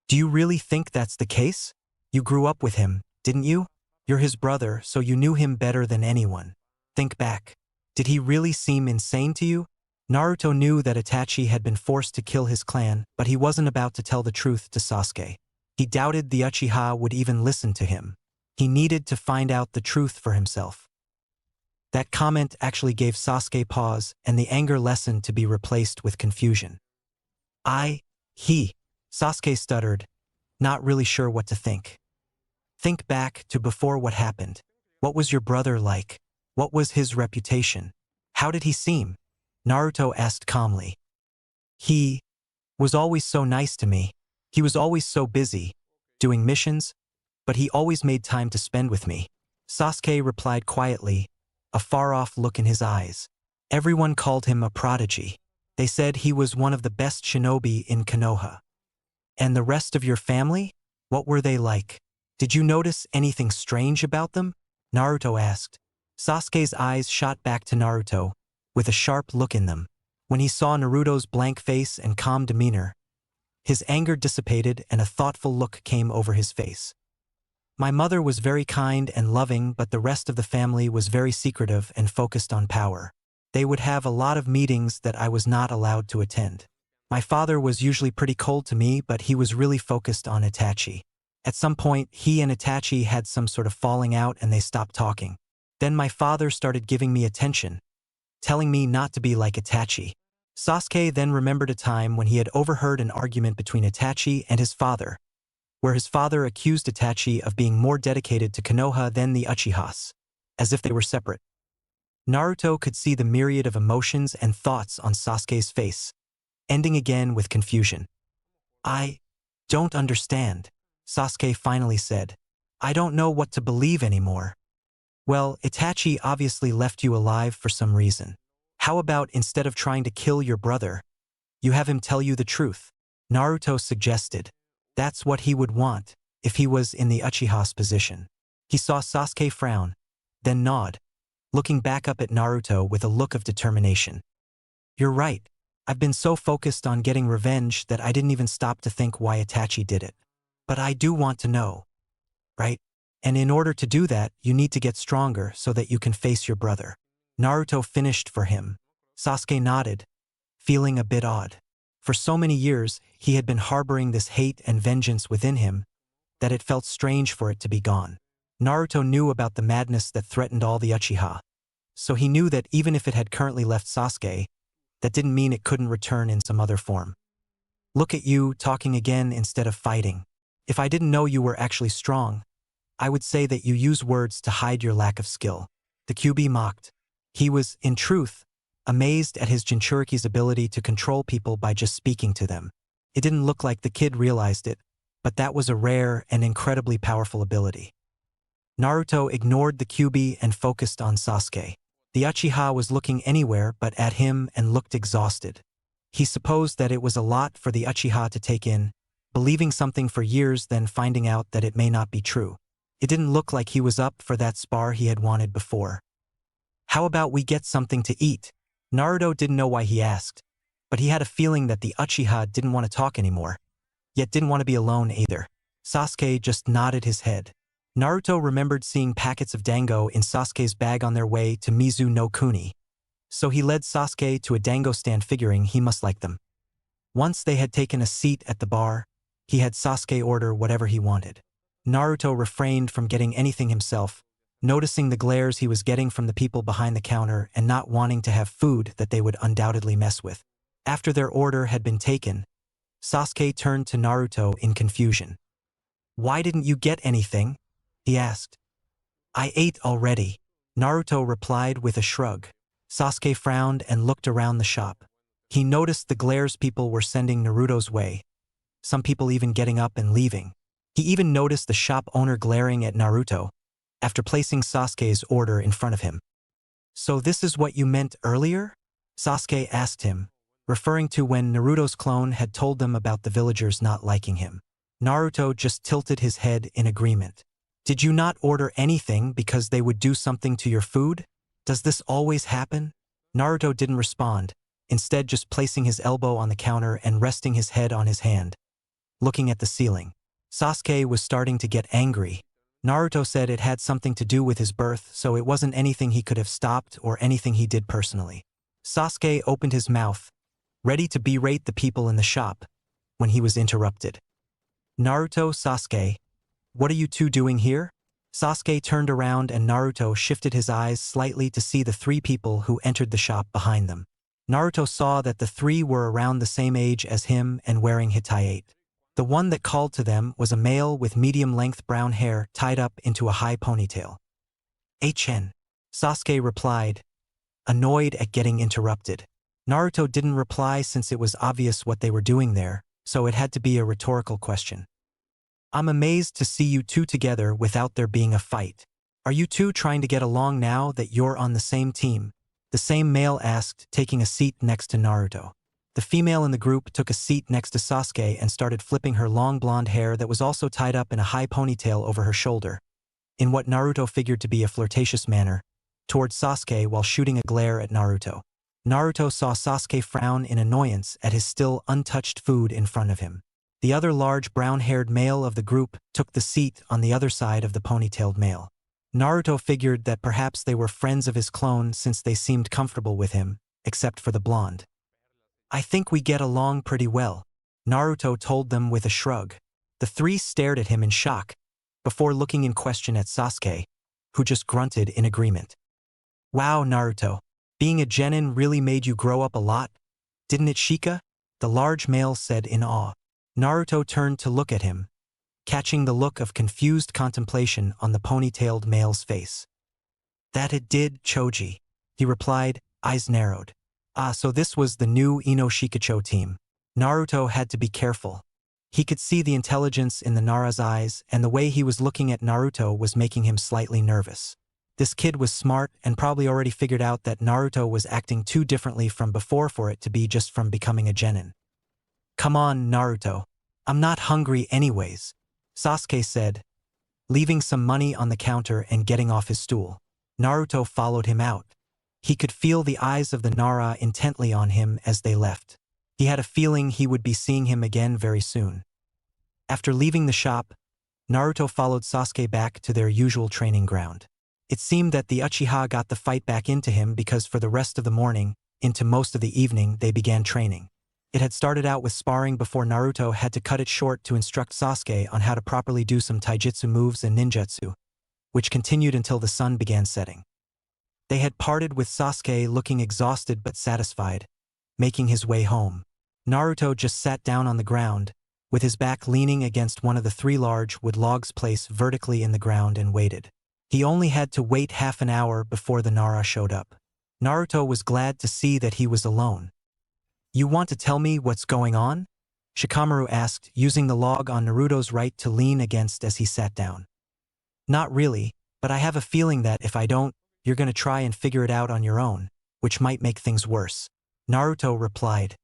"Do you really think that's the case? You grew up with him, didn't you? You're his brother, so you knew him better than anyone. Think back. Did he really seem insane to you?" Naruto knew that Itachi had been forced to kill his clan, but he wasn't about to tell the truth to Sasuke. He doubted the Uchiha would even listen to him. He needed to find out the truth for himself. That comment actually gave Sasuke pause and the anger lessened to be replaced with confusion. He, Sasuke stuttered, not really sure what to think. "Think back to before what happened. What was your brother like? What was his reputation? How did he seem?" Naruto asked calmly. "He was always so nice to me. He was always so busy, doing missions, but he always made time to spend with me," Sasuke replied quietly, a far-off look in his eyes. "Everyone called him a prodigy. They said he was one of the best shinobi in Konoha." "And the rest of your family? What were they like? Did you notice anything strange about them?" Naruto asked. Sasuke's eyes shot back to Naruto, with a sharp look in them. When he saw Naruto's blank face and calm demeanor, his anger dissipated and a thoughtful look came over his face. My mother was very kind and loving, but the rest of the family was very secretive and focused on power. They would have a lot of meetings that I was not allowed to attend. My father was usually pretty cold to me, but he was really focused on Itachi. At some point, he and Itachi had some sort of falling out and they stopped talking. Then my father started giving me attention, telling me not to be like Itachi. Sasuke then remembered a time when he had overheard an argument between Itachi and his father, where his father accused Itachi of being more dedicated to Konoha than the Uchihas, as if they were separate. Naruto could see the myriad of emotions and thoughts on Sasuke's face, ending again with confusion. "I don't understand," Sasuke finally said. "I don't know what to believe anymore." "Well, Itachi obviously left you alive for some reason. How about instead of trying to kill your brother, you have him tell you the truth?" Naruto suggested. That's what he would want if he was in the Uchiha's position. He saw Sasuke frown, then nod, looking back up at Naruto with a look of determination. "You're right. I've been so focused on getting revenge that I didn't even stop to think why Itachi did it. But I do want to know, right? And in order to do that, you need to get stronger so that you can face your brother." Naruto finished for him. Sasuke nodded, feeling a bit odd. For so many years, he had been harboring this hate and vengeance within him that it felt strange for it to be gone. Naruto knew about the madness that threatened all the Uchiha, so he knew that even if it had currently left Sasuke, that didn't mean it couldn't return in some other form. "Look at you, talking again instead of fighting. If I didn't know you were actually strong, I would say that you use words to hide your lack of skill." The Kyuubi mocked. He was, in truth, amazed at his Jinchuriki's ability to control people by just speaking to them. It didn't look like the kid realized it, but that was a rare and incredibly powerful ability. Naruto ignored the Kyuubi and focused on Sasuke. The Uchiha was looking anywhere but at him and looked exhausted. He supposed that it was a lot for the Uchiha to take in, believing something for years then finding out that it may not be true. It didn't look like he was up for that spar he had wanted before. "How about we get something to eat?" Naruto didn't know why he asked, but he had a feeling that the Uchiha didn't want to talk anymore, yet didn't want to be alone either. Sasuke just nodded his head. Naruto remembered seeing packets of dango in Sasuke's bag on their way to Mizu no Kuni, so he led Sasuke to a dango stand figuring he must like them. Once they had taken a seat at the bar, he had Sasuke order whatever he wanted. Naruto refrained from getting anything himself, noticing the glares he was getting from the people behind the counter and not wanting to have food that they would undoubtedly mess with. After their order had been taken, Sasuke turned to Naruto in confusion. "Why didn't you get anything?" he asked. "I ate already," Naruto replied with a shrug. Sasuke frowned and looked around the shop. He noticed the glares people were sending Naruto's way, some people even getting up and leaving. He even noticed the shop owner glaring at Naruto after placing Sasuke's order in front of him. "So this is what you meant earlier?" Sasuke asked him, referring to when Naruto's clone had told them about the villagers not liking him. Naruto just tilted his head in agreement. "Did you not order anything because they would do something to your food? Does this always happen?" Naruto didn't respond, instead just placing his elbow on the counter and resting his head on his hand, looking at the ceiling. Sasuke was starting to get angry. Naruto said it had something to do with his birth, so it wasn't anything he could have stopped or anything he did personally. Sasuke opened his mouth, ready to berate the people in the shop, when he was interrupted. "Naruto, Sasuke, what are you two doing here?" Sasuke turned around and Naruto shifted his eyes slightly to see the three people who entered the shop behind them. Naruto saw that the three were around the same age as him and wearing hitayate. The one that called to them was a male with medium-length brown hair tied up into a high ponytail. "HN," Sasuke replied, annoyed at getting interrupted. Naruto didn't reply since it was obvious what they were doing there, so it had to be a rhetorical question. "I'm amazed to see you two together without there being a fight. Are you two trying to get along now that you're on the same team?" The same male asked, taking a seat next to Naruto. The female in the group took a seat next to Sasuke and started flipping her long blonde hair that was also tied up in a high ponytail over her shoulder, in what Naruto figured to be a flirtatious manner, towards Sasuke while shooting a glare at Naruto. Naruto saw Sasuke frown in annoyance at his still untouched food in front of him. The other large brown-haired male of the group took the seat on the other side of the ponytailed male. Naruto figured that perhaps they were friends of his clone since they seemed comfortable with him, except for the blonde. "I think we get along pretty well," Naruto told them with a shrug. The three stared at him in shock, before looking in question at Sasuke, who just grunted in agreement. "Wow, Naruto, being a genin really made you grow up a lot, didn't it, Shika?" the large male said in awe. Naruto turned to look at him, catching the look of confused contemplation on the ponytailed male's face. "That it did, Choji," he replied, eyes narrowed. "Ah, so this was the new Ino Shikacho team." Naruto had to be careful. He could see the intelligence in the Nara's eyes, and the way he was looking at Naruto was making him slightly nervous. This kid was smart and probably already figured out that Naruto was acting too differently from before for it to be just from becoming a genin. "Come on, Naruto. I'm not hungry anyways," Sasuke said, leaving some money on the counter and getting off his stool. Naruto followed him out. He could feel the eyes of the Nara intently on him as they left. He had a feeling he would be seeing him again very soon. After leaving the shop, Naruto followed Sasuke back to their usual training ground. It seemed that the Uchiha got the fight back into him because for the rest of the morning, into most of the evening, they began training. It had started out with sparring before Naruto had to cut it short to instruct Sasuke on how to properly do some taijutsu moves and ninjutsu, which continued until the sun began setting. They had parted with Sasuke looking exhausted but satisfied, making his way home. Naruto just sat down on the ground, with his back leaning against one of the three large wood logs placed vertically in the ground and waited. He only had to wait half an hour before the Nara showed up. Naruto was glad to see that he was alone. "You want to tell me what's going on?" Shikamaru asked, using the log on Naruto's right to lean against as he sat down. "Not really, but I have a feeling that if I don't, you're going to try and figure it out on your own, which might make things worse," Naruto replied.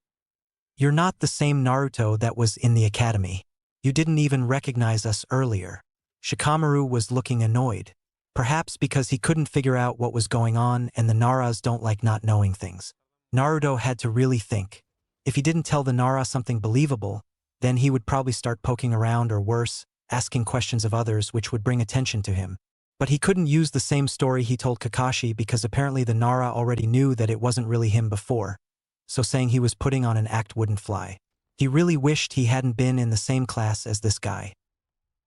"You're not the same Naruto that was in the academy. You didn't even recognize us earlier." Shikamaru was looking annoyed, perhaps because he couldn't figure out what was going on and the Naras don't like not knowing things. Naruto had to really think. If he didn't tell the Nara something believable, then he would probably start poking around or worse, asking questions of others which would bring attention to him. But he couldn't use the same story he told Kakashi because apparently the Nara already knew that it wasn't really him before, so saying he was putting on an act wouldn't fly. He really wished he hadn't been in the same class as this guy.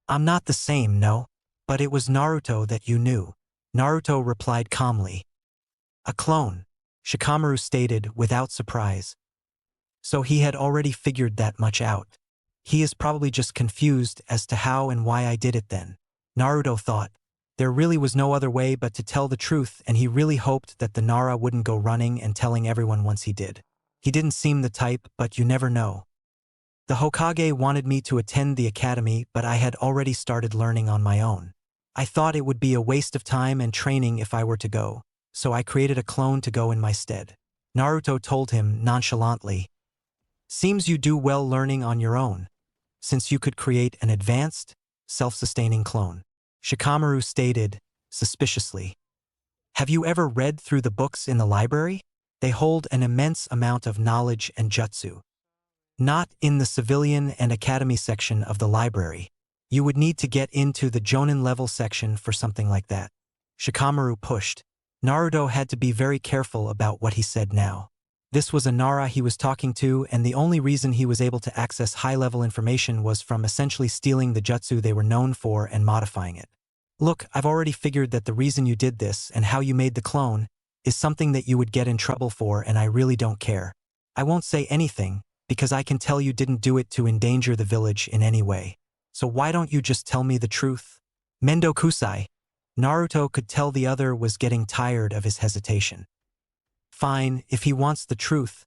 "I'm not the same, no, but it was Naruto that you knew," Naruto replied calmly. "A clone," Shikamaru stated without surprise. So he had already figured that much out. He is probably just confused as to how and why I did it then, Naruto thought. There really was no other way but to tell the truth, and he really hoped that the Nara wouldn't go running and telling everyone once he did. He didn't seem the type, but you never know. The Hokage wanted me to attend the academy, but I had already started learning on my own. I thought it would be a waste of time and training if I were to go, so I created a clone to go in my stead, Naruto told him nonchalantly. "Seems you do well learning on your own, since you could create an advanced, self-sustaining clone," Shikamaru stated, suspiciously. "Have you ever read through the books in the library? They hold an immense amount of knowledge and jutsu. Not in the civilian and academy section of the library. You would need to get into the Jonin level section for something like that," Shikamaru pushed. Naruto had to be very careful about what he said now. This was a Nara he was talking to, and the only reason he was able to access high-level information was from essentially stealing the jutsu they were known for and modifying it. "Look, I've already figured that the reason you did this and how you made the clone is something that you would get in trouble for, and I really don't care. I won't say anything, because I can tell you didn't do it to endanger the village in any way. So why don't you just tell me the truth?" "Mendo Kusai." Naruto could tell the other was getting tired of his hesitation. "Fine, if he wants the truth,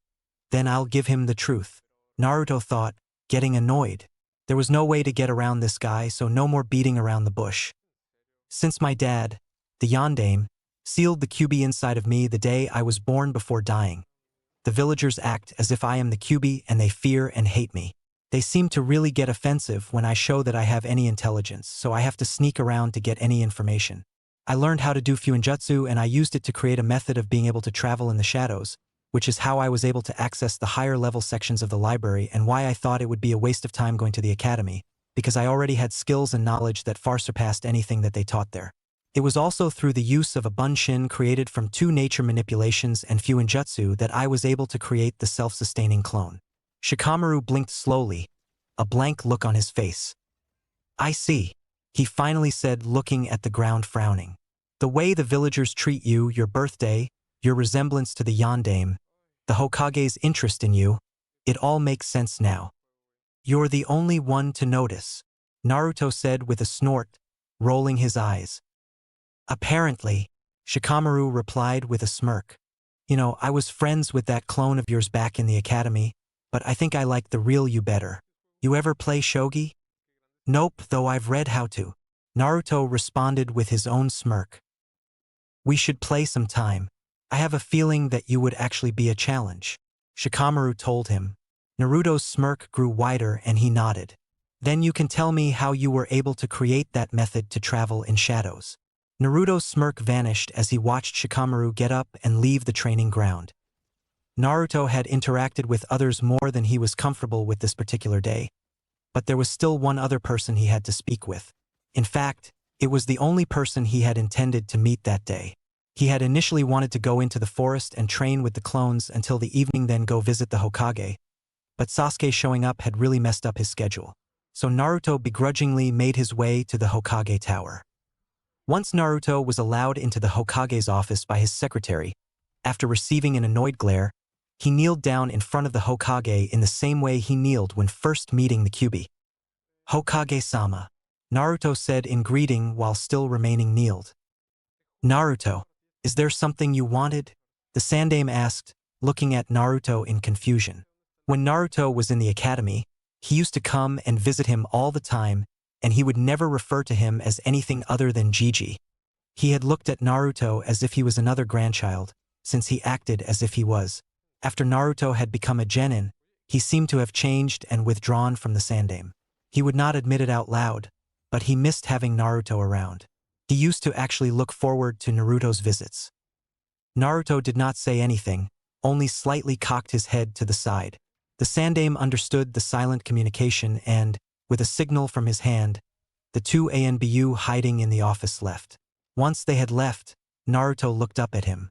then I'll give him the truth," Naruto thought, getting annoyed. There was no way to get around this guy, so no more beating around the bush. "Since my dad, the Yondaime, sealed the Kyuubi inside of me the day I was born before dying. The villagers act as if I am the Kyuubi and they fear and hate me. They seem to really get offensive when I show that I have any intelligence, so I have to sneak around to get any information. I learned how to do Fuinjutsu and I used it to create a method of being able to travel in the shadows, which is how I was able to access the higher-level sections of the library and why I thought it would be a waste of time going to the academy, because I already had skills and knowledge that far surpassed anything that they taught there. It was also through the use of a bunshin created from 2 nature manipulations and fuinjutsu that I was able to create the self-sustaining clone. Shikamaru blinked slowly, a blank look on his face. I see, he finally said, looking at the ground frowning. The way the villagers treat you, your birthday, your resemblance to the yondaime, the Hokage's interest in you, it all makes sense now. You're the only one to notice, Naruto said with a snort, rolling his eyes. Apparently, Shikamaru replied with a smirk. You know, I was friends with that clone of yours back in the academy, but I think I like the real you better. You ever play shogi? Nope, though I've read how to. Naruto responded with his own smirk. We should play some time. I have a feeling that you would actually be a challenge, Shikamaru told him. Naruto's smirk grew wider and he nodded. Then you can tell me how you were able to create that method to travel in shadows. Naruto's smirk vanished as he watched Shikamaru get up and leave the training ground. Naruto had interacted with others more than he was comfortable with this particular day, but there was still one other person he had to speak with. In fact, it was the only person he had intended to meet that day. He had initially wanted to go into the forest and train with the clones until the evening, then go visit the Hokage, but Sasuke showing up had really messed up his schedule. So Naruto begrudgingly made his way to the Hokage Tower. Once Naruto was allowed into the Hokage's office by his secretary, after receiving an annoyed glare, he kneeled down in front of the Hokage in the same way he kneeled when first meeting the Kyuubi. Hokage-sama, Naruto said in greeting while still remaining kneeled. Naruto, is there something you wanted? The Sandaime asked, looking at Naruto in confusion. When Naruto was in the academy, he used to come and visit him all the time, and he would never refer to him as anything other than Gigi. He had looked at Naruto as if he was another grandchild, since he acted as if he was. After Naruto had become a genin, he seemed to have changed and withdrawn from the Sandaime. He would not admit it out loud, but he missed having Naruto around. He used to actually look forward to Naruto's visits. Naruto did not say anything, only slightly cocked his head to the side. The Sandaime understood the silent communication and, with a signal from his hand, the 2 ANBU hiding in the office left. Once they had left, Naruto looked up at him.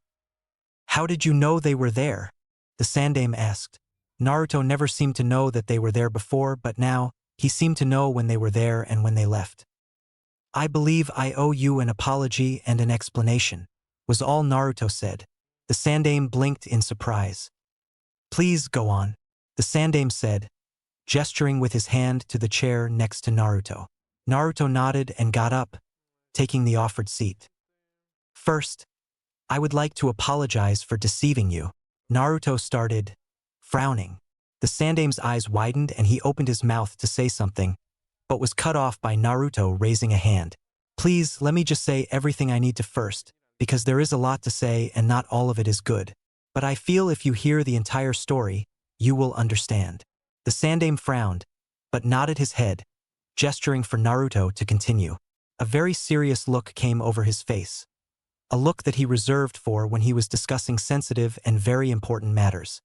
How did you know they were there? The Sandaime asked. Naruto never seemed to know that they were there before, but now, he seemed to know when they were there and when they left. I believe I owe you an apology and an explanation, was all Naruto said. The Sandaime blinked in surprise. Please go on, the Sandaime said, gesturing with his hand to the chair next to Naruto. Naruto nodded and got up, taking the offered seat. First, I would like to apologize for deceiving you, Naruto started, frowning. The Sandaime's eyes widened and he opened his mouth to say something, but was cut off by Naruto raising a hand. Please, let me just say everything I need to first, because there is a lot to say and not all of it is good. But I feel if you hear the entire story, you will understand. The Sandaime frowned, but nodded his head, gesturing for Naruto to continue. A very serious look came over his face. A look that he reserved for when he was discussing sensitive and very important matters.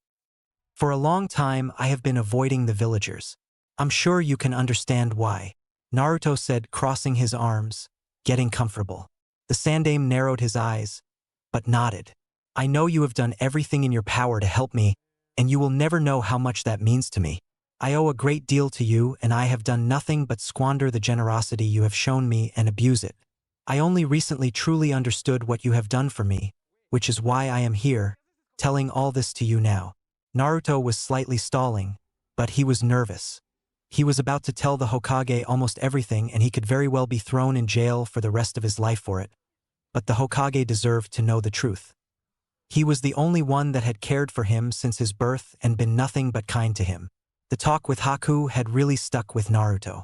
For a long time, I have been avoiding the villagers. I'm sure you can understand why, Naruto said, crossing his arms, getting comfortable. The Sandaime narrowed his eyes, but nodded. I know you have done everything in your power to help me, and you will never know how much that means to me. I owe a great deal to you, and I have done nothing but squander the generosity you have shown me and abuse it. I only recently truly understood what you have done for me, which is why I am here, telling all this to you now. Naruto was slightly stalling, but he was nervous. He was about to tell the Hokage almost everything and he could very well be thrown in jail for the rest of his life for it. But the Hokage deserved to know the truth. He was the only one that had cared for him since his birth and been nothing but kind to him. The talk with Haku had really stuck with Naruto.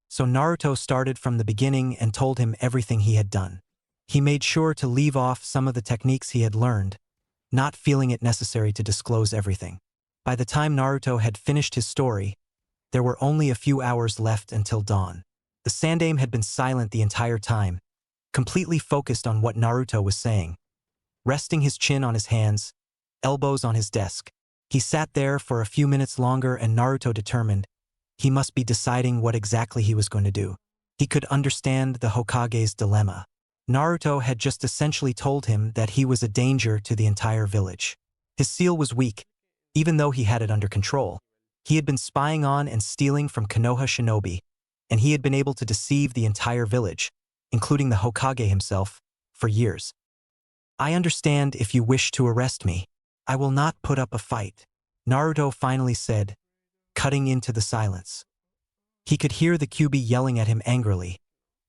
So Naruto started from the beginning and told him everything he had done. He made sure to leave off some of the techniques he had learned, not feeling it necessary to disclose everything. By the time Naruto had finished his story, there were only a few hours left until dawn. The Sandaime had been silent the entire time, completely focused on what Naruto was saying. Resting his chin on his hands, elbows on his desk. He sat there for a few minutes longer and Naruto determined he must be deciding what exactly he was going to do. He could understand the Hokage's dilemma. Naruto had just essentially told him that he was a danger to the entire village. His seal was weak, even though he had it under control. He had been spying on and stealing from Konoha shinobi, and he had been able to deceive the entire village, including the Hokage himself, for years. I understand if you wish to arrest me. I will not put up a fight, Naruto finally said, cutting into the silence. He could hear the Kyuubi yelling at him angrily,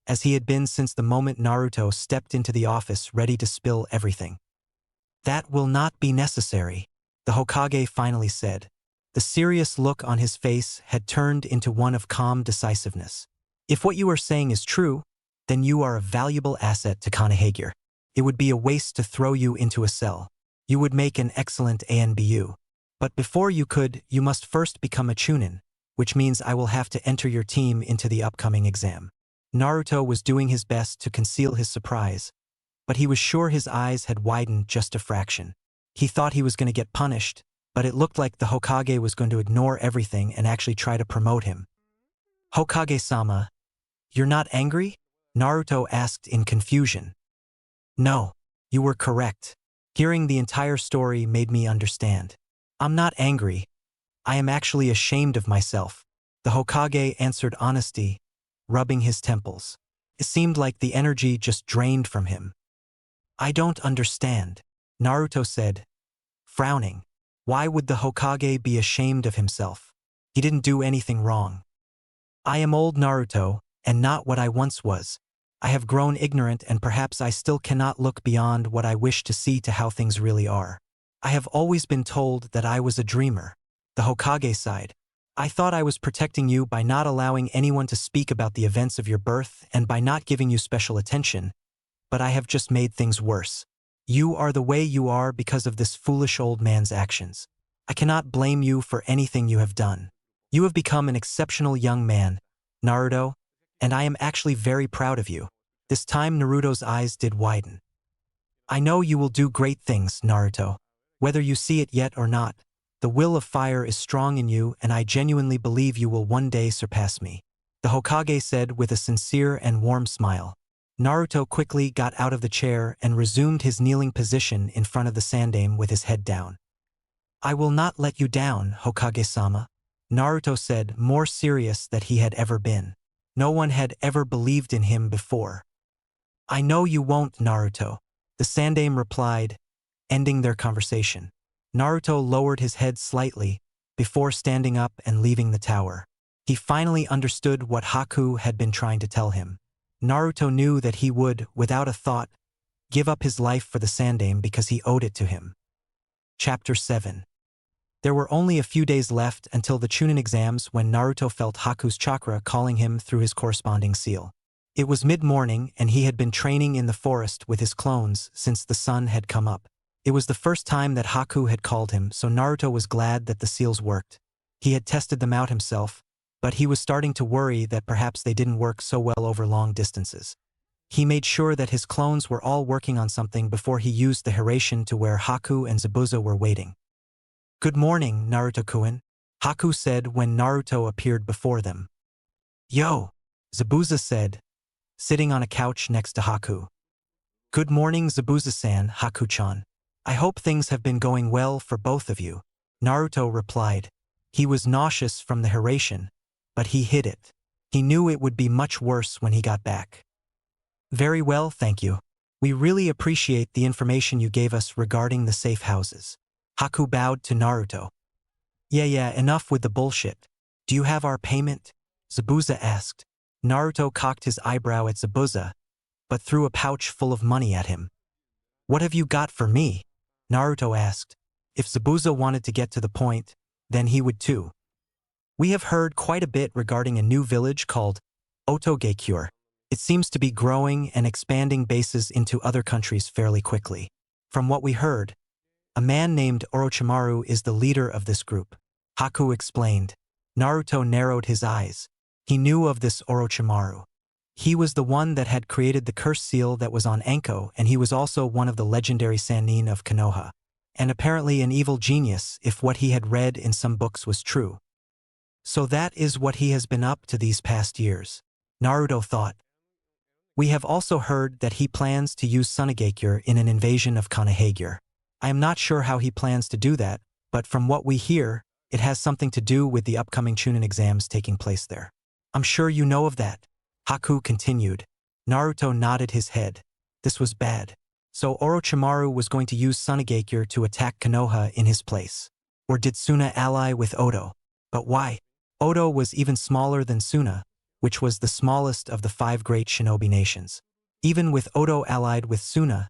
as he had been since the moment Naruto stepped into the office ready to spill everything. That will not be necessary, the Hokage finally said. The serious look on his face had turned into one of calm decisiveness. If what you are saying is true, then you are a valuable asset to Konohagure. It would be a waste to throw you into a cell. You would make an excellent ANBU. But before you could, you must first become a Chunin, which means I will have to enter your team into the upcoming exam. Naruto was doing his best to conceal his surprise, but he was sure his eyes had widened just a fraction. He thought he was going to get punished, but it looked like the Hokage was going to ignore everything and actually try to promote him. Hokage-sama, you're not angry? Naruto asked in confusion. No, you were correct. Hearing the entire story made me understand. I'm not angry. I am actually ashamed of myself. The Hokage answered honesty, rubbing his temples. It seemed like the energy just drained from him. I don't understand, Naruto said, frowning. Why would the Hokage be ashamed of himself? He didn't do anything wrong. I am old Naruto, and not what I once was. I have grown ignorant and perhaps I still cannot look beyond what I wish to see to how things really are. I have always been told that I was a dreamer. The Hokage sighed. I thought I was protecting you by not allowing anyone to speak about the events of your birth and by not giving you special attention, but I have just made things worse. You are the way you are because of this foolish old man's actions. I cannot blame you for anything you have done. You have become an exceptional young man, Naruto, and I am actually very proud of you. This time Naruto's eyes did widen. I know you will do great things, Naruto. Whether you see it yet or not, the will of fire is strong in you and I genuinely believe you will one day surpass me, the Hokage said with a sincere and warm smile. Naruto quickly got out of the chair and resumed his kneeling position in front of the sandaime with his head down. I will not let you down, Hokage-sama, Naruto said, more serious than he had ever been. No one had ever believed in him before. I know you won't, Naruto, the sandaime replied, ending their conversation. Naruto lowered his head slightly before standing up and leaving the tower. He finally understood what Haku had been trying to tell him. Naruto knew that he would, without a thought, give up his life for the sandaime because he owed it to him. Chapter 7. There were only a few days left until the Chunin exams when Naruto felt Haku's chakra calling him through his corresponding seal. It was mid-morning and he had been training in the forest with his clones since the sun had come up. It was the first time that Haku had called him, so Naruto was glad that the seals worked. He had tested them out himself, but he was starting to worry that perhaps they didn't work so well over long distances. He made sure that his clones were all working on something before he used the Hiraishin to where Haku and Zabuza were waiting. Good morning, Naruto-kun, Haku said when Naruto appeared before them. Yo, Zabuza said, sitting on a couch next to Haku. Good morning, Zabuza-san, Haku-chan. I hope things have been going well for both of you, Naruto replied. He was nauseous from the Hiraishin, but he hid it. He knew it would be much worse when he got back. Very well, thank you. We really appreciate the information you gave us regarding the safe houses. Haku bowed to Naruto. Yeah, enough with the bullshit. Do you have our payment? Zabuza asked. Naruto cocked his eyebrow at Zabuza, but threw a pouch full of money at him. What have you got for me? Naruto asked. If Zabuza wanted to get to the point, then he would too. We have heard quite a bit regarding a new village called Otogekure. It seems to be growing and expanding bases into other countries fairly quickly. From what we heard, a man named Orochimaru is the leader of this group, Haku explained. Naruto narrowed his eyes. He knew of this Orochimaru. He was the one that had created the curse seal that was on Anko, and he was also one of the legendary Sannin of Konoha. and apparently an evil genius if what he had read in some books was true. So that is what he has been up to these past years, Naruto thought. We have also heard that he plans to use Tsunagakure in an invasion of Konohagure. I am not sure how he plans to do that, but from what we hear, it has something to do with the upcoming Chunin exams taking place there. I'm sure you know of that, Haku continued. Naruto nodded his head. This was bad. So Orochimaru was going to use Tsunagakure to attack Konoha in his place. Or did Suna ally with Oto? But why? Oto was even smaller than Suna, which was the smallest of the 5 great shinobi nations. Even with Oto allied with Suna,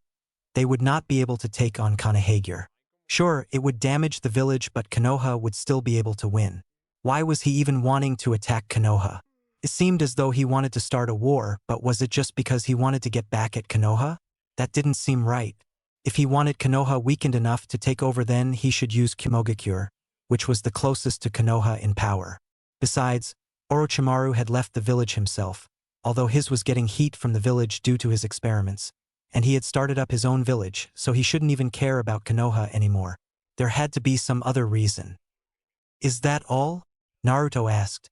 they would not be able to take on Konohagure. Sure, it would damage the village, but Konoha would still be able to win. Why was he even wanting to attack Konoha? It seemed as though he wanted to start a war, but was it just because he wanted to get back at Konoha? That didn't seem right. If he wanted Konoha weakened enough to take over, then he should use Kimogakure, which was the closest to Konoha in power. Besides, Orochimaru had left the village himself, although his was getting heat from the village due to his experiments, and he had started up his own village, so he shouldn't even care about Konoha anymore. There had to be some other reason. Is that all? Naruto asked.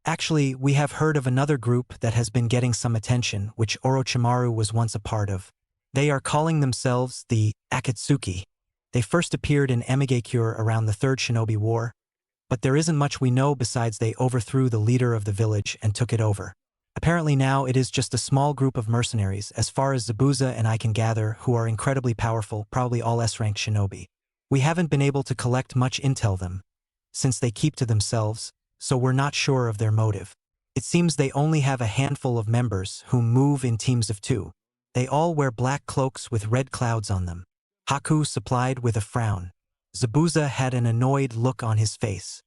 Actually, we have heard of another group that has been getting some attention, which Orochimaru was once a part of. They are calling themselves the Akatsuki. They first appeared in Amigakure around the Third Shinobi War, but there isn't much we know besides they overthrew the leader of the village and took it over. Apparently now it is just a small group of mercenaries, as far as Zabuza and I can gather, who are incredibly powerful, probably all S-rank shinobi. We haven't been able to collect much intel them, since they keep to themselves, so we're not sure of their motive. It seems they only have a handful of members who move in teams of 2. They all wear black cloaks with red clouds on them. Haku supplied with a frown. Zabuza had an annoyed look on his face.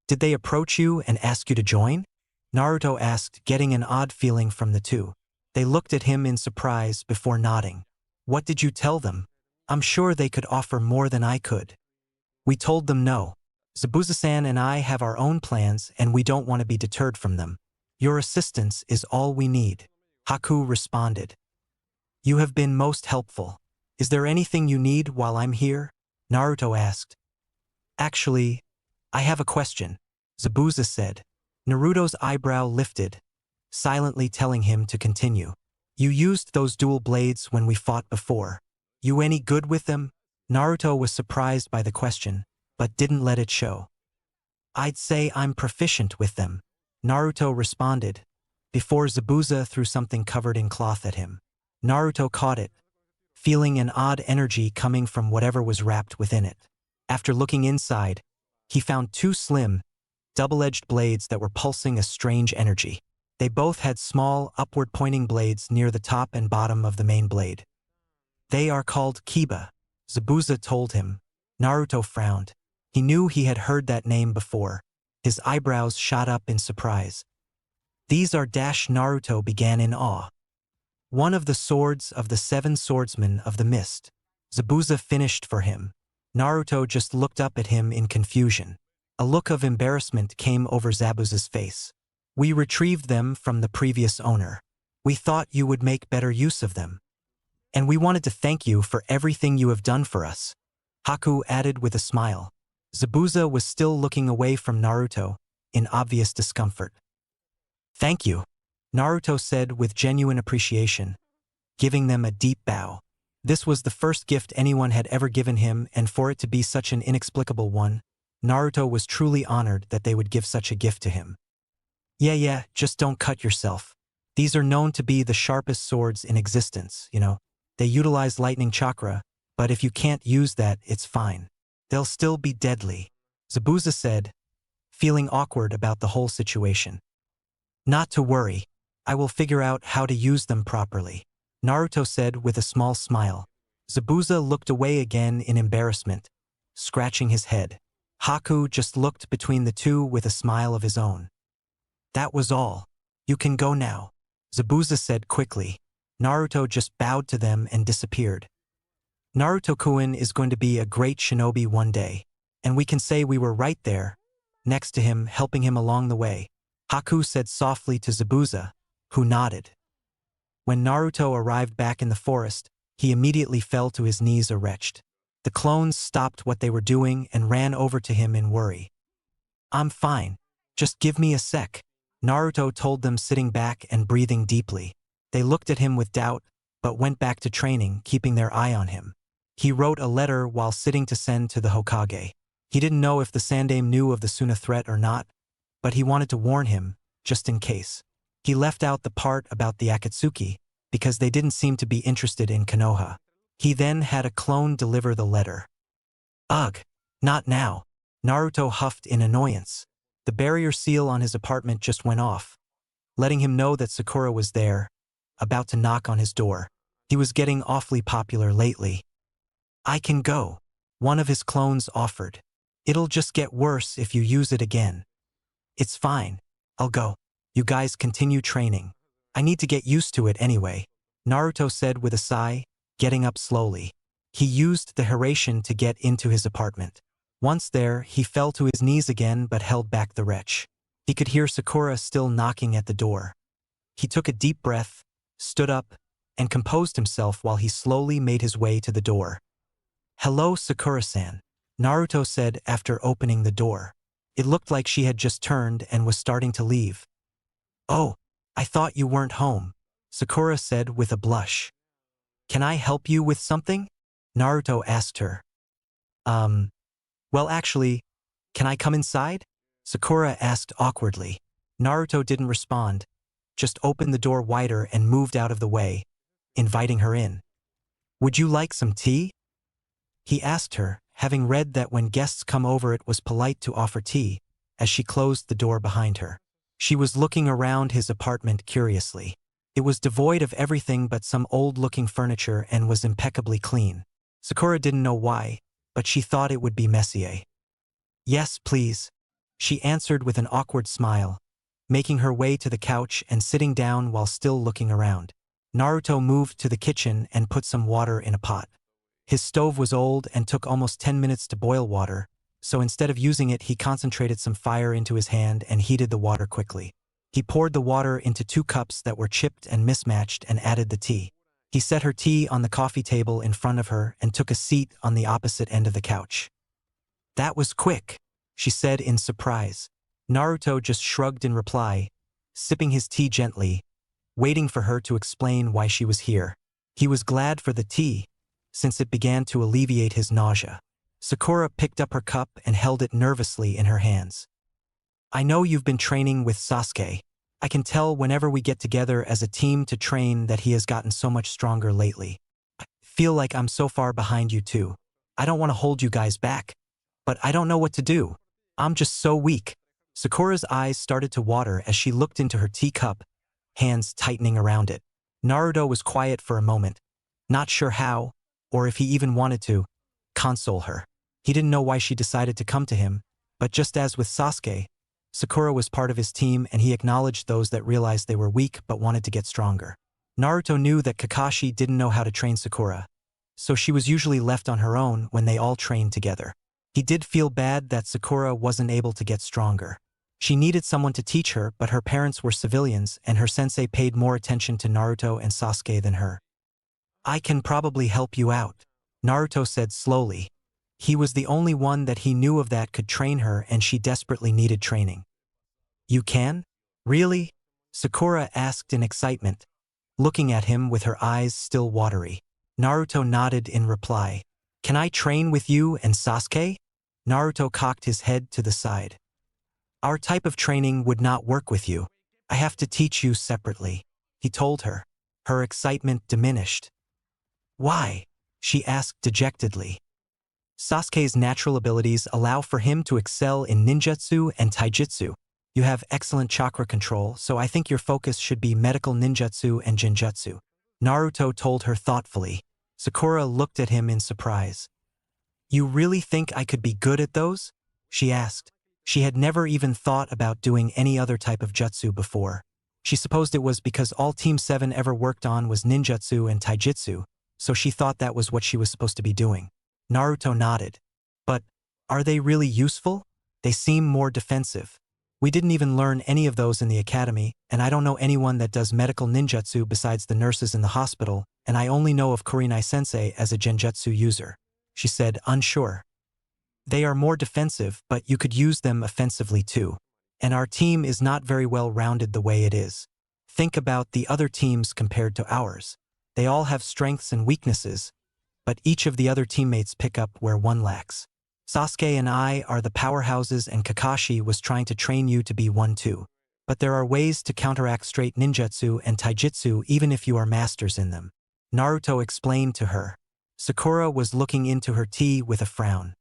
Did they approach you and ask you to join? Naruto asked, getting an odd feeling from the two. They looked at him in surprise before nodding. What did you tell them? I'm sure they could offer more than I could. We told them no. Zabuza-san and I have our own plans and we don't want to be deterred from them. Your assistance is all we need. Haku responded. You have been most helpful. Is there anything you need while I'm here? Naruto asked. Actually, I have a question, Zabuza said. Naruto's eyebrow lifted, silently telling him to continue. You used those dual blades when we fought before. You any good with them? Naruto was surprised by the question, but didn't let it show. I'd say I'm proficient with them, Naruto responded, before Zabuza threw something covered in cloth at him. Naruto caught it, feeling an odd energy coming from whatever was wrapped within it. After looking inside, he found 2 slim, double-edged blades that were pulsing a strange energy. They both had small, upward-pointing blades near the top and bottom of the main blade. They are called Kiba, Zabuza told him. Naruto frowned. He knew he had heard that name before. His eyebrows shot up in surprise. These are Naruto began in awe. One of the swords of the 7 swordsmen of the mist. Zabuza finished for him. Naruto just looked up at him in confusion. A look of embarrassment came over Zabuza's face. We retrieved them from the previous owner. We thought you would make better use of them. And we wanted to thank you for everything you have done for us. Haku added with a smile. Zabuza was still looking away from Naruto, in obvious discomfort. Thank you, Naruto said with genuine appreciation, giving them a deep bow. This was the first gift anyone had ever given him, and for it to be such an inexplicable one, Naruto was truly honored that they would give such a gift to him. Yeah, just don't cut yourself. These are known to be the sharpest swords in existence, you know. They utilize lightning chakra, but if you can't use that, it's fine. They'll still be deadly, Zabuza said, feeling awkward about the whole situation. Not to worry, I will figure out how to use them properly, Naruto said with a small smile. Zabuza looked away again in embarrassment, scratching his head. Haku just looked between the two with a smile of his own. That was all. You can go now, Zabuza said quickly. Naruto just bowed to them and disappeared. Naruto-kun is going to be a great shinobi one day, and we can say we were right there, next to him, helping him along the way, Haku said softly to Zabuza, who nodded. When Naruto arrived back in the forest, he immediately fell to his knees erect. The clones stopped what they were doing and ran over to him in worry. "I'm fine. Just give me a sec," Naruto told them, sitting back and breathing deeply. They looked at him with doubt, but went back to training, keeping their eye on him. He wrote a letter while sitting to send to the Hokage. He didn't know if the Sandaime knew of the Suna threat or not, but he wanted to warn him, just in case. He left out the part about the Akatsuki, because they didn't seem to be interested in Konoha. He then had a clone deliver the letter. "Ugh, not now," Naruto huffed in annoyance. The barrier seal on his apartment just went off, letting him know that Sakura was there, about to knock on his door. He was getting awfully popular lately. "I can go," one of his clones offered. "It'll just get worse if you use it again." "It's fine. I'll go. You guys continue training. I need to get used to it anyway," Naruto said with a sigh, getting up slowly. He used the Hiraishin to get into his apartment. Once there, he fell to his knees again but held back the retch. He could hear Sakura still knocking at the door. He took a deep breath, stood up, and composed himself while he slowly made his way to the door. "Hello, Sakura-san," Naruto said after opening the door. It looked like she had just turned and was starting to leave. "Oh, I thought you weren't home," Sakura said with a blush. "Can I help you with something?" Naruto asked her. Well, actually, can I come inside?" Sakura asked awkwardly. Naruto didn't respond, just opened the door wider and moved out of the way, inviting her in. "Would you like some tea?" he asked her, having read that when guests come over it was polite to offer tea, as she closed the door behind her. She was looking around his apartment curiously. It was devoid of everything but some old-looking furniture and was impeccably clean. Sakura didn't know why, but she thought it would be messier. "Yes, please," she answered with an awkward smile, making her way to the couch and sitting down while still looking around. Naruto moved to the kitchen and put some water in a pot. His stove was old and took almost 10 minutes to boil water, so instead of using it he concentrated some fire into his hand and heated the water quickly. He poured the water into 2 cups that were chipped and mismatched and added the tea. He set her tea on the coffee table in front of her and took a seat on the opposite end of the couch. "That was quick," she said in surprise. Naruto just shrugged in reply, sipping his tea gently, waiting for her to explain why she was here. He was glad for the tea, since it began to alleviate his nausea. Sakura picked up her cup and held it nervously in her hands. "I know you've been training with Sasuke. I can tell whenever we get together as a team to train that he has gotten so much stronger lately. I feel like I'm so far behind you too. I don't want to hold you guys back, but I don't know what to do. I'm just so weak." Sakura's eyes started to water as she looked into her teacup, hands tightening around it. Naruto was quiet for a moment, not sure how, or if he even wanted to, console her. He didn't know why she decided to come to him, but just as with Sasuke, Sakura was part of his team and he acknowledged those that realized they were weak but wanted to get stronger. Naruto knew that Kakashi didn't know how to train Sakura, so she was usually left on her own when they all trained together. He did feel bad that Sakura wasn't able to get stronger. She needed someone to teach her, but her parents were civilians and her sensei paid more attention to Naruto and Sasuke than her. "I can probably help you out," Naruto said slowly. He was the only one that he knew of that could train her and she desperately needed training. "You can? Really?" Sakura asked in excitement, looking at him with her eyes still watery. Naruto nodded in reply. "Can I train with you and Sasuke?" Naruto cocked his head to the side. "Our type of training would not work with you. I have to teach you separately," he told her. Her excitement diminished. "Why?" she asked dejectedly. "Sasuke's natural abilities allow for him to excel in ninjutsu and taijutsu. You have excellent chakra control, so I think your focus should be medical ninjutsu and genjutsu," Naruto told her thoughtfully. Sakura looked at him in surprise. "You really think I could be good at those?" she asked. She had never even thought about doing any other type of jutsu before. She supposed it was because all Team 7 ever worked on was ninjutsu and taijutsu, so she thought that was what she was supposed to be doing. Naruto nodded. "But are they really useful? They seem more defensive. We didn't even learn any of those in the academy, and I don't know anyone that does medical ninjutsu besides the nurses in the hospital, and I only know of Kurenai-sensei as a genjutsu user." she said, unsure. They are more defensive, but you could use them offensively too. And our team is not very well rounded the way it is. Think about the other teams compared to ours. They all have strengths and weaknesses, but each of the other teammates pick up where one lacks. Sasuke and I are the powerhouses, and Kakashi was trying to train you to be one too. But there are ways to counteract straight ninjutsu and taijutsu even if you are masters in them. Naruto explained to her. Sakura was looking into her tea with a frown.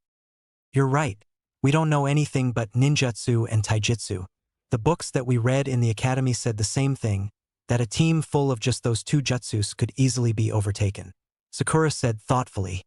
You're right. We don't know anything but ninjutsu and taijutsu. The books that we read in the academy said the same thing, that a team full of just those two jutsus could easily be overtaken. Sakura said thoughtfully.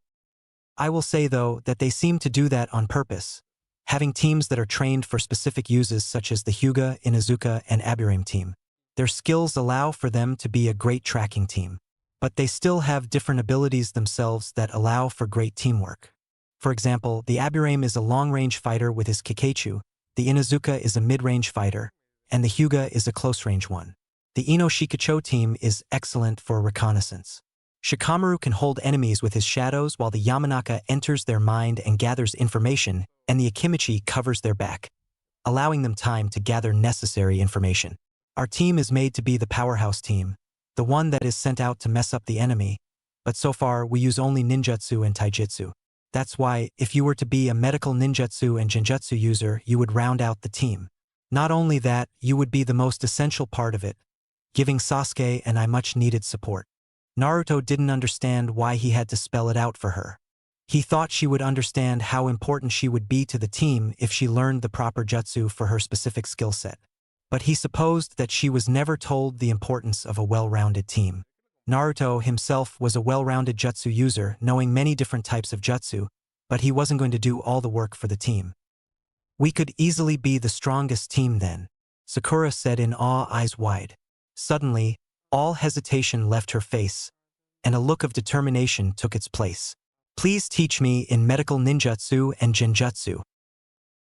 I will say though that they seem to do that on purpose, having teams that are trained for specific uses such as the Hyuga, Inuzuka, and Aburame team. Their skills allow for them to be a great tracking team. But they still have different abilities themselves that allow for great teamwork. For example, the Aburame is a long-range fighter with his Kikeichu, the Inuzuka is a mid-range fighter, and the Hyuga is a close-range one. The Ino Shikacho team is excellent for reconnaissance. Shikamaru can hold enemies with his shadows while the Yamanaka enters their mind and gathers information, and the Akimichi covers their back, allowing them time to gather necessary information. Our team is made to be the powerhouse team, the one that is sent out to mess up the enemy, but so far we use only ninjutsu and taijutsu. That's why, if you were to be a medical ninjutsu and genjutsu user, you would round out the team. Not only that, you would be the most essential part of it, giving Sasuke and I much-needed support. Naruto didn't understand why he had to spell it out for her. He thought she would understand how important she would be to the team if she learned the proper jutsu for her specific skill set. But he supposed that she was never told the importance of a well-rounded team. Naruto himself was a well-rounded jutsu user, knowing many different types of jutsu, but he wasn't going to do all the work for the team. We could easily be the strongest team then, Sakura said in awe, eyes wide. Suddenly, all hesitation left her face, and a look of determination took its place. Please teach me in medical ninjutsu and genjutsu.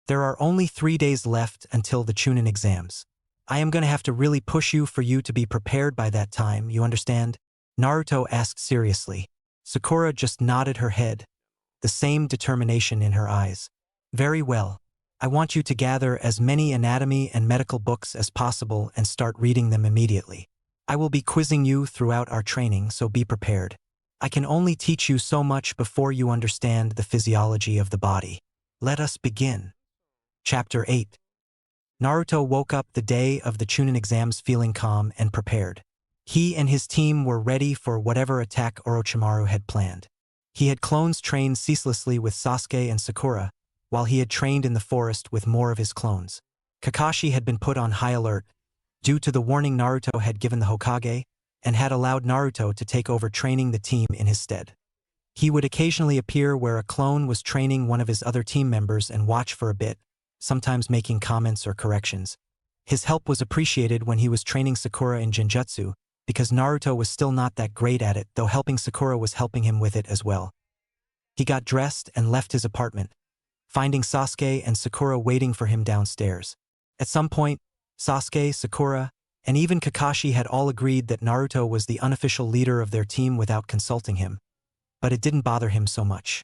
There are only 3 days left until the Chunin exams. I am going to have to really push you for you to be prepared by that time, you understand? Naruto asked seriously. Sakura just nodded her head, the same determination in her eyes. Very well. I want you to gather as many anatomy and medical books as possible and start reading them immediately. I will be quizzing you throughout our training, so be prepared. I can only teach you so much before you understand the physiology of the body. Let us begin. Chapter 8. Naruto woke up the day of the Chunin exams feeling calm and prepared. He and his team were ready for whatever attack Orochimaru had planned. He had clones trained ceaselessly with Sasuke and Sakura, while he had trained in the forest with more of his clones. Kakashi had been put on high alert due to the warning Naruto had given the Hokage, and had allowed Naruto to take over training the team in his stead. He would occasionally appear where a clone was training one of his other team members and watch for a bit, sometimes making comments or corrections. His help was appreciated when he was training Sakura in genjutsu, because Naruto was still not that great at it, though helping Sakura was helping him with it as well. He got dressed and left his apartment, finding Sasuke and Sakura waiting for him downstairs. At some point, Sasuke, Sakura, and even Kakashi had all agreed that Naruto was the unofficial leader of their team without consulting him, but it didn't bother him so much.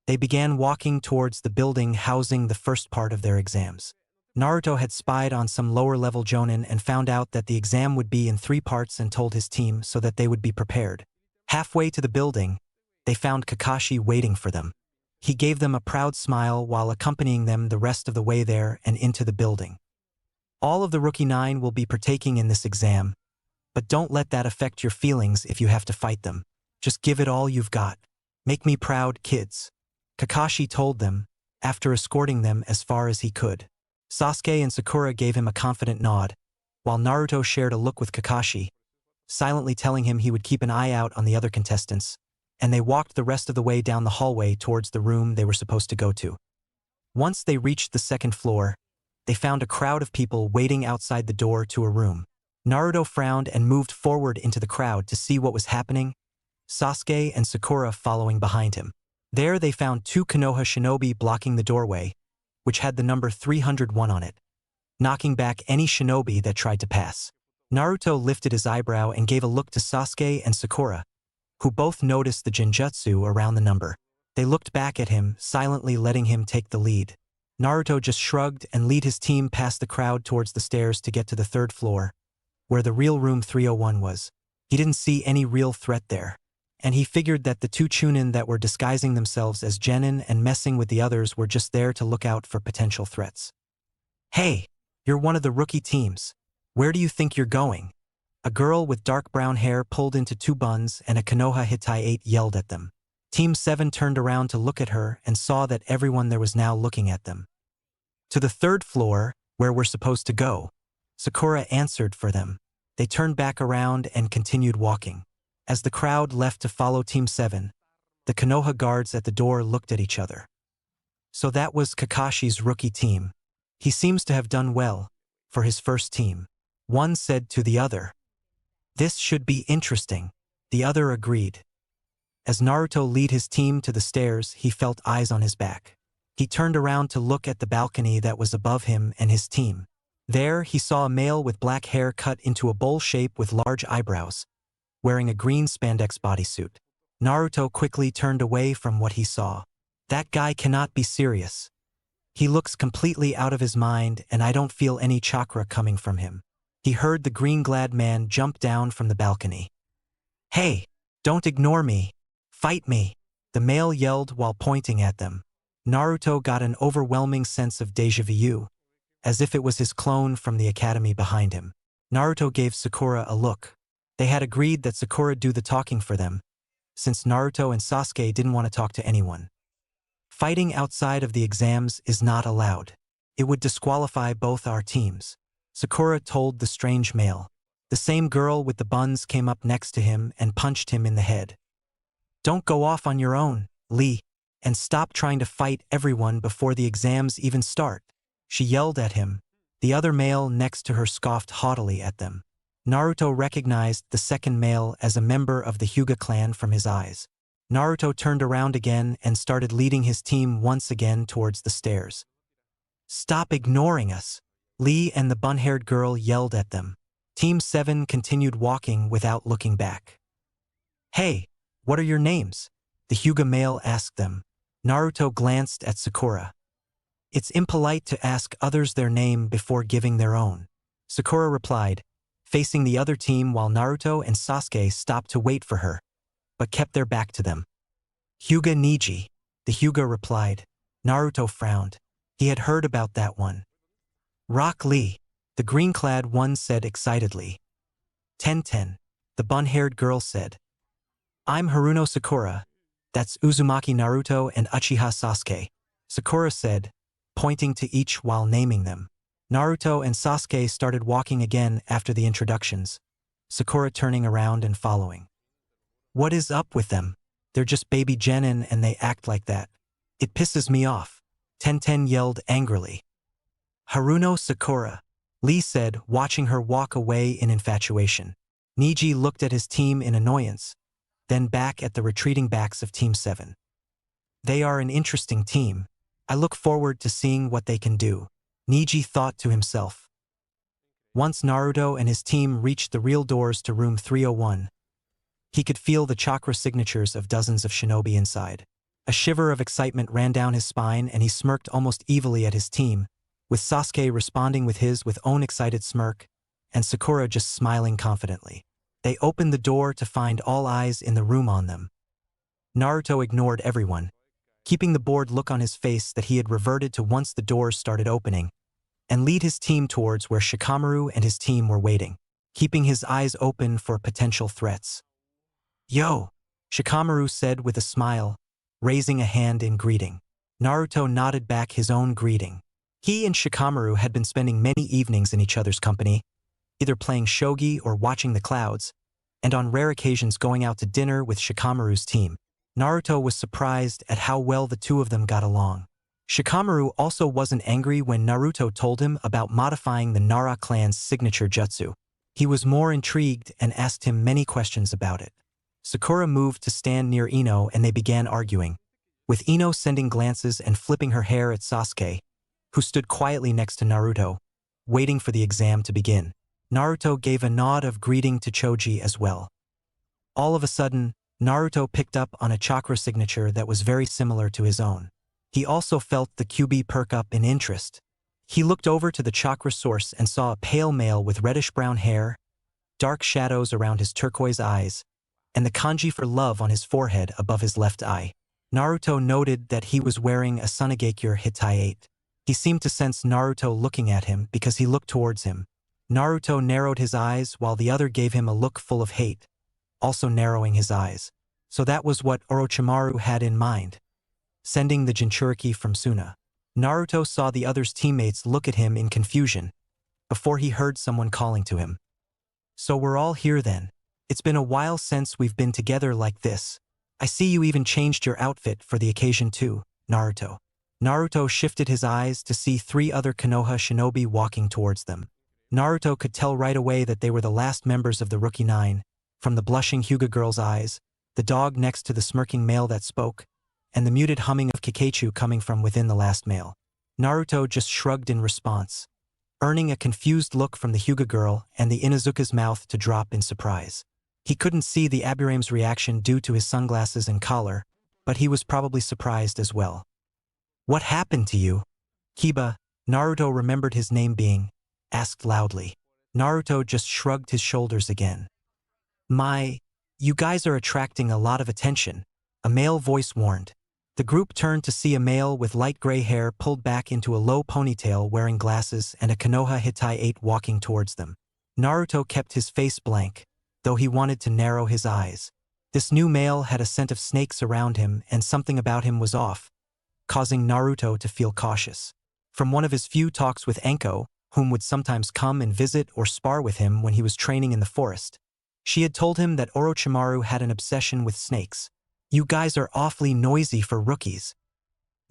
They began walking towards the building housing the first part of their exams. Naruto had spied on some lower-level jonin and found out that the exam would be in 3 parts and told his team so that they would be prepared. Halfway to the building, they found Kakashi waiting for them. He gave them a proud smile while accompanying them the rest of the way there and into the building. All of the Rookie 9 will be partaking in this exam, but don't let that affect your feelings if you have to fight them. Just give it all you've got. Make me proud, kids. Kakashi told them, after escorting them as far as he could. Sasuke and Sakura gave him a confident nod, while Naruto shared a look with Kakashi, silently telling him he would keep an eye out on the other contestants, and they walked the rest of the way down the hallway towards the room they were supposed to go to. Once they reached the 2nd floor, they found a crowd of people waiting outside the door to a room. Naruto frowned and moved forward into the crowd to see what was happening, Sasuke and Sakura following behind him. There they found 2 Konoha shinobi blocking the doorway, which had the number 301 on it, knocking back any shinobi that tried to pass. Naruto lifted his eyebrow and gave a look to Sasuke and Sakura, who both noticed the genjutsu around the number. They looked back at him, silently letting him take the lead. Naruto just shrugged and led his team past the crowd towards the stairs to get to the third floor, where the real room 301 was. He didn't see any real threat there, and he figured that the two Chunin that were disguising themselves as genin and messing with the others were just there to look out for potential threats. "Hey, you're one of the rookie teams. Where do you think you're going?" A girl with dark brown hair pulled into two buns and a Konoha Hitai 8 yelled at them. Team 7 turned around to look at her and saw that everyone there was now looking at them. "To the third floor, where we're supposed to go," Sakura answered for them. They turned back around and continued walking. As the crowd left to follow Team 7, the Konoha guards at the door looked at each other. So that was Kakashi's rookie team. He seems to have done well for his first team. One said to the other. "This should be interesting," the other agreed. As Naruto led his team to the stairs, he felt eyes on his back. He turned around to look at the balcony that was above him and his team. There, he saw a male with black hair cut into a bowl shape with large eyebrows, wearing a green spandex bodysuit. Naruto quickly turned away from what he saw. That guy cannot be serious. He looks completely out of his mind and I don't feel any chakra coming from him. He heard the green-clad man jump down from the balcony. "Hey, don't ignore me. Fight me," the male yelled while pointing at them. Naruto got an overwhelming sense of déjà vu, as if it was his clone from the academy behind him. Naruto gave Sakura a look. They had agreed that Sakura do the talking for them, since Naruto and Sasuke didn't want to talk to anyone. Fighting outside of the exams is not allowed. It would disqualify both our teams, Sakura told the strange male. The same girl with the buns came up next to him and punched him in the head. "Don't go off on your own, Lee, and stop trying to fight everyone before the exams even start," she yelled at him. The other male next to her scoffed haughtily at them. Naruto recognized the second male as a member of the Hyuga clan from his eyes. Naruto turned around again and started leading his team once again towards the stairs. "Stop ignoring us," Lee and the bun-haired girl yelled at them. Team 7 continued walking without looking back. "Hey, what are your names?" the Hyuga male asked them. Naruto glanced at Sakura. "It's impolite to ask others their name before giving their own," Sakura replied, facing the other team while Naruto and Sasuke stopped to wait for her, but kept their back to them. "Hyuga Niji," the Hyuga replied. Naruto frowned. He had heard about that one. "Rock Lee," the green-clad one said excitedly. "Ten," the bun-haired girl said. "I'm Haruno Sakura. That's Uzumaki Naruto and Uchiha Sasuke," Sakura said, pointing to each while naming them. Naruto and Sasuke started walking again after the introductions, Sakura turning around and following. "What is up with them? They're just baby genin and they act like that. It pisses me off," Ten yelled angrily. "Haruno Sakura," Lee said, watching her walk away in infatuation. Niji looked at his team in annoyance, then back at the retreating backs of Team 7. "They are an interesting team. I look forward to seeing what they can do," Niji thought to himself. Once Naruto and his team reached the real doors to room 301, he could feel the chakra signatures of dozens of shinobi inside. A shiver of excitement ran down his spine and he smirked almost evilly at his team, with Sasuke responding with his own excited smirk, and Sakura just smiling confidently. They opened the door to find all eyes in the room on them. Naruto ignored everyone, keeping the bored look on his face that he had reverted to once the doors started opening, and led his team towards where Shikamaru and his team were waiting, keeping his eyes open for potential threats. "Yo," Shikamaru said with a smile, raising a hand in greeting. Naruto nodded back his own greeting. He and Shikamaru had been spending many evenings in each other's company, either playing shogi or watching the clouds, and on rare occasions going out to dinner with Shikamaru's team. Naruto was surprised at how well the two of them got along. Shikamaru also wasn't angry when Naruto told him about modifying the Nara clan's signature jutsu. He was more intrigued and asked him many questions about it. Sakura moved to stand near Ino and they began arguing, with Ino sending glances and flipping her hair at Sasuke, who stood quietly next to Naruto, waiting for the exam to begin. Naruto gave a nod of greeting to Choji as well. All of a sudden, Naruto picked up on a chakra signature that was very similar to his own. He also felt the QB perk up in interest. He looked over to the chakra source and saw a pale male with reddish-brown hair, dark shadows around his turquoise eyes, and the kanji for love on his forehead above his left eye. Naruto noted that he was wearing a Sunagakure Hitaiate. He seemed to sense Naruto looking at him because he looked towards him. Naruto narrowed his eyes while the other gave him a look full of hate, also narrowing his eyes. So that was what Orochimaru had in mind. Sending the Jinchuriki from Suna. Naruto saw the other's teammates look at him in confusion before he heard someone calling to him. So we're all here then. It's been a while since we've been together like this. I see you even changed your outfit for the occasion too, Naruto. Naruto shifted his eyes to see 3 other Konoha shinobi walking towards them. Naruto could tell right away that they were the last members of the Rookie 9, from the blushing Hyuga girl's eyes, the dog next to the smirking male that spoke, and the muted humming of Kakachu coming from within the last male. Naruto just shrugged in response, earning a confused look from the Hyuga girl and the Inuzuka's mouth to drop in surprise. He couldn't see the Abiram's reaction due to his sunglasses and collar, but he was probably surprised as well. What happened to you? Kiba, Naruto remembered his name being, asked loudly. Naruto just shrugged his shoulders again. You guys are attracting a lot of attention, a male voice warned. The group turned to see a male with light gray hair pulled back into a low ponytail wearing glasses and a Konoha Hitaiate walking towards them. Naruto kept his face blank, though he wanted to narrow his eyes. This new male had a scent of snakes around him and something about him was off, causing Naruto to feel cautious. From one of his few talks with Enko, whom would sometimes come and visit or spar with him when he was training in the forest, she had told him that Orochimaru had an obsession with snakes. You guys are awfully noisy for rookies.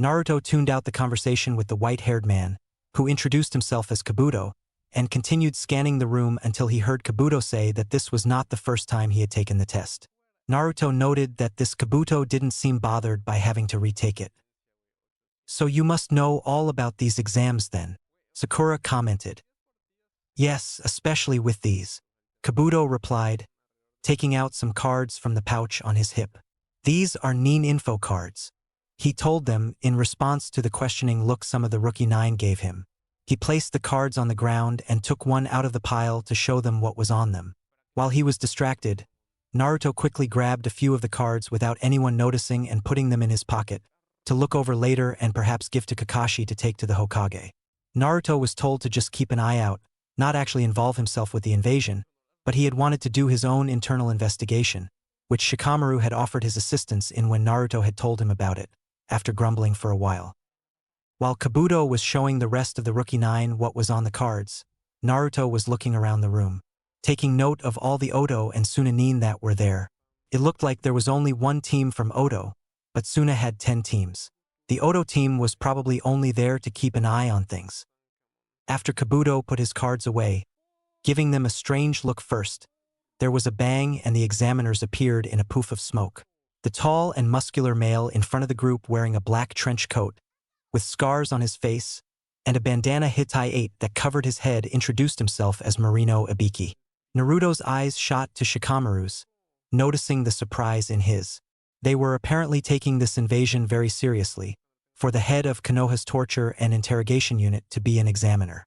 Naruto tuned out the conversation with the white-haired man, who introduced himself as Kabuto, and continued scanning the room until he heard Kabuto say that this was not the first time he had taken the test. Naruto noted that this Kabuto didn't seem bothered by having to retake it. So you must know all about these exams then, Sakura commented. Yes, especially with these. Kabuto replied, taking out some cards from the pouch on his hip. These are Nin info cards. He told them in response to the questioning look some of the Rookie 9 gave him. He placed the cards on the ground and took one out of the pile to show them what was on them. While he was distracted, Naruto quickly grabbed a few of the cards without anyone noticing and putting them in his pocket, to look over later and perhaps give to Kakashi to take to the Hokage. Naruto was told to just keep an eye out, not actually involve himself with the invasion, but he had wanted to do his own internal investigation, which Shikamaru had offered his assistance in when Naruto had told him about it, after grumbling for a while. While Kabuto was showing the rest of the Rookie 9 what was on the cards, Naruto was looking around the room, taking note of all the Oto and Sunanin that were there. It looked like there was only one team from Oto, but Suna had 10 teams. The Oto team was probably only there to keep an eye on things. After Kabuto put his cards away, giving them a strange look first, there was a bang and the examiners appeared in a poof of smoke. The tall and muscular male in front of the group wearing a black trench coat, with scars on his face, and a bandana Hitaiate that covered his head introduced himself as Marino Ibiki. Naruto's eyes shot to Shikamaru's, noticing the surprise in his. They were apparently taking this invasion very seriously, for the head of Konoha's torture and interrogation unit to be an examiner.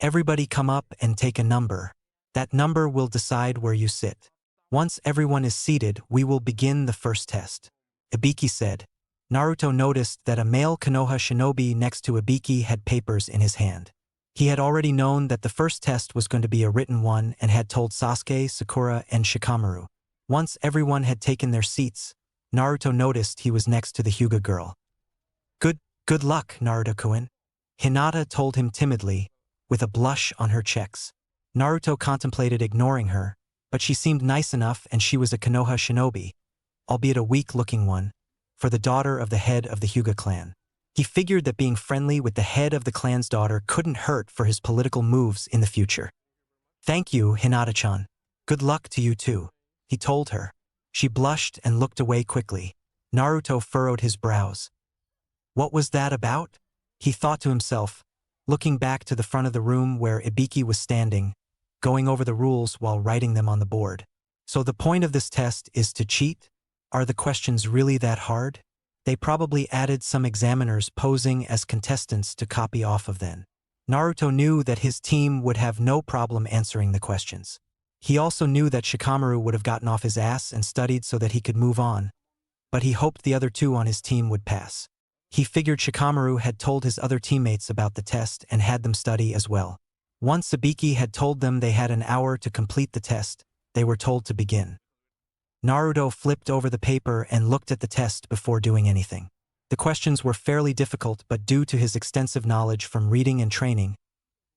Everybody come up and take a number. That number will decide where you sit. Once everyone is seated, we will begin the first test. Ibiki said. Naruto noticed that a male Konoha shinobi next to Ibiki had papers in his hand. He had already known that the first test was going to be a written one and had told Sasuke, Sakura, and Shikamaru. Once everyone had taken their seats, Naruto noticed he was next to the Hyuga girl. Good luck, Naruto-kun. Hinata told him timidly, with a blush on her cheeks. Naruto contemplated ignoring her, but she seemed nice enough and she was a Konoha shinobi, albeit a weak-looking one, for the daughter of the head of the Hyuga clan. He figured that being friendly with the head of the clan's daughter couldn't hurt for his political moves in the future. Thank you, Hinata-chan. Good luck to you too, he told her. She blushed and looked away quickly. Naruto furrowed his brows. What was that about? He thought to himself, looking back to the front of the room where Ibiki was standing, going over the rules while writing them on the board. So the point of this test is to cheat? Are the questions really that hard? They probably added some examiners posing as contestants to copy off of them. Naruto knew that his team would have no problem answering the questions. He also knew that Shikamaru would have gotten off his ass and studied so that he could move on, but he hoped the other two on his team would pass. He figured Shikamaru had told his other teammates about the test and had them study as well. Once Ibiki had told them they had an hour to complete the test, they were told to begin. Naruto flipped over the paper and looked at the test before doing anything. The questions were fairly difficult, but due to his extensive knowledge from reading and training,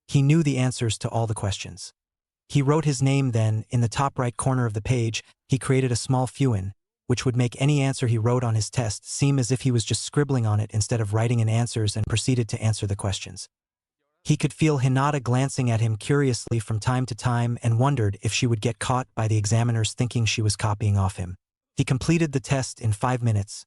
he knew the answers to all the questions. He wrote his name then. In the top right corner of the page, he created a small fuin, which would make any answer he wrote on his test seem as if he was just scribbling on it instead of writing in answers, and proceeded to answer the questions. He could feel Hinata glancing at him curiously from time to time and wondered if she would get caught by the examiners thinking she was copying off him. He completed the test in 5 minutes,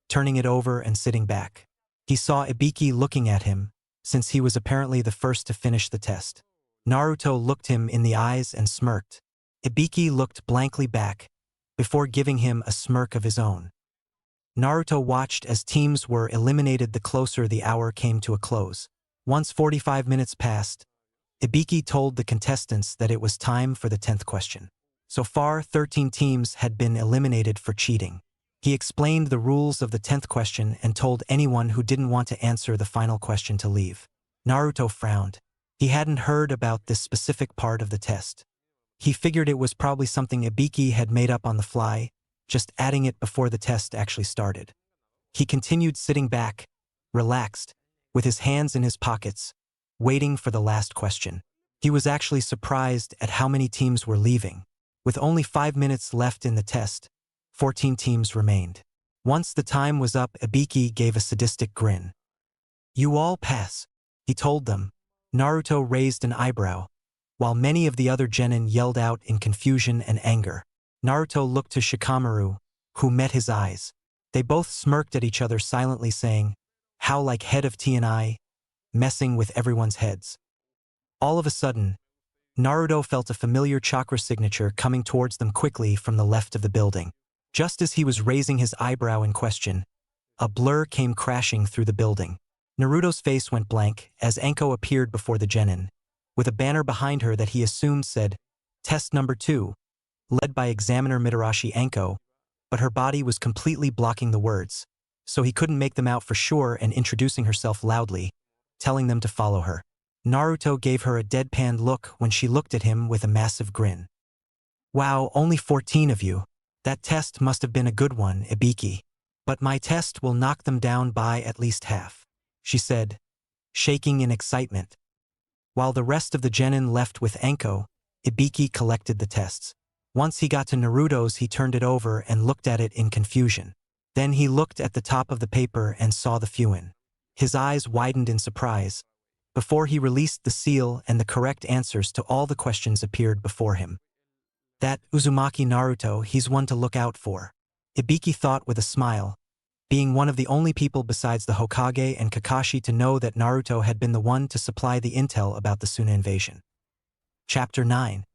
turning it over and sitting back. He saw Ibiki looking at him, since he was apparently the first to finish the test. Naruto looked him in the eyes and smirked. Ibiki looked blankly back, before giving him a smirk of his own. Naruto watched as teams were eliminated the closer the hour came to a close. Once 45 minutes passed, Ibiki told the contestants that it was time for the 10th question. So far, 13 teams had been eliminated for cheating. He explained the rules of the 10th question and told anyone who didn't want to answer the final question to leave. Naruto frowned. He hadn't heard about this specific part of the test. He figured it was probably something Ibiki had made up on the fly, just adding it before the test actually started. He continued sitting back, relaxed, with his hands in his pockets, waiting for the last question. He was actually surprised at how many teams were leaving. With only 5 minutes left in the test, 14 teams remained. Once the time was up, Ibiki gave a sadistic grin. "You all pass," he told them. Naruto raised an eyebrow, while many of the other genin yelled out in confusion and anger. Naruto looked to Shikamaru, who met his eyes. They both smirked at each other silently, saying, "How like head of T&I, messing with everyone's heads." All of a sudden, Naruto felt a familiar chakra signature coming towards them quickly from the left of the building. Just as he was raising his eyebrow in question, a blur came crashing through the building. Naruto's face went blank as Anko appeared before the genin, with a banner behind her that he assumed said, "Test number 2, led by examiner Mitarashi Anko," but her body was completely blocking the words, so he couldn't make them out for sure, and introducing herself loudly, telling them to follow her. Naruto gave her a deadpan look when she looked at him with a massive grin. "Wow, only 14 of you. That test must have been a good one, Ibiki. But my test will knock them down by at least half," she said, shaking in excitement. While the rest of the genin left with Anko, Ibiki collected the tests. Once he got to Naruto's, he turned it over and looked at it in confusion. Then he looked at the top of the paper and saw the fuin. His eyes widened in surprise, before he released the seal and the correct answers to all the questions appeared before him. "That Uzumaki Naruto, he's one to look out for," Ibiki thought with a smile, being one of the only people besides the Hokage and Kakashi to know that Naruto had been the one to supply the intel about the Suna invasion. Chapter 9.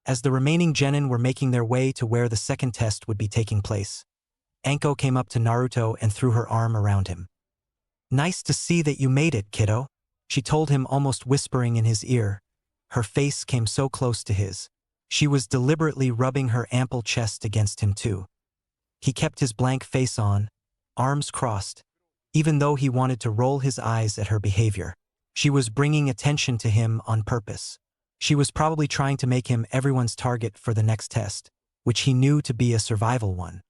As the remaining genin were making their way to where the second test would be taking place, Anko came up to Naruto and threw her arm around him. "Nice to see that you made it, kiddo," she told him, almost whispering in his ear. Her face came so close to his. She was deliberately rubbing her ample chest against him too. He kept his blank face on, arms crossed, even though he wanted to roll his eyes at her behavior. She was bringing attention to him on purpose. She was probably trying to make him everyone's target for the next test, which he knew to be a survival one.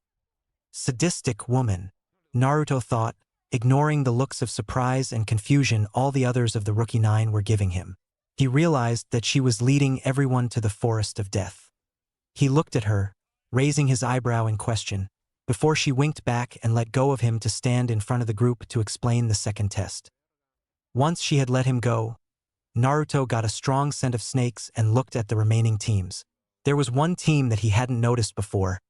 Sadistic woman, Naruto thought, ignoring the looks of surprise and confusion all the others of the Rookie 9 were giving him. He realized that she was leading everyone to the forest of death. He looked at her, raising his eyebrow in question, before she winked back and let go of him to stand in front of the group to explain the second test. Once she had let him go, Naruto got a strong scent of snakes and looked at the remaining teams. There was one team that he hadn't noticed before,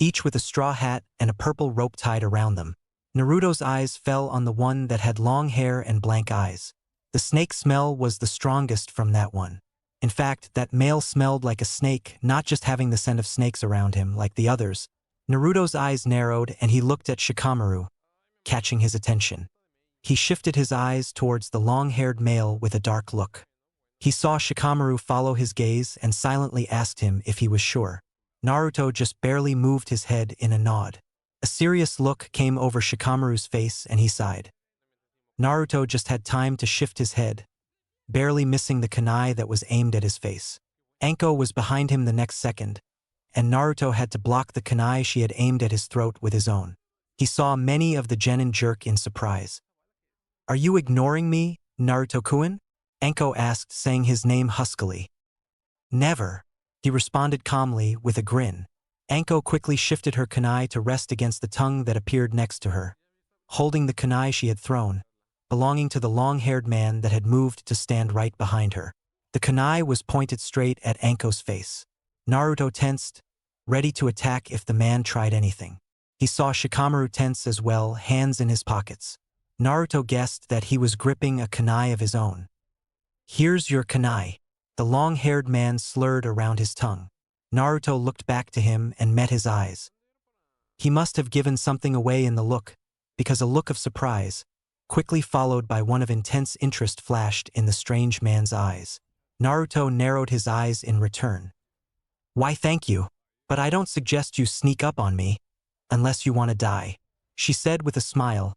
each with a straw hat and a purple rope tied around them. Naruto's eyes fell on the one that had long hair and blank eyes. The snake smell was the strongest from that one. In fact, that male smelled like a snake, not just having the scent of snakes around him like the others. Naruto's eyes narrowed and he looked at Shikamaru, catching his attention. He shifted his eyes towards the long-haired male with a dark look. He saw Shikamaru follow his gaze and silently asked him if he was sure. Naruto just barely moved his head in a nod. A serious look came over Shikamaru's face and he sighed. Naruto just had time to shift his head, barely missing the kunai that was aimed at his face. Anko was behind him the next second, and Naruto had to block the kunai she had aimed at his throat with his own. He saw many of the genin jerk in surprise. "Are you ignoring me, Naruto-kun?" Anko asked, saying his name huskily. "Never," he responded calmly with a grin. Anko quickly shifted her kunai to rest against the tongue that appeared next to her, holding the kunai she had thrown, belonging to the long-haired man that had moved to stand right behind her. The kunai was pointed straight at Anko's face. Naruto tensed, ready to attack if the man tried anything. He saw Shikamaru tense as well, hands in his pockets. Naruto guessed that he was gripping a kunai of his own. "Here's your kunai," the long-haired man slurred around his tongue. Naruto looked back to him and met his eyes. He must have given something away in the look, because a look of surprise, quickly followed by one of intense interest, flashed in the strange man's eyes. Naruto narrowed his eyes in return. "Why, thank you, but I don't suggest you sneak up on me, unless you want to die," she said with a smile,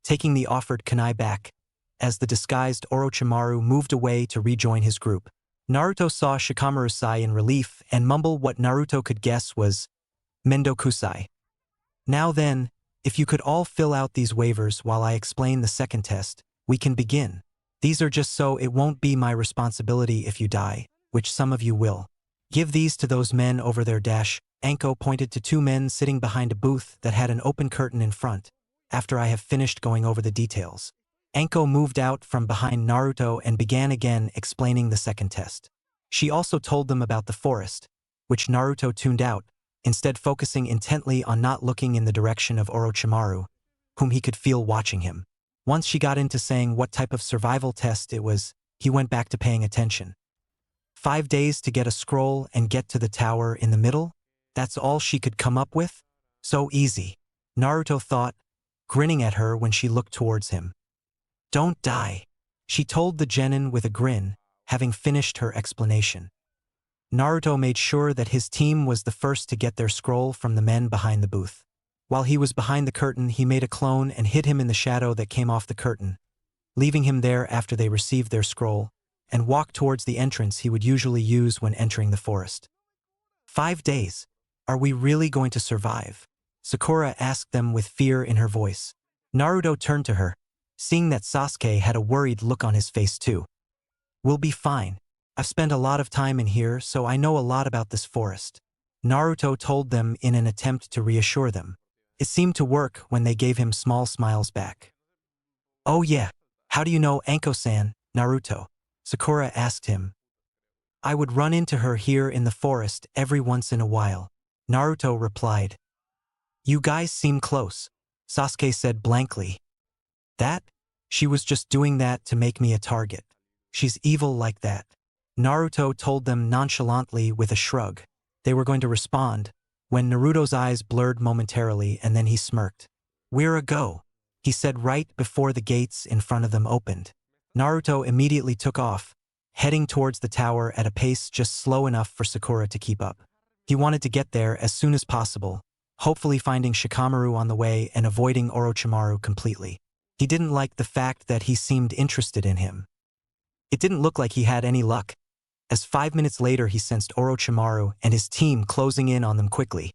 taking the offered kunai back, as the disguised Orochimaru moved away to rejoin his group. Naruto saw Shikamaru sigh in relief and mumble what Naruto could guess was Mendokusai. "Now then, if you could all fill out these waivers while I explain the second test, we can begin. These are just so it won't be my responsibility if you die, which some of you will. Give these to those men over there." Anko pointed to two men sitting behind a booth that had an open curtain in front. "After I have finished going over the details." Anko moved out from behind Naruto and began again explaining the second test. She also told them about the forest, which Naruto tuned out, instead focusing intently on not looking in the direction of Orochimaru, whom he could feel watching him. Once she got into saying what type of survival test it was, he went back to paying attention. 5 days to get a scroll and get to the tower in the middle? That's all she could come up with? So easy, Naruto thought, grinning at her when she looked towards him. "Don't die," she told the genin with a grin, having finished her explanation. Naruto made sure that his team was the first to get their scroll from the men behind the booth. While he was behind the curtain, he made a clone and hid him in the shadow that came off the curtain, leaving him there after they received their scroll, and walked towards the entrance he would usually use when entering the forest. 5 days? Are we really going to survive? Sakura asked them with fear in her voice. Naruto turned to her, seeing that Sasuke had a worried look on his face too. "We'll be fine. I've spent a lot of time in here, so I know a lot about this forest," Naruto told them in an attempt to reassure them. It seemed to work when they gave him small smiles back. "Oh yeah, how do you know Anko-san, Naruto?" Sakura asked him. "I would run into her here in the forest every once in a while," Naruto replied. "You guys seem close," Sasuke said blankly. "That? She was just doing that to make me a target. She's evil like that," Naruto told them nonchalantly with a shrug. They were going to respond, when Naruto's eyes blurred momentarily and then he smirked. "We're a go," he said right before the gates in front of them opened. Naruto immediately took off, heading towards the tower at a pace just slow enough for Sakura to keep up. He wanted to get there as soon as possible, hopefully finding Shikamaru on the way and avoiding Orochimaru completely. He didn't like the fact that he seemed interested in him. It didn't look like he had any luck, as 5 minutes later he sensed Orochimaru and his team closing in on them quickly.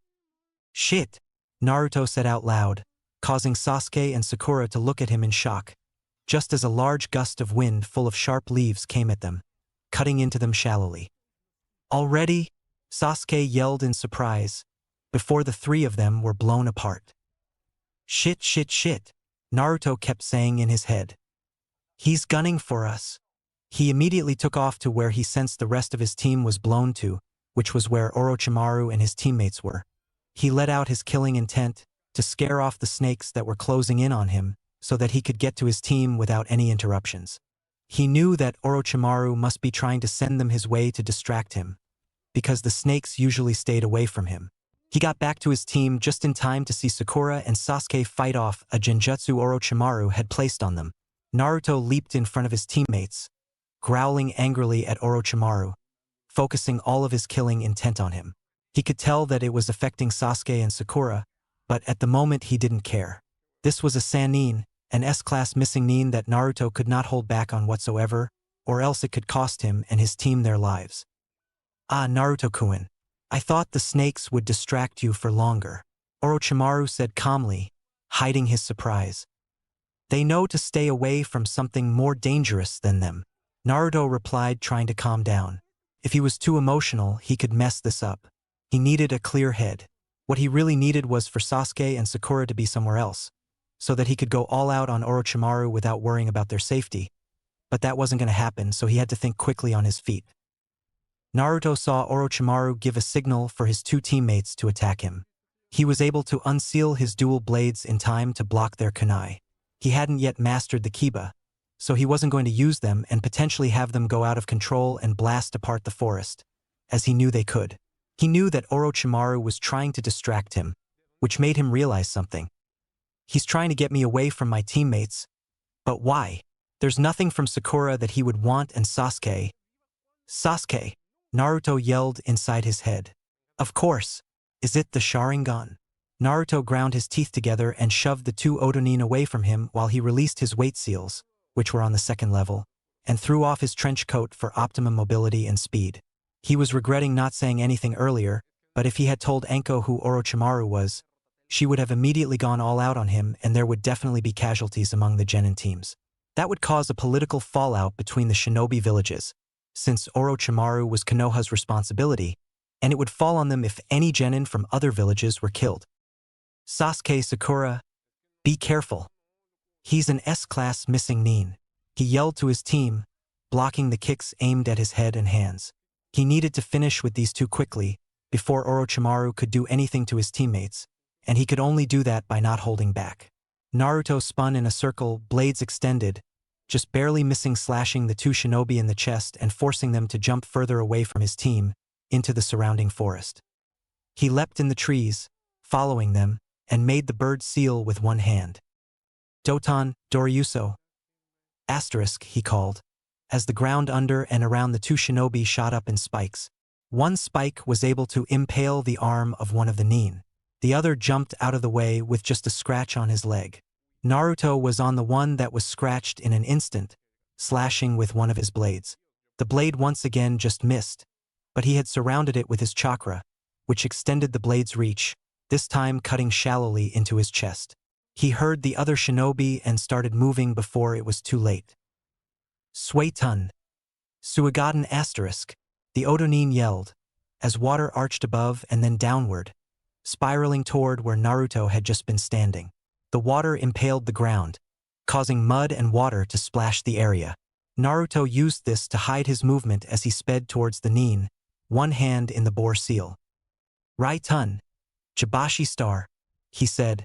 "Shit," Naruto said out loud, causing Sasuke and Sakura to look at him in shock, just as a large gust of wind full of sharp leaves came at them, cutting into them shallowly. "Already?" Sasuke yelled in surprise, before the three of them were blown apart. "Shit, shit, shit," Naruto kept saying in his head. "He's gunning for us." He immediately took off to where he sensed the rest of his team was blown to, which was where Orochimaru and his teammates were. He let out his killing intent to scare off the snakes that were closing in on him so that he could get to his team without any interruptions. He knew that Orochimaru must be trying to send them his way to distract him, because the snakes usually stayed away from him. He got back to his team just in time to see Sakura and Sasuke fight off a genjutsu Orochimaru had placed on them. Naruto leaped in front of his teammates, growling angrily at Orochimaru, focusing all of his killing intent on him. He could tell that it was affecting Sasuke and Sakura, but at the moment he didn't care. This was a Sannin, an S-class missing nin that Naruto could not hold back on whatsoever, or else it could cost him and his team their lives. Ah, Naruto-kun, I thought the snakes would distract you for longer, Orochimaru said calmly, hiding his surprise. They know to stay away from something more dangerous than them, Naruto replied, trying to calm down. If he was too emotional, he could mess this up. He needed a clear head. What he really needed was for Sasuke and Sakura to be somewhere else, so that he could go all out on Orochimaru without worrying about their safety. But that wasn't going to happen, so he had to think quickly on his feet. Naruto saw Orochimaru give a signal for his two teammates to attack him. He was able to unseal his dual blades in time to block their kunai. He hadn't yet mastered the Kiba, so he wasn't going to use them and potentially have them go out of control and blast apart the forest, as he knew they could. He knew that Orochimaru was trying to distract him, which made him realize something. He's trying to get me away from my teammates. But why? There's nothing from Sakura that he would want, and Sasuke. Sasuke, Naruto yelled inside his head. Of course. Is it the Sharingan? Naruto ground his teeth together and shoved the two Otonin away from him while he released his weight seals, which were on the second level, and threw off his trench coat for optimum mobility and speed. He was regretting not saying anything earlier, but if he had told Anko who Orochimaru was, she would have immediately gone all out on him and there would definitely be casualties among the genin teams. That would cause a political fallout between the shinobi villages, since Orochimaru was Konoha's responsibility, and it would fall on them if any genin from other villages were killed. Sasuke, Sakura, be careful. He's an S-class missing nin, he yelled to his team, blocking the kicks aimed at his head and hands. He needed to finish with these two quickly, before Orochimaru could do anything to his teammates, and he could only do that by not holding back. Naruto spun in a circle, blades extended, just barely missing slashing the two shinobi in the chest and forcing them to jump further away from his team, into the surrounding forest. He leapt in the trees, following them, and made the bird seal with one hand. Doton, Dōjutsu. Asterisk, he called, as the ground under and around the two shinobi shot up in spikes. One spike was able to impale the arm of one of the nin. The other jumped out of the way with just a scratch on his leg. Naruto was on the one that was scratched in an instant, slashing with one of his blades. The blade once again just missed, but he had surrounded it with his chakra, which extended the blade's reach, this time cutting shallowly into his chest. He heard the other shinobi and started moving before it was too late. Suetun. Suigaden asterisk, the Otonin yelled, as water arched above and then downward, spiraling toward where Naruto had just been standing. The water impaled the ground, causing mud and water to splash the area. Naruto used this to hide his movement as he sped towards the nin, one hand in the boar seal. Raitun. Jabashi star, he said,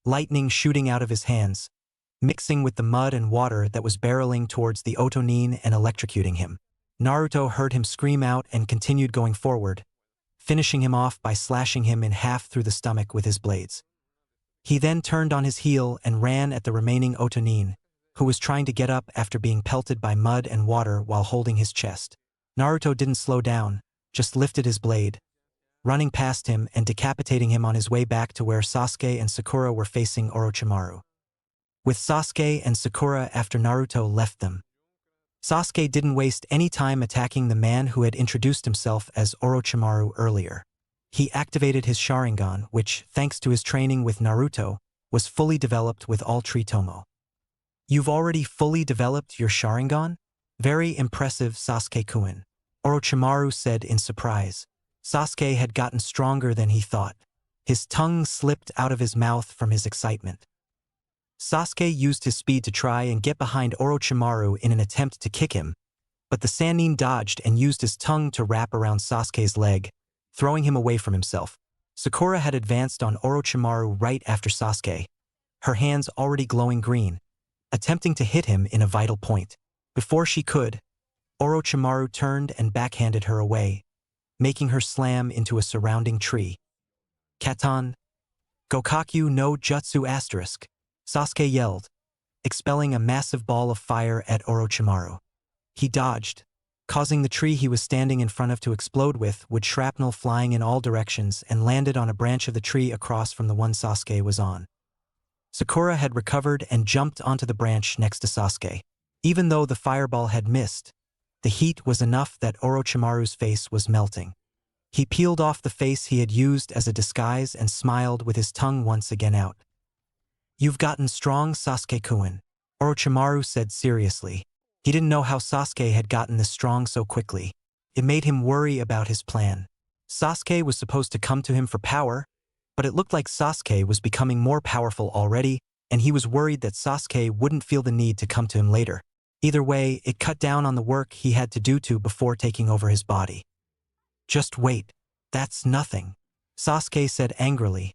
lightning shooting out of his hands, mixing with the mud and water that was barreling towards the Otonin and electrocuting him. Naruto heard him scream out and continued going forward, finishing him off by slashing him in half through the stomach with his blades. He then turned on his heel and ran at the remaining Otonin, who was trying to get up after being pelted by mud and water while holding his chest. Naruto didn't slow down, just lifted his blade, running past him and decapitating him on his way back to where Sasuke and Sakura were facing Orochimaru. With Sasuke and Sakura after Naruto left them, Sasuke didn't waste any time attacking the man who had introduced himself as Orochimaru earlier. He activated his Sharingan, which, thanks to his training with Naruto, was fully developed with all Tritomo. You've already fully developed your Sharingan? Very impressive, Sasuke-kun, Orochimaru said in surprise. Sasuke had gotten stronger than he thought. His tongue slipped out of his mouth from his excitement. Sasuke used his speed to try and get behind Orochimaru in an attempt to kick him, but the Sannin dodged and used his tongue to wrap around Sasuke's leg, throwing him away from himself. Sakura had advanced on Orochimaru right after Sasuke, her hands already glowing green, attempting to hit him in a vital point. Before she could, Orochimaru turned and backhanded her away, making her slam into a surrounding tree. Katan, Gokakyu no Jutsu *, Sasuke yelled, expelling a massive ball of fire at Orochimaru. He dodged, causing the tree he was standing in front of to explode with shrapnel flying in all directions and landed on a branch of the tree across from the one Sasuke was on. Sakura had recovered and jumped onto the branch next to Sasuke. Even though the fireball had missed, the heat was enough that Orochimaru's face was melting. He peeled off the face he had used as a disguise and smiled with his tongue once again out. "You've gotten strong, Sasuke-kun," Orochimaru said seriously. He didn't know how Sasuke had gotten this strong so quickly. It made him worry about his plan. Sasuke was supposed to come to him for power, but it looked like Sasuke was becoming more powerful already, and he was worried that Sasuke wouldn't feel the need to come to him later. Either way, it cut down on the work he had to do before taking over his body. "Just wait. That's nothing," Sasuke said angrily,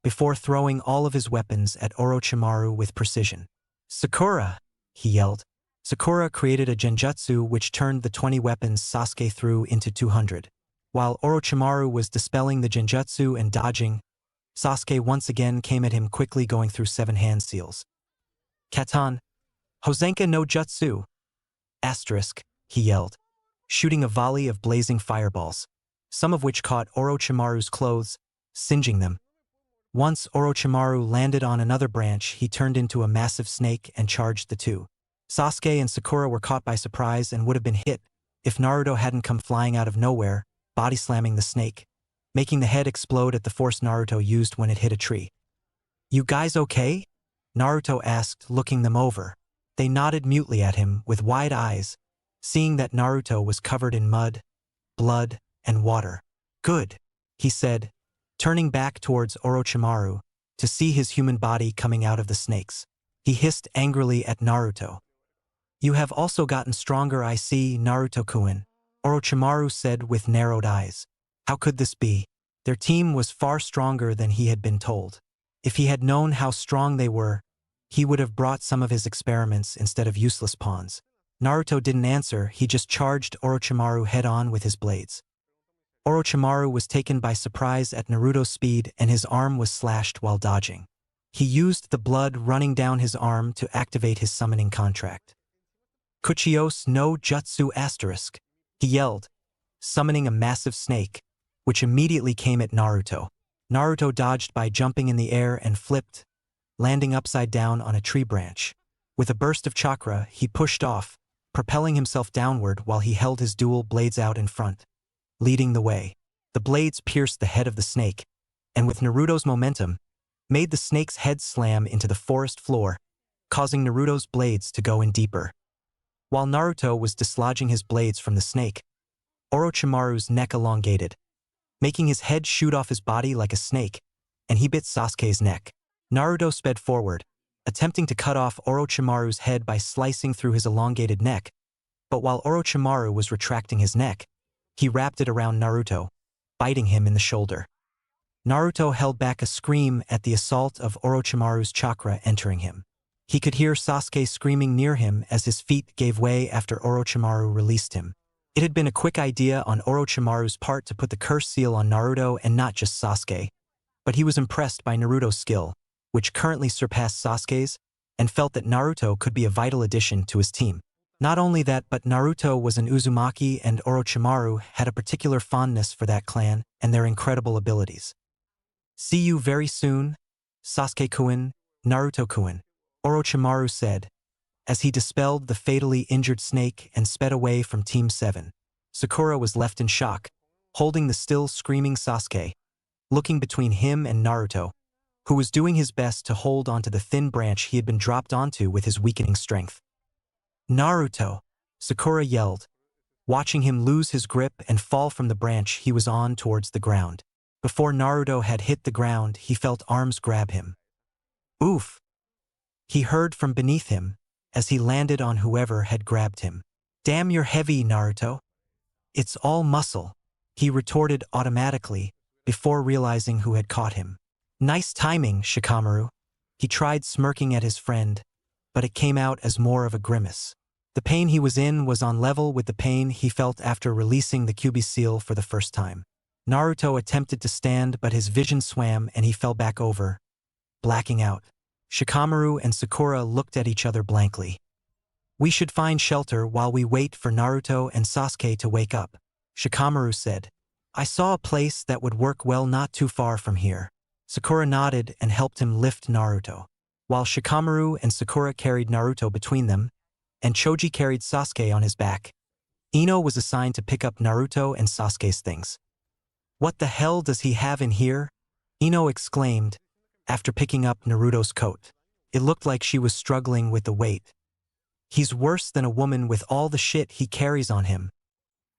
before throwing all of his weapons at Orochimaru with precision. "Sakura!" he yelled. Sakura created a genjutsu which turned the 20 weapons Sasuke threw into 200. While Orochimaru was dispelling the genjutsu and dodging, Sasuke once again came at him quickly, going through 7 hand seals. "Katan, Hosenka no Jutsu *, he yelled, shooting a volley of blazing fireballs, some of which caught Orochimaru's clothes, singeing them. Once Orochimaru landed on another branch, he turned into a massive snake and charged the two. Sasuke and Sakura were caught by surprise and would have been hit if Naruto hadn't come flying out of nowhere, body slamming the snake, making the head explode at the force Naruto used when it hit a tree. "You guys okay?" Naruto asked, looking them over. They nodded mutely at him with wide eyes, seeing that Naruto was covered in mud, blood, and water. "Good," he said, turning back towards Orochimaru to see his human body coming out of the snakes. He hissed angrily at Naruto. "You have also gotten stronger, I see, Naruto-kun," Orochimaru said with narrowed eyes. How could this be? Their team was far stronger than he had been told. If he had known how strong they were, he would have brought some of his experiments instead of useless pawns. Naruto didn't answer, he just charged Orochimaru head-on with his blades. Orochimaru was taken by surprise at Naruto's speed and his arm was slashed while dodging. He used the blood running down his arm to activate his summoning contract. "Kuchios no Jutsu *, he yelled, summoning a massive snake, which immediately came at Naruto. Naruto dodged by jumping in the air and flipped, landing upside down on a tree branch. With a burst of chakra, he pushed off, propelling himself downward while he held his dual blades out in front, leading the way. The blades pierced the head of the snake, and with Naruto's momentum, made the snake's head slam into the forest floor, causing Naruto's blades to go in deeper. While Naruto was dislodging his blades from the snake, Orochimaru's neck elongated, making his head shoot off his body like a snake, and he bit Sasuke's neck. Naruto sped forward, attempting to cut off Orochimaru's head by slicing through his elongated neck, but while Orochimaru was retracting his neck, he wrapped it around Naruto, biting him in the shoulder. Naruto held back a scream at the assault of Orochimaru's chakra entering him. He could hear Sasuke screaming near him as his feet gave way after Orochimaru released him. It had been a quick idea on Orochimaru's part to put the curse seal on Naruto and not just Sasuke, but he was impressed by Naruto's skill, which currently surpassed Sasuke's, and felt that Naruto could be a vital addition to his team. Not only that, but Naruto was an Uzumaki and Orochimaru had a particular fondness for that clan and their incredible abilities. "See you very soon, Sasuke-kun, Naruto-kun," Orochimaru said, as he dispelled the fatally injured snake and sped away from Team 7. Sakura was left in shock, holding the still screaming Sasuke, looking between him and Naruto, who was doing his best to hold onto the thin branch he had been dropped onto with his weakening strength. "Naruto!" Sakura yelled, watching him lose his grip and fall from the branch he was on towards the ground. Before Naruto had hit the ground, he felt arms grab him. "Oof!" he heard from beneath him as he landed on whoever had grabbed him. "Damn, you're heavy, Naruto." "It's all muscle," he retorted automatically before realizing who had caught him. "Nice timing, Shikamaru." He tried smirking at his friend, but it came out as more of a grimace. The pain he was in was on level with the pain he felt after releasing the Kyuubi seal for the first time. Naruto attempted to stand, but his vision swam and he fell back over, blacking out. Shikamaru and Sakura looked at each other blankly. "We should find shelter while we wait for Naruto and Sasuke to wake up," Shikamaru said. "I saw a place that would work well not too far from here." Sakura nodded and helped him lift Naruto. While Shikamaru and Sakura carried Naruto between them, and Choji carried Sasuke on his back, Ino was assigned to pick up Naruto and Sasuke's things. "What the hell does he have in here?" Ino exclaimed, after picking up Naruto's coat. It looked like she was struggling with the weight. "He's worse than a woman with all the shit he carries on him."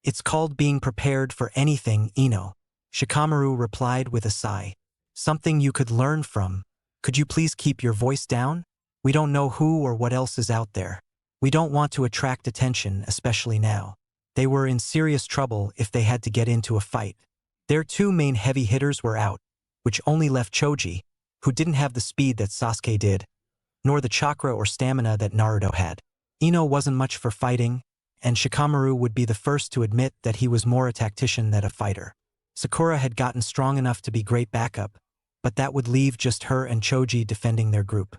"It's called being prepared for anything, Ino," Shikamaru replied with a sigh. "Something you could learn from. Could you please keep your voice down? We don't know who or what else is out there. We don't want to attract attention, especially now." They were in serious trouble if they had to get into a fight. Their two main heavy hitters were out, which only left Choji, who didn't have the speed that Sasuke did, nor the chakra or stamina that Naruto had. Ino wasn't much for fighting, and Shikamaru would be the first to admit that he was more a tactician than a fighter. Sakura had gotten strong enough to be great backup, but that would leave just her and Choji defending their group.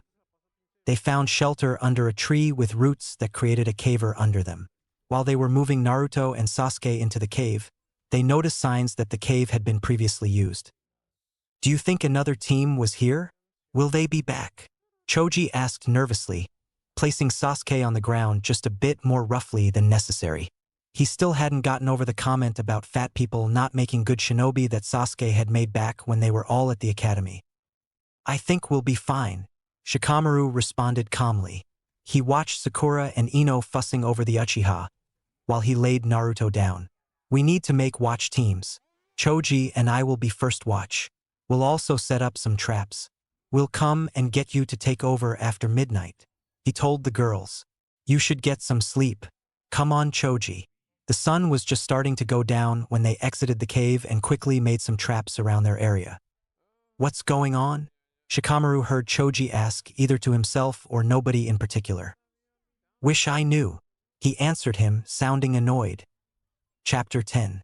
They found shelter under a tree with roots that created a caver under them. While they were moving Naruto and Sasuke into the cave, they noticed signs that the cave had been previously used. "Do you think another team was here? Will they be back?" Choji asked nervously, placing Sasuke on the ground just a bit more roughly than necessary. He still hadn't gotten over the comment about fat people not making good shinobi that Sasuke had made back when they were all at the academy. "I think we'll be fine," Shikamaru responded calmly. He watched Sakura and Ino fussing over the Uchiha, while he laid Naruto down. "We need to make watch teams. Choji and I will be first watch. We'll also set up some traps. We'll come and get you to take over after midnight," he told the girls. "You should get some sleep. Come on, Choji." The sun was just starting to go down when they exited the cave and quickly made some traps around their area. "What's going on?" Shikamaru heard Choji ask, either to himself or nobody in particular. "Wish I knew," he answered him, sounding annoyed. Chapter 10.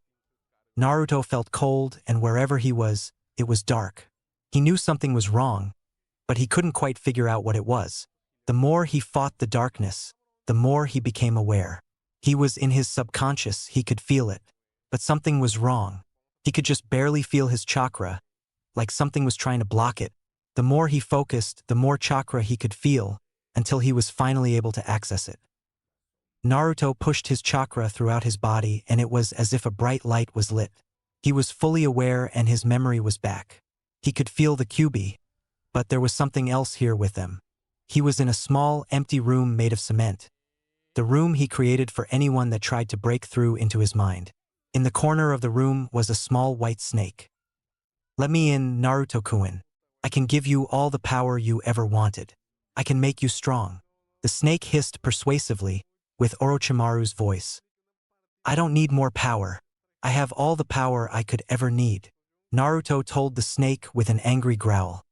Naruto felt cold, and wherever he was, it was dark. He knew something was wrong, but he couldn't quite figure out what it was. The more he fought the darkness, the more he became aware. He was in his subconscious, he could feel it, but something was wrong. He could just barely feel his chakra, like something was trying to block it. The more he focused, the more chakra he could feel, until he was finally able to access it. Naruto pushed his chakra throughout his body, and it was as if a bright light was lit. He was fully aware and his memory was back. He could feel the Kyuubi, but there was something else here with them. He was in a small, empty room made of cement. The room he created for anyone that tried to break through into his mind. In the corner of the room was a small white snake. "Let me in, Naruto-kun. I can give you all the power you ever wanted. I can make you strong," the snake hissed persuasively, with Orochimaru's voice. "I don't need more power. I have all the power I could ever need," Naruto told the snake with an angry growl.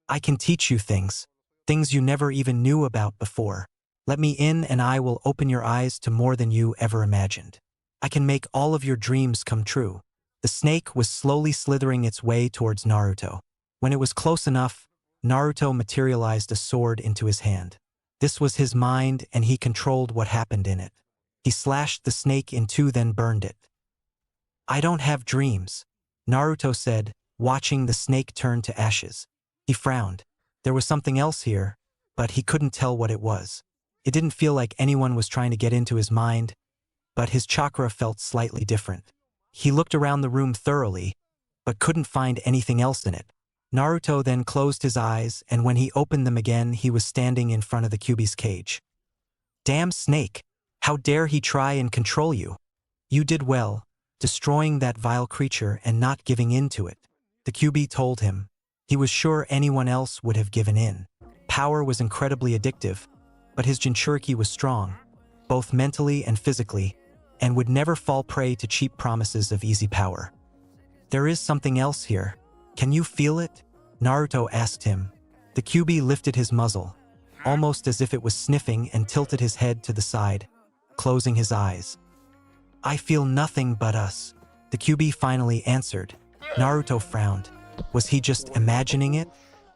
"I can teach you things you never even knew about before. Let me in and I will open your eyes to more than you ever imagined. I can make all of your dreams come true." The snake was slowly slithering its way towards Naruto. When it was close enough, Naruto materialized a sword into his hand. This was his mind, and he controlled what happened in it. He slashed the snake in two, then burned it. "I don't have dreams," Naruto said, watching the snake turn to ashes. He frowned. There was something else here, but he couldn't tell what it was. It didn't feel like anyone was trying to get into his mind, but his chakra felt slightly different. He looked around the room thoroughly, but couldn't find anything else in it. Naruto then closed his eyes, and when he opened them again, he was standing in front of the Kyuubi's cage. "Damn snake! How dare he try and control you? You did well, destroying that vile creature and not giving in to it," the Kyuubi told him. He was sure anyone else would have given in. Power was incredibly addictive, but his Jinchuriki was strong, both mentally and physically, and would never fall prey to cheap promises of easy power. "There is something else here. Can you feel it?" Naruto asked him. The Kyuubi lifted his muzzle. almost as if it was sniffing, and tilted his head to the side, closing his eyes. "I feel nothing but us," the QB finally answered. Naruto frowned. Was he just imagining it?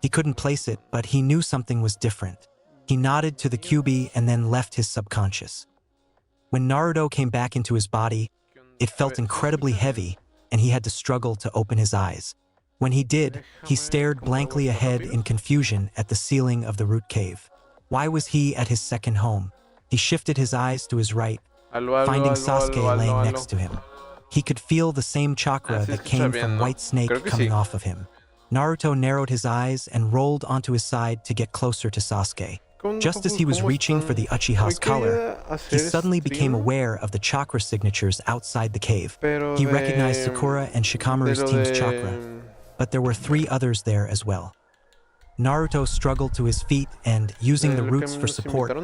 He couldn't place it, but he knew something was different. He nodded to the QB and then left his subconscious. When Naruto came back into his body, it felt incredibly heavy, and he had to struggle to open his eyes. When he did, he stared blankly ahead in confusion at the ceiling of the root cave. Why was he at his second home? He shifted his eyes to his right, finding Sasuke laying next to him. He could feel the same chakra that came from White Snake coming off of him. Naruto narrowed his eyes and rolled onto his side to get closer to Sasuke. Just as he was reaching for the Uchiha's collar, he suddenly became aware of the chakra signatures outside the cave. He recognized Sakura and Shikamaru's team's chakra, but there were 3 others there as well. Naruto struggled to his feet and, using the roots for support,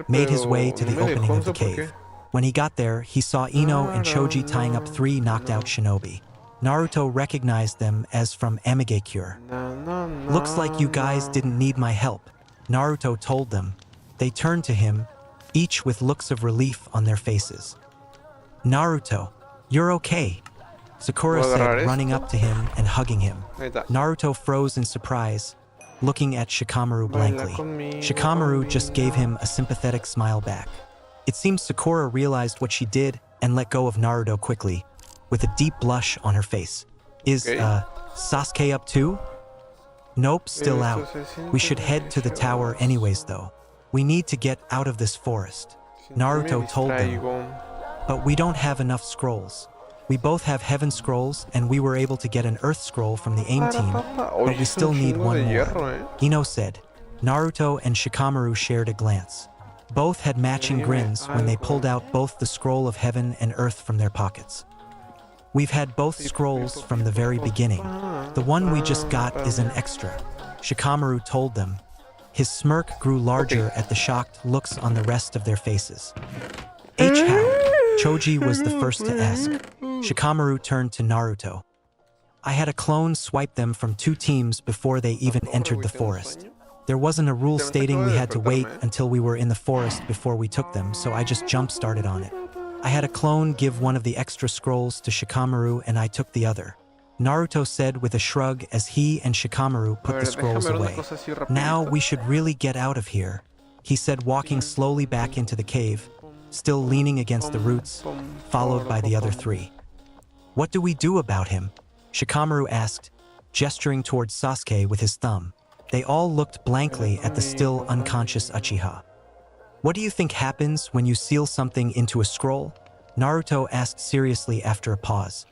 made his way to the opening of the cave. When he got there, he saw Ino and Choji tying up 3 knocked-out shinobi. Naruto recognized them as from Amigekure. "Looks like you guys didn't need my help," Naruto told them. They turned to him, each with looks of relief on their faces. "Naruto, you're okay," Sakura said, running up to him and hugging him. Naruto froze in surprise, looking at Shikamaru blankly. Shikamaru just gave him a sympathetic smile back. It seems Sakura realized what she did and let go of Naruto quickly, with a deep blush on her face. "Is, Sasuke up too?" "Nope, still out. We should head to the tower anyways though. We need to get out of this forest," Naruto told them. "But we don't have enough scrolls. We both have heaven scrolls and we were able to get an earth scroll from the AIM team, but we still need one more," Ino said. Naruto and Shikamaru shared a glance. Both had matching grins when they pulled out both the scroll of heaven and earth from their pockets. "We've had both scrolls from the very beginning. The one we just got is an extra," Shikamaru told them. His smirk grew larger at the shocked looks on the rest of their faces. "How?" Choji was the first to ask. Shikamaru turned to Naruto. "I had a clone swipe them from 2 teams before they even entered the forest. There wasn't a rule stating we had to wait until we were in the forest before we took them, so I just jump-started on it. I had a clone give one of the extra scrolls to Shikamaru and I took the other," Naruto said with a shrug as he and Shikamaru put the scrolls away. "Now we should really get out of here," he said, walking slowly back into the cave, still leaning against the roots, followed by the other 3. "What do we do about him?" Shikamaru asked, gesturing towards Sasuke with his thumb. They all looked blankly at the still unconscious Uchiha. "What do you think happens when you seal something into a scroll?" Naruto asked seriously after a pause.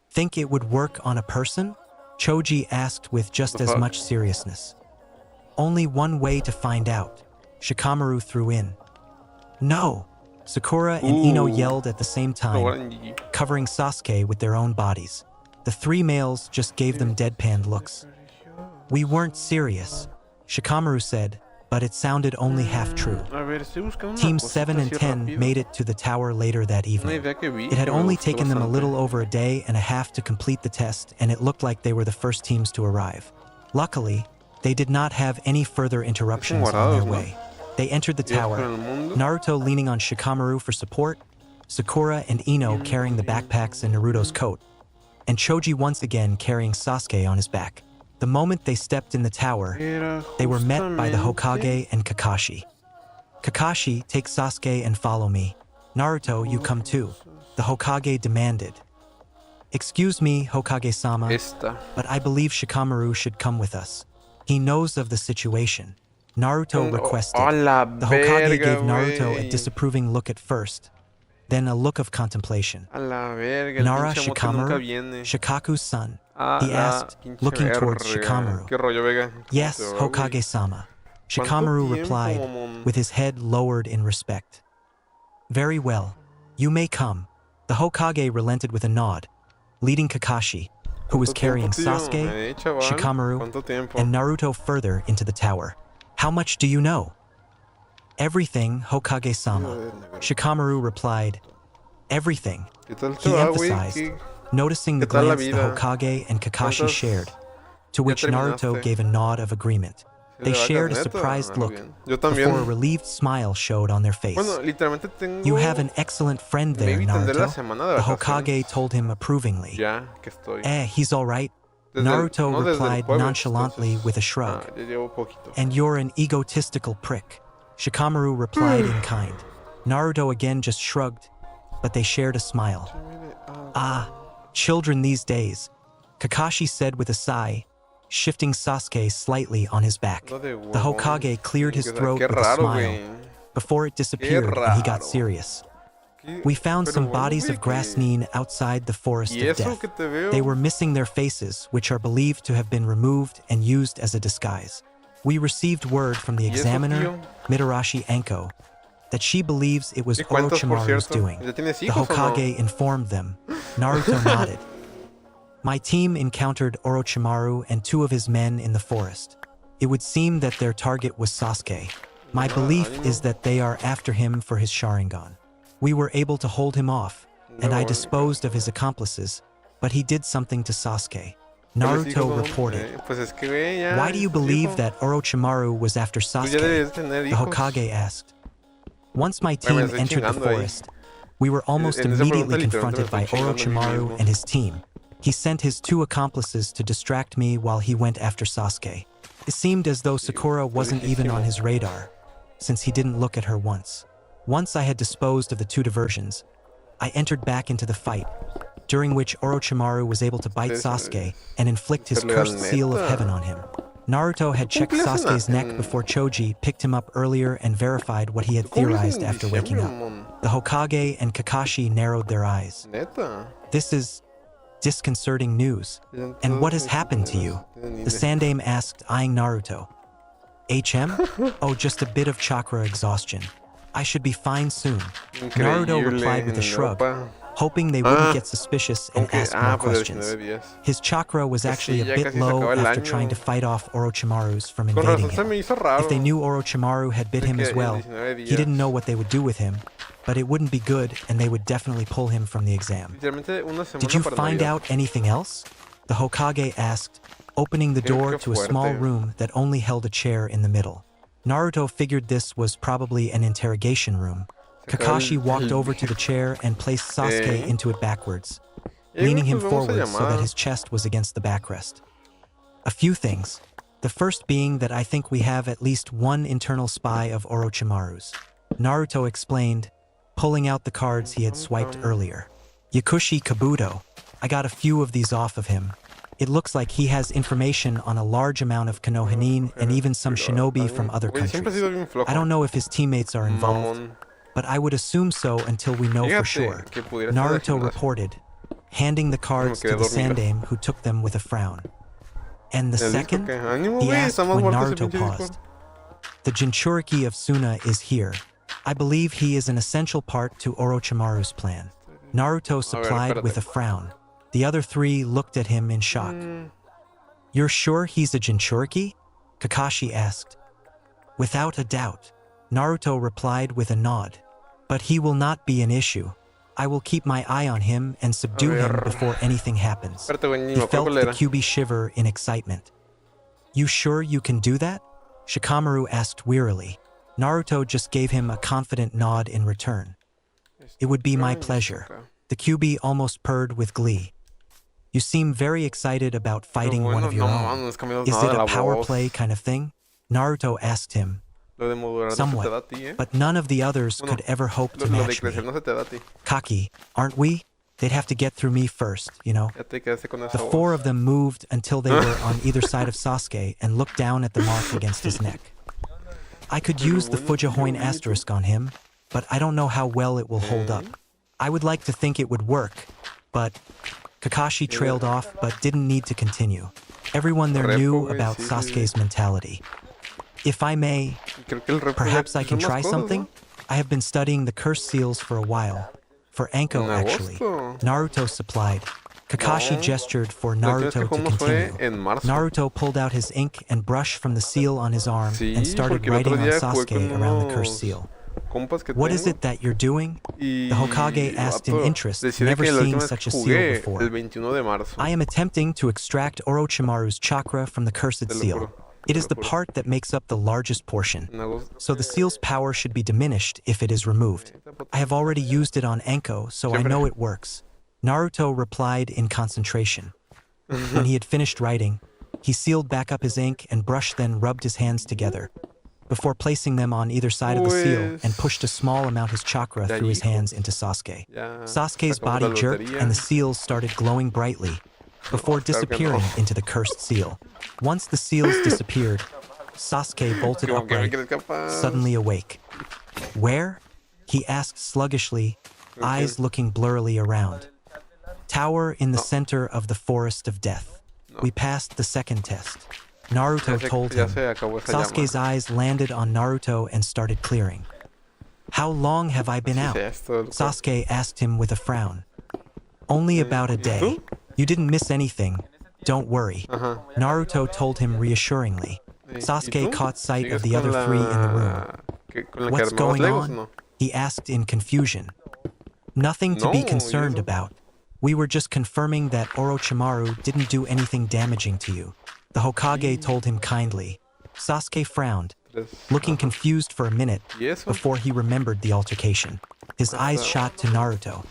"Think it would work on a person?" Choji asked with just as much seriousness. "Only one way to find out," Shikamaru threw in. "No!" Sakura and Ino yelled at the same time, covering Sasuke with their own bodies. The 3 males just gave them deadpan looks. "We weren't serious," Shikamaru said, but it sounded only half true. Teams 7 and 10 made it to the tower later that evening. It had only taken them a little over a day and a half to complete the test, and it looked like they were the first teams to arrive. Luckily, they did not have any further interruptions on their way. They entered the tower, Naruto leaning on Shikamaru for support, Sakura and Ino carrying the backpacks and Naruto's coat, and Choji once again carrying Sasuke on his back. The moment they stepped in the tower, they were met by the Hokage and Kakashi. "Kakashi, take Sasuke and follow me. Naruto, you come too," the Hokage demanded. "Excuse me, Hokage-sama, but I believe Shikamaru should come with us. He knows of the situation," Naruto requested. The Hokage gave Naruto a disapproving look at first, then a look of contemplation. "Nara Shikamaru? Shikaku's son?" he asked, looking towards Shikamaru. "Yes, Hokage-sama," Shikamaru replied, with his head lowered in respect. "Very well. You may come." The Hokage relented with a nod, leading Kakashi, who was carrying Sasuke, Shikamaru, and Naruto further into the tower. "How much do you know?" "Everything, Hokage-sama," Shikamaru replied. "Everything," he emphasized, noticing the glance the Hokage and Kakashi shared, to which Naruto gave a nod of agreement. They shared a surprised look before a relieved smile showed on their face. You have an excellent friend there, Naruto, the Hokage told him approvingly. He's all right, Naruto replied nonchalantly with a shrug. And you're an egotistical prick, Shikamaru replied in kind. Naruto again just shrugged, but they shared a smile. Ah, children these days, Kakashi said with a sigh, shifting Sasuke slightly on his back. The Hokage cleared his throat with a smile before it disappeared and he got serious. We found some bodies of Grasnine outside the Forest of Death. They were missing their faces, which are believed to have been removed and used as a disguise. We received word from the examiner, Mitarashi Anko, that she believes it was Orochimaru's doing. The Hokage informed them. Naruto nodded. My team encountered Orochimaru and 2 of his men in the forest. It would seem that their target was Sasuke. My belief is that they are after him for his Sharingan. We were able to hold him off, and I disposed of his accomplices, but he did something to Sasuke. Naruto reported. Why do you believe that Orochimaru was after Sasuke? The Hokage asked. Once my team entered the forest, we were almost immediately confronted by Orochimaru and his team. He sent his 2 accomplices to distract me while he went after Sasuke. It seemed as though Sakura wasn't even on his radar, since he didn't look at her once. Once I had disposed of the 2 diversions, I entered back into the fight, during which Orochimaru was able to bite Sasuke and inflict his cursed seal of heaven on him. Naruto had checked Sasuke's neck before Choji picked him up earlier and verified what he had theorized after waking up. The Hokage and Kakashi narrowed their eyes. This is disconcerting news. And what has happened to you? The Sandaime asked, eyeing Naruto. Oh, just a bit of chakra exhaustion. I should be fine soon. Naruto replied with a shrug, hoping they wouldn't get suspicious and ask more questions. His chakra was actually a bit low after trying to fight off Orochimaru's from invading him. If they knew Orochimaru had bit him as well, he didn't know what they would do with him, but it wouldn't be good and they would definitely pull him from the exam. Did you find out anything else? The Hokage asked, opening the door to a small room that only held a chair in the middle. Naruto figured this was probably an interrogation room. Kakashi walked over to the chair and placed Sasuke into it backwards, leaning him forward so that his chest was against the backrest. A few things. The first being that I think we have at least 1 internal spy of Orochimaru's. Naruto explained, pulling out the cards he had swiped earlier. Yakushi Kabuto. I got a few of these off of him. It looks like he has information on a large amount of Konohinin and even some shinobi from other countries. I don't know if his teammates are involved, but I would assume so until we know for sure. Naruto reported, handing the cards to the Sandaime who took them with a frown. And the second? He asked when Naruto paused. The Jinchuriki of Suna is here. I believe he is an essential part to Orochimaru's plan. Naruto supplied with a frown. The other 3 looked at him in shock. You're sure he's a Jinchuriki? Kakashi asked. Without a doubt. Naruto replied with a nod. But he will not be an issue. I will keep my eye on him and subdue him before anything happens. He felt the Kyuubi shiver in excitement. You sure you can do that? Shikamaru asked wearily. Naruto just gave him a confident nod in return. It would be my pleasure. The Kyuubi almost purred with glee. You seem very excited about fighting one of your own. Is it a power play kind of thing? Naruto asked him. Somewhat, but none of the others could ever hope to match me. Cocky, aren't we? They'd have to get through me first, you know. The 4 of them moved until they were on either side of Sasuke and looked down at the mark against his neck. I could use the Fujihoin asterisk on him, but I don't know how well it will hold up. I would like to think it would work, but... Kakashi trailed off but didn't need to continue. Everyone there knew about Sasuke's mentality. If I may, perhaps I can try something? I have been studying the curse seals for a while. For Anko, actually. Naruto supplied. Kakashi gestured for Naruto to continue. Naruto pulled out his ink and brush from the seal on his arm and started writing on Sasuke around the curse seal. What is it that you're doing? The Hokage asked in interest, never seeing such a seal before. I am attempting to extract Orochimaru's chakra from the cursed seal. It is the part that makes up the largest portion, so the seal's power should be diminished if it is removed. I have already used it on Enko, so I know it works. Naruto replied in concentration. When he had finished writing, he sealed back up his ink and brush then rubbed his hands together, before placing them on either side of the seal and pushed a small amount of his chakra through his hands into Sasuke. Sasuke's body jerked and the seals started glowing brightly, before disappearing into the cursed seal. Once the seals disappeared, Sasuke bolted upright, suddenly awake. Where? He asked sluggishly, eyes looking blurrily around. Tower in the center of the forest of death. We passed the second test. Naruto told him. Sasuke's eyes landed on Naruto and started clearing. How long have I been out? Sasuke asked him with a frown. Only about a day. You didn't miss anything. Don't worry. Naruto told him reassuringly. Sasuke caught sight of the other three in the room. What's going on? He asked in confusion. Nothing to be concerned about. We were just confirming that Orochimaru didn't do anything damaging to you. The Hokage told him kindly. Sasuke frowned, looking confused for a minute before he remembered the altercation. His eyes shot to Naruto.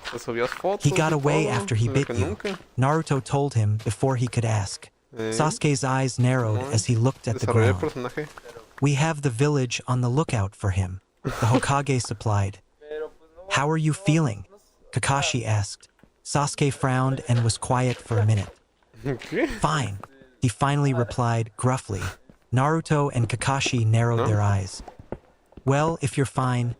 He got away after he bit you. Naruto told him before he could ask. Sasuke's eyes narrowed as he looked at the ground. We have the village on the lookout for him, the Hokage supplied. How are you feeling? Kakashi asked. Sasuke frowned and was quiet for a minute. Fine, he finally replied gruffly. Naruto and Kakashi narrowed their eyes. Well, if you're fine,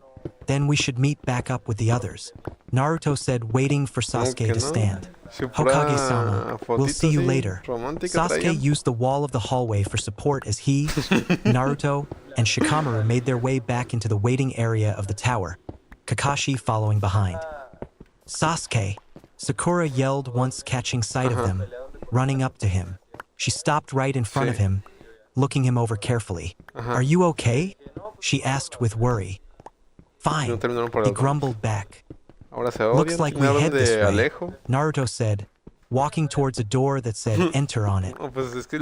then we should meet back up with the others. Naruto said, waiting for Sasuke to stand. Hokage-sama, we'll see you later. Sasuke used the wall of the hallway for support as he, Naruto, and Shikamaru made their way back into the waiting area of the tower, Kakashi following behind. Sasuke! Sakura yelled once catching sight of them, running up to him. She stopped right in front of him, looking him over carefully. Are you okay? She asked with worry. Fine, he grumbled back. Looks like we head this way, Naruto said, walking towards a door that said enter on it,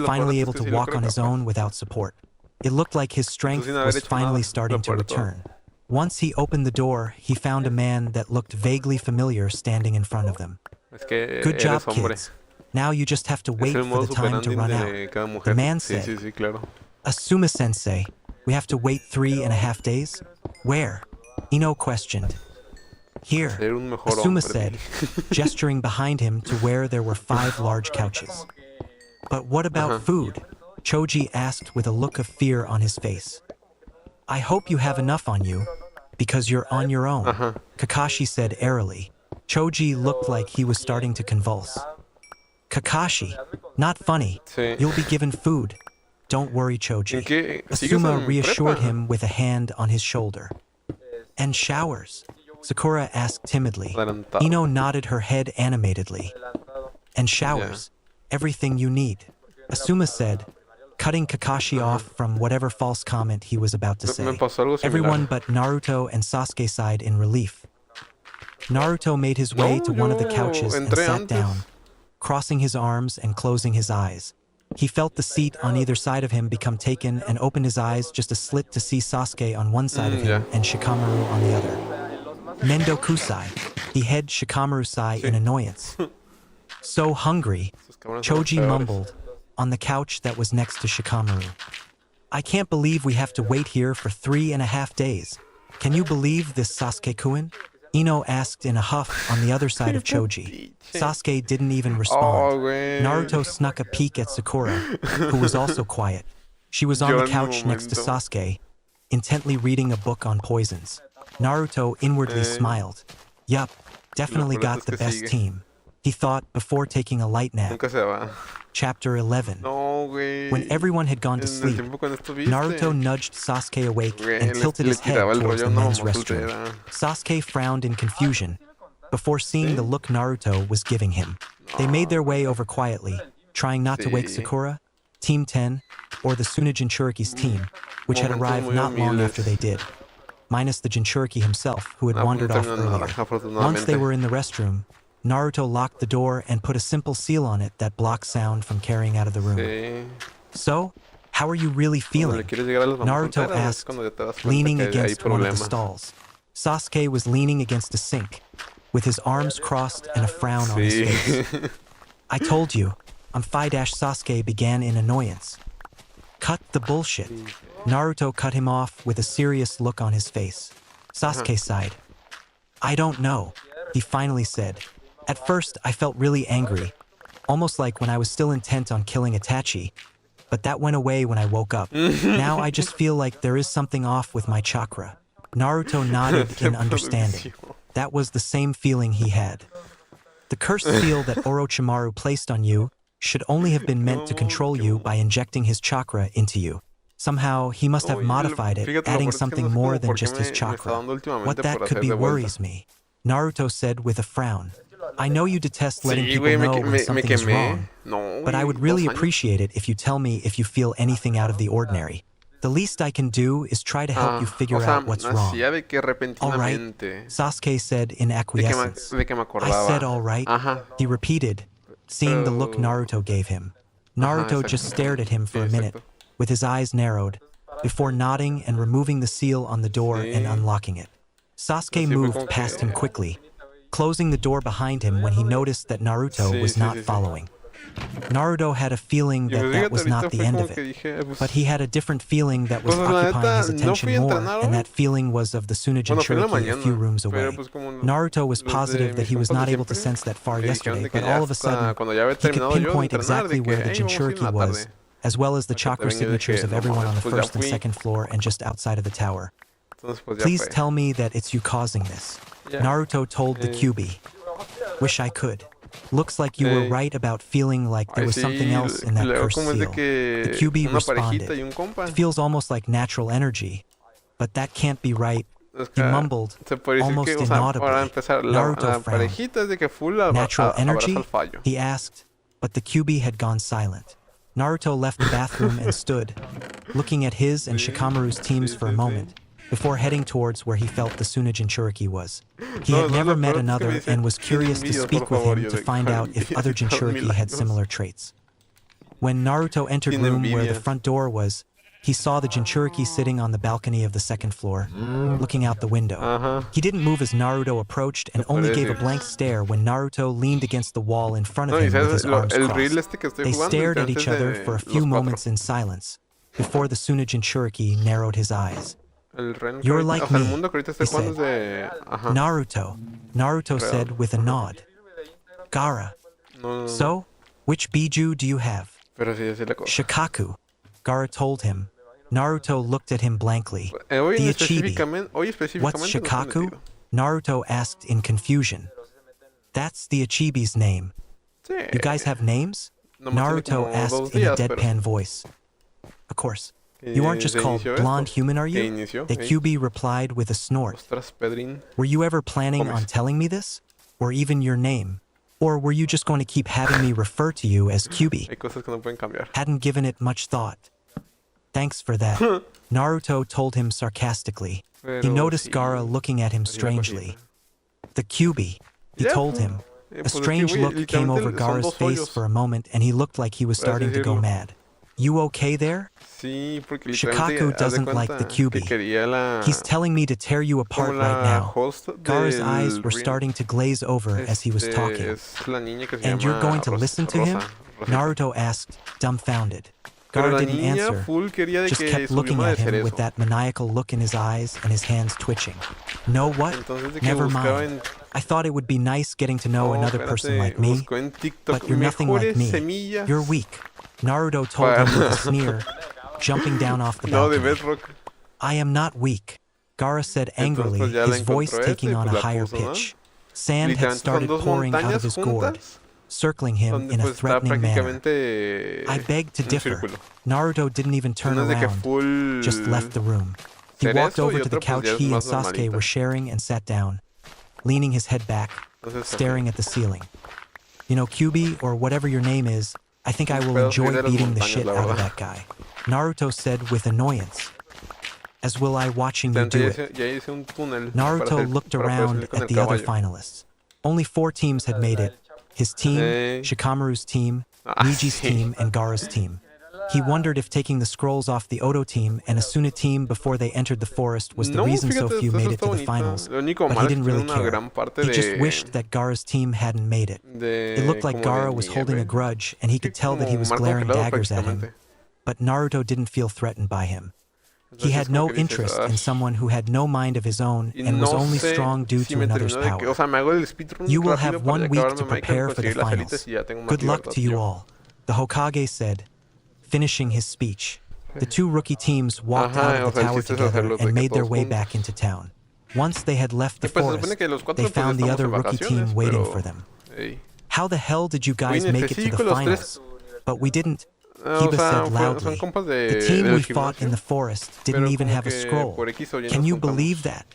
finally able to walk on his own without support. It looked like his strength was finally starting to return. Once he opened the door, he found a man that looked vaguely familiar standing in front of them. Good job, kids. Now you just have to wait for the time to run out. The man said, Asuma-sensei, we have to wait 3.5 days? Where? Ino questioned. Here, Asuma said, gesturing behind him to where there were 5 large couches. But what about food? Choji asked with a look of fear on his face. I hope you have enough on you, because you're on your own, Kakashi said airily. Choji looked like he was starting to convulse. Kakashi, not funny. You'll be given food. Don't worry, Choji. Asuma reassured him with a hand on his shoulder. And showers? Sakura asked timidly. Ino nodded her head animatedly. And showers. Everything you need. Asuma said, cutting Kakashi off from whatever false comment he was about to say. Everyone but Naruto and Sasuke sighed in relief. Naruto made his way to one of the couches and sat down, crossing his arms and closing his eyes. He felt the seat on either side of him become taken and opened his eyes just a slit to see Sasuke on one side of him and Shikamaru on the other. Nendo Kusai, he head Shikamaru's sigh in annoyance. So hungry, Choji mumbled, on the couch that was next to Shikamaru. I can't believe we have to wait here for 3.5 days. Can you believe this, Sasuke-kun? Ino asked in a huff on the other side of Choji. Sasuke didn't even respond. Naruto snuck a peek at Sakura, who was also quiet. She was on the couch next to Sasuke, intently reading a book on poisons. Naruto inwardly smiled. Yup, definitely got the best team, he thought before taking a light nap. Chapter 11. When everyone had gone to sleep, Naruto nudged Sasuke awake and tilted his head towards the men's restroom. Sasuke frowned in confusion before seeing the look Naruto was giving him. They made their way over quietly, trying not to wake Sakura, Team 10, or the Suna Jinchuriki's team, which had arrived not long after they did, minus the Jinchuriki himself, who had wandered off earlier. Once they were in the restroom, Naruto locked the door and put a simple seal on it that blocked sound from carrying out of the room. So, How are you really feeling? Naruto asked, leaning against one of the stalls. Sasuke was leaning against a sink, with his arms crossed and a frown on his face. I told you, I'm Sasuke began in annoyance. Cut the bullshit. Naruto cut him off with a serious look on his face. Sasuke sighed. I don't know, he finally said. At first, I felt really angry, almost like when I was still intent on killing Itachi, but that went away when I woke up. Now I just feel like there is something off with my chakra. Naruto nodded in understanding. That was the same feeling he had. The cursed seal that Orochimaru placed on you should only have been meant to control you by injecting his chakra into you. Somehow, he must have modified it, adding something more than just his chakra. What that could be worries me, Naruto said with a frown. I know you detest letting people know when something is wrong, but I would really appreciate it if you tell me if you feel anything out of the ordinary. The least I can do is try to help you figure out what's wrong. All right, Sasuke said in acquiescence. I said all right, he repeated, seeing the look Naruto gave him. Naruto just stared at him for a minute, with his eyes narrowed, before nodding and removing the seal on the door and unlocking it. Sasuke moved past him quickly, closing the door behind him when he noticed that Naruto was not following. Naruto had a feeling that that was not the end of it, but he had a different feeling that was occupying his attention more, and that feeling was of the Tsunade Jinchuriki a few rooms away. Naruto was positive that he was not able to sense that far yesterday, but all of a sudden, he could pinpoint exactly where the Jinchuriki was, as well as the chakra signatures of everyone on the first and second floor and just outside of the tower. Please tell me that it's you causing this, Naruto told the Kyuubi. Wish I could. Looks like you were right about feeling like there was something else in that cursed seal. The Kyuubi responded. It feels almost like natural energy, but that can't be right. He mumbled, almost inaudibly. Naruto frowned. Natural energy? He asked, but the Kyuubi had gone silent. Naruto left the bathroom and stood, looking at his and Shikamaru's teams for a moment, before heading towards where he felt the Tsunade Jinchuriki was. He had never met another and was curious to speak with him to find out if other Jinchuriki had similar traits. When Naruto entered room where the front door was, he saw the Jinchuriki sitting on the balcony of the second floor, looking out the window. He didn't move as Naruto approached and only gave a blank stare when Naruto leaned against the wall in front of him with his arms crossed. They stared at each other for a few moments in silence, before the Tsunade Jinchuriki narrowed his eyes. You're like me, he said. Naruto said with a nod. Gaara. So, which Biju do you have? Shikaku, Gaara told him. Naruto looked at him blankly. The Ichibi. What's Shikaku? Naruto asked in confusion. That's the Ichibi's name. You guys have names? Naruto asked in a deadpan voice. Of course. You aren't just called blonde human, are you? The Kyuubi replied with a snort. Were you ever planning on telling me this? Or even your name? Or were you just going to keep having me refer to you as Kyuubi? Hadn't given it much thought. Thanks for that, Naruto told him sarcastically. He noticed Gaara looking at him strangely. The Kyuubi, he told him. A strange look came over Gaara's face for a moment and he looked like he was starting to go mad. You okay there? Shikaku doesn't like the Kyuubi. He's telling me to tear you apart right now. Gaara's eyes were starting to glaze over as he was talking. And you're going to listen to him? Naruto asked, dumbfounded. Gaara didn't answer, just kept looking at him with that maniacal look in his eyes and his hands twitching. Know what? Never mind. I thought it would be nice getting to know another person like me, but you're nothing like me. You're weak. Naruto told him with a sneer, jumping down off the balcony. I am not weak, Gaara said angrily, his voice taking on a higher pitch. Sand had started pouring out of his gourd, circling him in a threatening manner. I beg to differ. Naruto didn't even turn around, just left the room. He walked over to the couch he and Sasuke were sharing and sat down, leaning his head back, staring at the ceiling. You know, Kyuubi, or whatever your name is, I think I will enjoy beating the shit out of that guy, Naruto said with annoyance. As will I watching you do it. Naruto looked around at the other finalists. Only 4 teams had made it. His team, Shikamaru's team, Niji's team, and Gaara's team. He wondered if taking the scrolls off the Odo team and Asuna team before they entered the forest was the reason so few made it to the finals, but he didn't really care. He just wished that Gaara's team hadn't made it. It looked like Gaara was holding a grudge, and he could tell that he was glaring daggers at him. But Naruto didn't feel threatened by him. He had no interest in someone who had no mind of his own and was only strong due to another's power. You will have 1 week to prepare for the finals. Good luck to you all, the Hokage said, finishing his speech. The 2 rookie teams walked out of the tower together and made their way back into town. Once they had left the forest, they found the other rookie team waiting for them. How the hell did you guys make it to the finals? But we didn't, Kiba said loudly. The team we fought in the forest didn't even have a scroll. Can you believe that?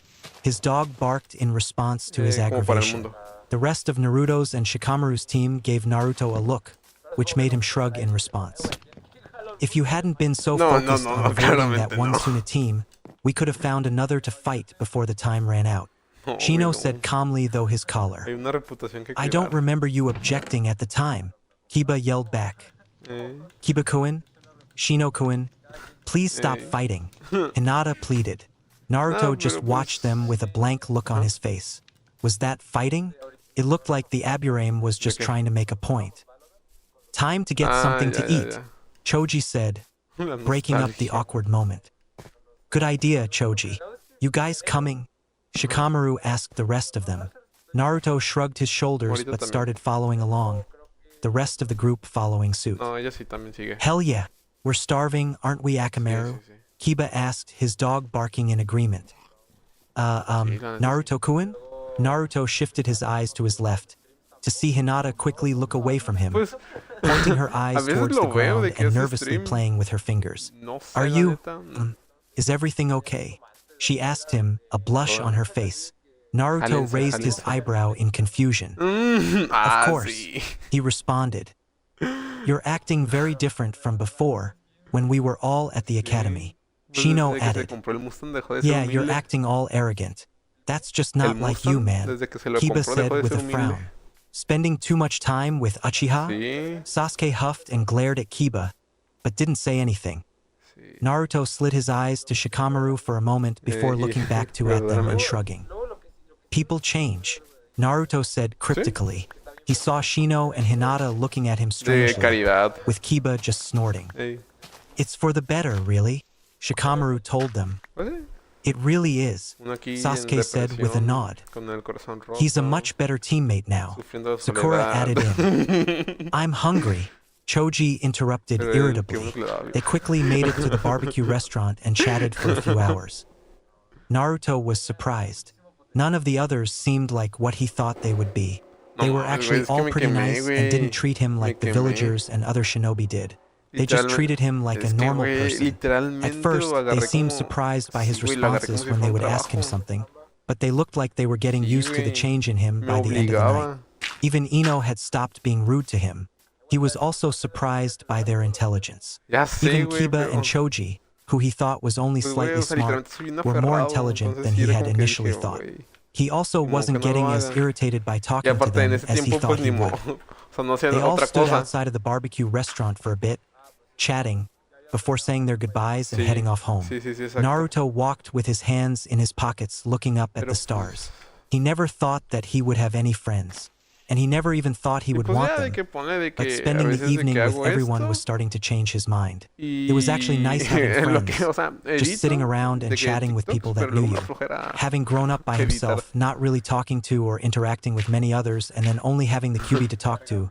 His dog barked in response to his aggravation. The rest of Naruto's and Shikamaru's team gave Naruto a look, which made him shrug in response. If you hadn't been so focused on avoiding that one Suna team, we could have found another to fight before the time ran out. Shino said calmly, though his collar. I don't remember you objecting at the time, Kiba yelled back. Kiba-kun, Shino-kun, please stop fighting, Hinata pleaded. Naruto just watched them with a blank look on his face. Was that fighting? It looked like the Aburame was just trying to make a point. Time to get something to eat, Choji said, breaking up the awkward moment. Good idea, Choji. You guys coming? Shikamaru asked the rest of them. Naruto shrugged his shoulders but started following along, the rest of the group following suit. Hell yeah, we're starving, aren't we, Akamaru? Kiba asked, his dog barking in agreement. Naruto-kun? Naruto shifted his eyes to his left, to see Hinata quickly look away from him, pointing her eyes towards the ground and nervously playing with her fingers. Are you... is everything okay? She asked him, a blush on her face. Naruto raised his eyebrow in confusion. Of course, he responded. You're acting very different from before, when we were all at the academy. Shino added. Yeah, you're acting all arrogant. That's just not like you, man, Kiba said with a frown. Spending too much time with Uchiha? Sasuke huffed and glared at Kiba, but didn't say anything. Naruto slid his eyes to Shikamaru for a moment before looking back at them and shrugging. People change, Naruto said cryptically. He saw Shino and Hinata looking at him strangely, with Kiba just snorting. It's for the better, really, Shikamaru told them. It really is, Sasuke said with a nod. He's a much better teammate now, Sakura added in. I'm hungry, Choji interrupted irritably. They quickly made it to the barbecue restaurant and chatted for a few hours. Naruto was surprised. None of the others seemed like what he thought they would be. They were actually all pretty nice and didn't treat him like the villagers and other shinobi did. They just treated him like a normal person. At first, they seemed surprised by his responses when they would ask him something, but they looked like they were getting used to the change in him by the end of the night. Even Ino had stopped being rude to him. He was also surprised by their intelligence. Even Kiba and Choji, who he thought was only slightly smart, were more intelligent than he had initially thought. He also wasn't getting as irritated by talking to them as he thought he would. They all stood outside of the barbecue restaurant for a bit, chatting, before saying their goodbyes and heading off home. Naruto walked with his hands in his pockets looking up at the stars. He never thought that he would have any friends, and he never even thought he would want them, but spending the evening with everyone was starting to change his mind. It was actually nice having friends, just sitting around and chatting with people that knew you. Having grown up by himself, not really talking to or interacting with many others, and then only having the QB to talk to,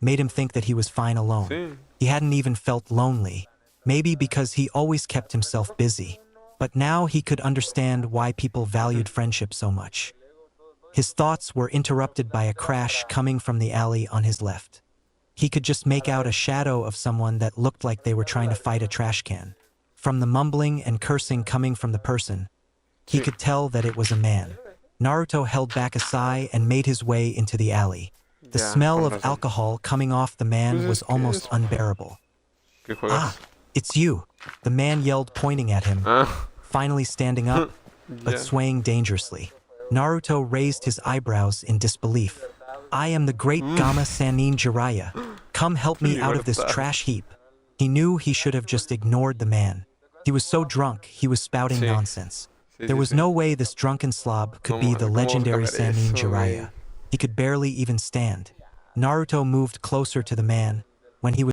made him think that he was fine alone. He hadn't even felt lonely, maybe because he always kept himself busy. But now he could understand why people valued friendship so much. His thoughts were interrupted by a crash coming from the alley on his left. He could just make out a shadow of someone that looked like they were trying to fight a trash can. From the mumbling and cursing coming from the person, he could tell that it was a man. Naruto held back a sigh and made his way into the alley. The smell of alcohol coming off the man was almost unbearable. Ah, it's you, the man yelled, pointing at him, finally standing up, but swaying dangerously. Naruto raised his eyebrows in disbelief. I am the great Gama Sanin Jiraiya. Come help me out of this trash heap. He knew he should have just ignored the man. He was so drunk, he was spouting Sí. nonsense. Sí, There sí, was sí. no way this drunken slob could be the ¿Cómo legendary cambiar Sannin eso, Jiraiya. men? He could barely even stand. Naruto moved closer to the man. When he was